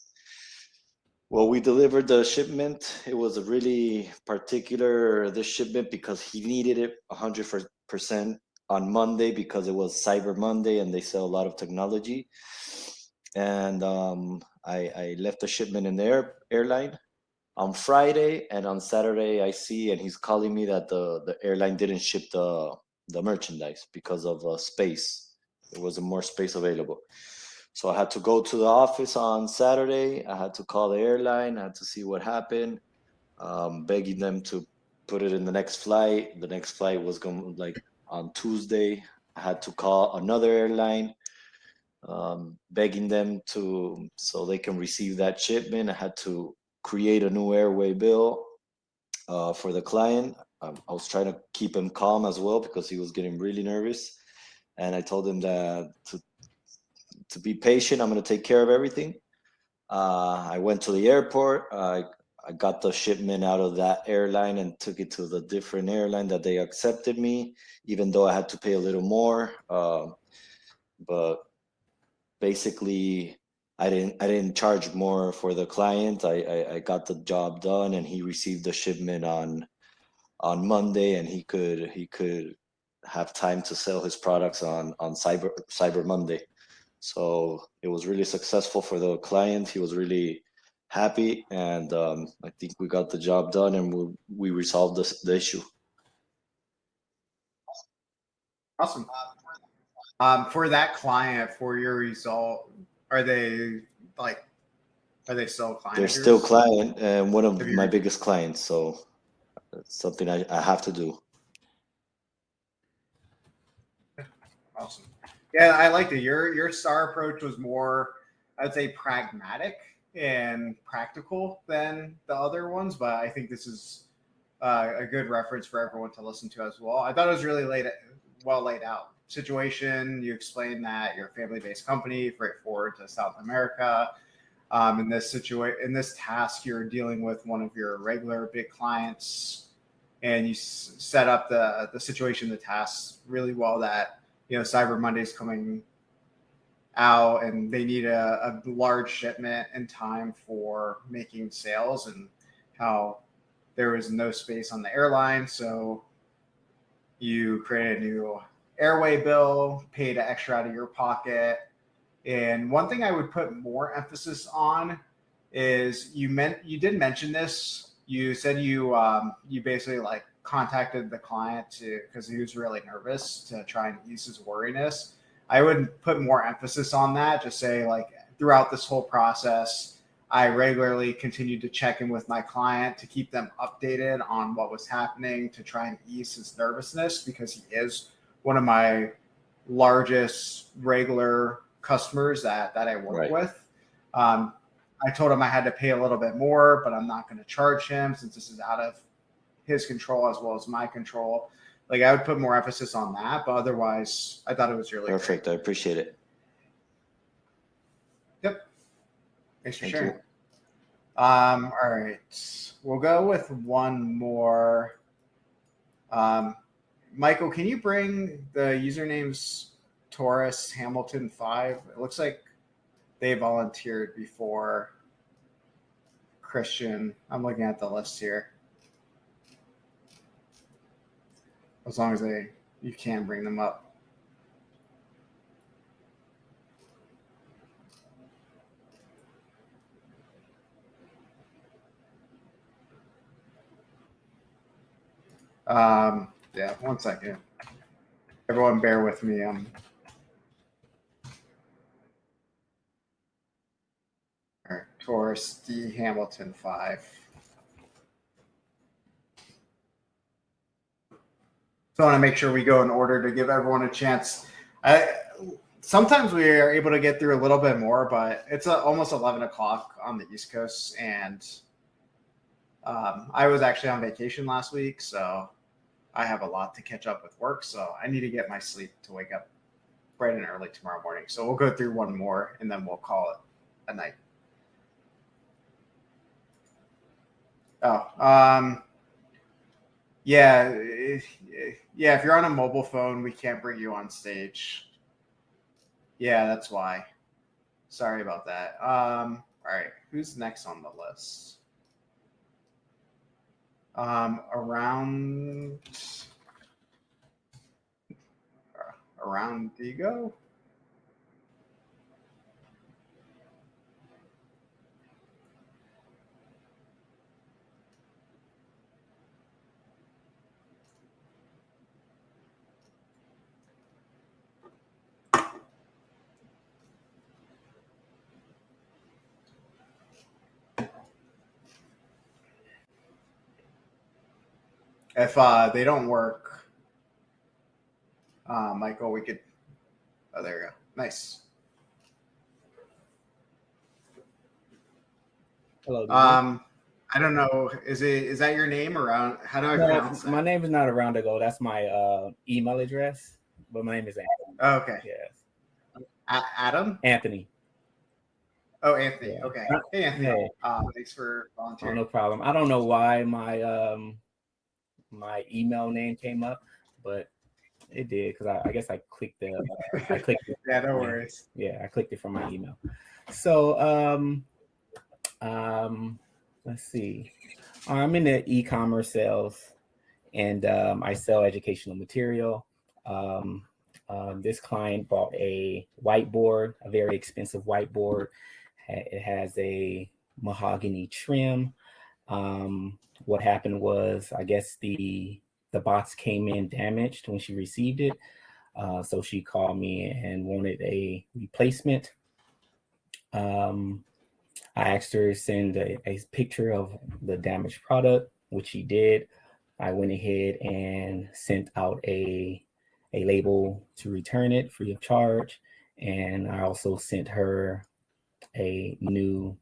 Well, we delivered the shipment. It was a really particular this shipment because he needed it 100% on Monday because it was Cyber Monday and they sell a lot of technology. And I left the shipment in the airline on Friday, and on Saturday I see and he's calling me that the airline didn't ship the merchandise because of space. There wasn't more space available. So I had to go to the office on Saturday. I had to call the airline. I had to see what happened, begging them to put it in the next flight. The next flight was going like on Tuesday. I had to call another airline, begging them to so they can receive that shipment. I had to create a new airway bill for the client. I was trying to keep him calm as well because he was getting really nervous. And I told him that to be patient. I'm going to take care of everything. I went to the airport. I got the shipment out of that airline and took it to the different airline that they accepted me, even though I had to pay a little more. But basically, I didn't charge more for the client. I got the job done, and he received the shipment on Monday, and he could have time to sell his products on Cyber Monday. So it was really successful for the client. He was really happy, and I think we got the job done, and we resolved the issue. Awesome. For that client, for your result, are they still client? They're of still yours? client and one of Have my you- biggest clients, so it's something I have to do. Awesome. Yeah, I liked it. Your star approach was more, I'd say, pragmatic and practical than the other ones, but I think this is a good reference for everyone to listen to as well. I thought it was really well laid out. Situation, you explained that you're a family-based company, freight forward to South America. In this task, you're dealing with one of your regular big clients, and you set up the situation, the tasks really well. That Cyber Monday's coming out, and they need a large shipment in time for making sales, and how there was no space on the airline, so you create a new airway bill, paid extra out of your pocket. And one thing I would put more emphasis on is you did mention this. You said you basically like contacted the client because he was really nervous to try and ease his worriness. I would put more emphasis on that. Just say like throughout this whole process, I regularly continued to check in with my client to keep them updated on what was happening to try and ease his nervousness because he is one of my largest regular customers that I work Right. with. I told him I had to pay a little bit more, but I'm not going to charge him since this is out of his control as well as my control. Like I would put more emphasis on that, but otherwise I thought it was really Perfect. great. I appreciate it. Yep. Thanks for Thank sharing. you. All right. We'll go with one more. Michael, can you bring the usernames Taurus Hamilton 5? It looks like they volunteered before Christian. I'm looking at the list here. As long as you can bring them up. Yeah, 1 second. Everyone bear with me. All right, Taurus D Hamilton 5. So I want to make sure we go in order to give everyone a chance. Sometimes we are able to get through a little bit more, but it's almost 11 o'clock on the East Coast, and I was actually on vacation last week, so I have a lot to catch up with work. So I need to get my sleep to wake up bright and early tomorrow morning. So we'll go through one more, and then we'll call it a night. Yeah, yeah. If you're on a mobile phone, we can't bring you on stage. Yeah, that's why. Sorry about that. All right, who's next on the list? Around Digo. If they don't work, Michael, we could. Oh, there you go. Nice. Hello. I don't know. Is that your name around? How do I No, pronounce that? my name is not around to go. That's my email address, but my name is Anthony. Oh, okay. Yes. Adam? Anthony. Oh, Anthony. Yeah. Okay. Hey, Anthony. Hey. Thanks for Oh, volunteering. no problem. I don't know why my email name came up, but it did because I guess I clicked it. Yeah, no worries. Yeah, I clicked it from my email. So let's see. I'm in the e-commerce sales, and I sell educational material. This client bought a whiteboard, a very expensive whiteboard. It has a mahogany trim. What happened was, I guess the box came in damaged when she received it. So she called me and wanted a replacement. I asked her to send a picture of the damaged product, which she did. I went ahead and sent out a label to return it free of charge. And I also sent her a new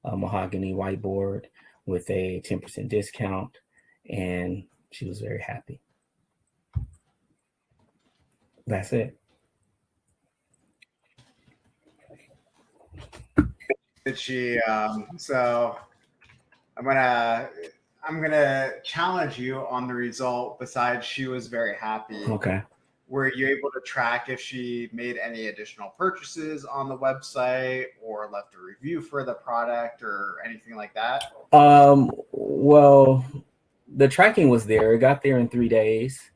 mahogany whiteboard with a 10% discount. And she was very happy. That's it. Did she? So I'm gonna challenge you on the result. Besides, she was very happy. Okay. Were you able to track if she made any additional purchases on the website or left a review for the product or anything like that? Well, the tracking was there. It got there in 3 days.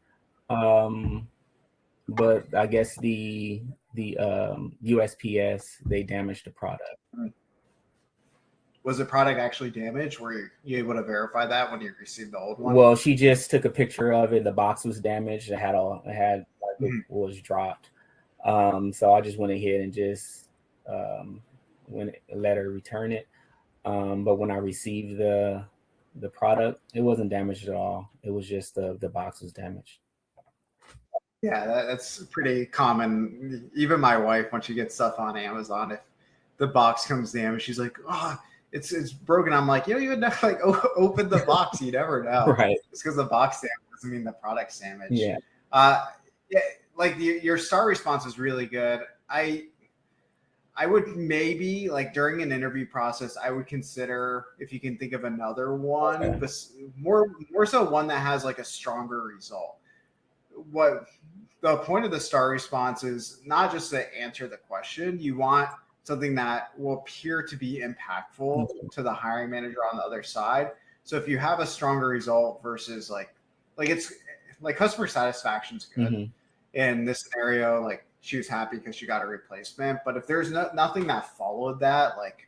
But I guess the USPS, they damaged the product. Was the product actually damaged? Were you able to verify that when you received the old one? Well, she just took a picture of it. The box was damaged. It was dropped. So I just went ahead and just let her return it. But when I received the product, it wasn't damaged at all. It was just the box was damaged. Yeah, that's pretty common. Even my wife, when she gets stuff on Amazon, if the box comes damaged, she's like, "Oh, it's broken." I'm like, "You don't even know, like, open the box. You never know." Right. Just because the box damaged doesn't mean the product's damaged. Yeah. Yeah. Like your star response is really good. I would maybe, like, during an interview process, I would consider if you can think of another one, Okay. but more so one that has like a stronger result. What the point of the star response is not just to answer the question. You want something that will appear to be impactful to the hiring manager on the other side. So if you have a stronger result versus like it's like customer satisfaction is good. Mhm. In this scenario, like, she was happy because she got a replacement. But if there's nothing that followed that, like,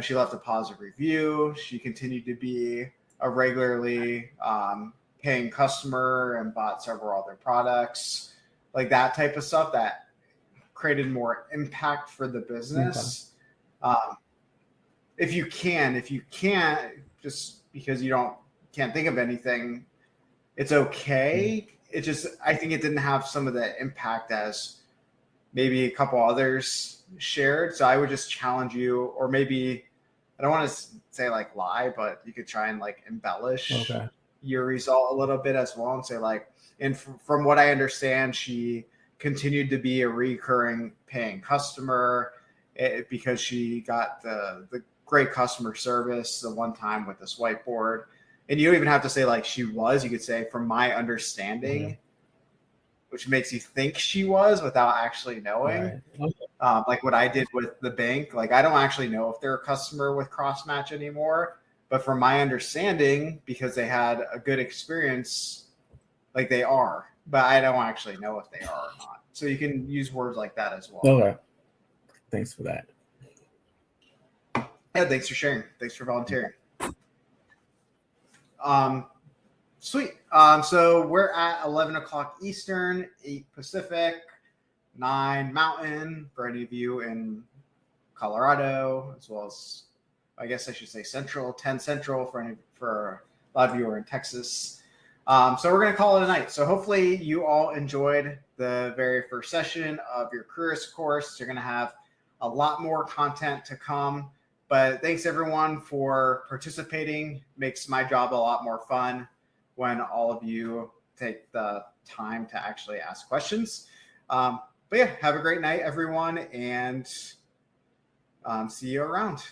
she left a positive review, she continued to be a regularly paying customer and bought several other products, like that type of stuff that created more impact for the business. Okay. If you can't, just because you can't think of anything, it's okay. It just, I think it didn't have some of the impact as maybe a couple others shared. So I would just challenge you, or maybe, I don't want to say like lie, but you could try and like embellish your result a little bit as well, and say like, and from what I understand, she continued to be a recurring paying customer because she got the great customer service the one time with this whiteboard. And you don't even have to say like she was. You could say from my understanding, which makes you think she was without actually knowing. Right. Okay. Like what I did with the bank. Like I don't actually know if they're a customer with CrossMatch anymore, but from my understanding, because they had a good experience, like they are. But I don't actually know if they are or not. So you can use words like that as well. Okay. Thanks for that. Yeah, thanks for sharing. Thanks for volunteering. Sweet. So we're at 11 o'clock Eastern, 8 Pacific, 9 Mountain for any of you in Colorado, as well as, I guess I should say Central, 10 Central for a lot of you who are in Texas. So we're going to call it a night. So hopefully you all enjoyed the very first session of your careers course. You're going to have a lot more content to come. But thanks everyone for participating. Makes my job a lot more fun when all of you take the time to actually ask questions. But yeah, have a great night, everyone, and see you around.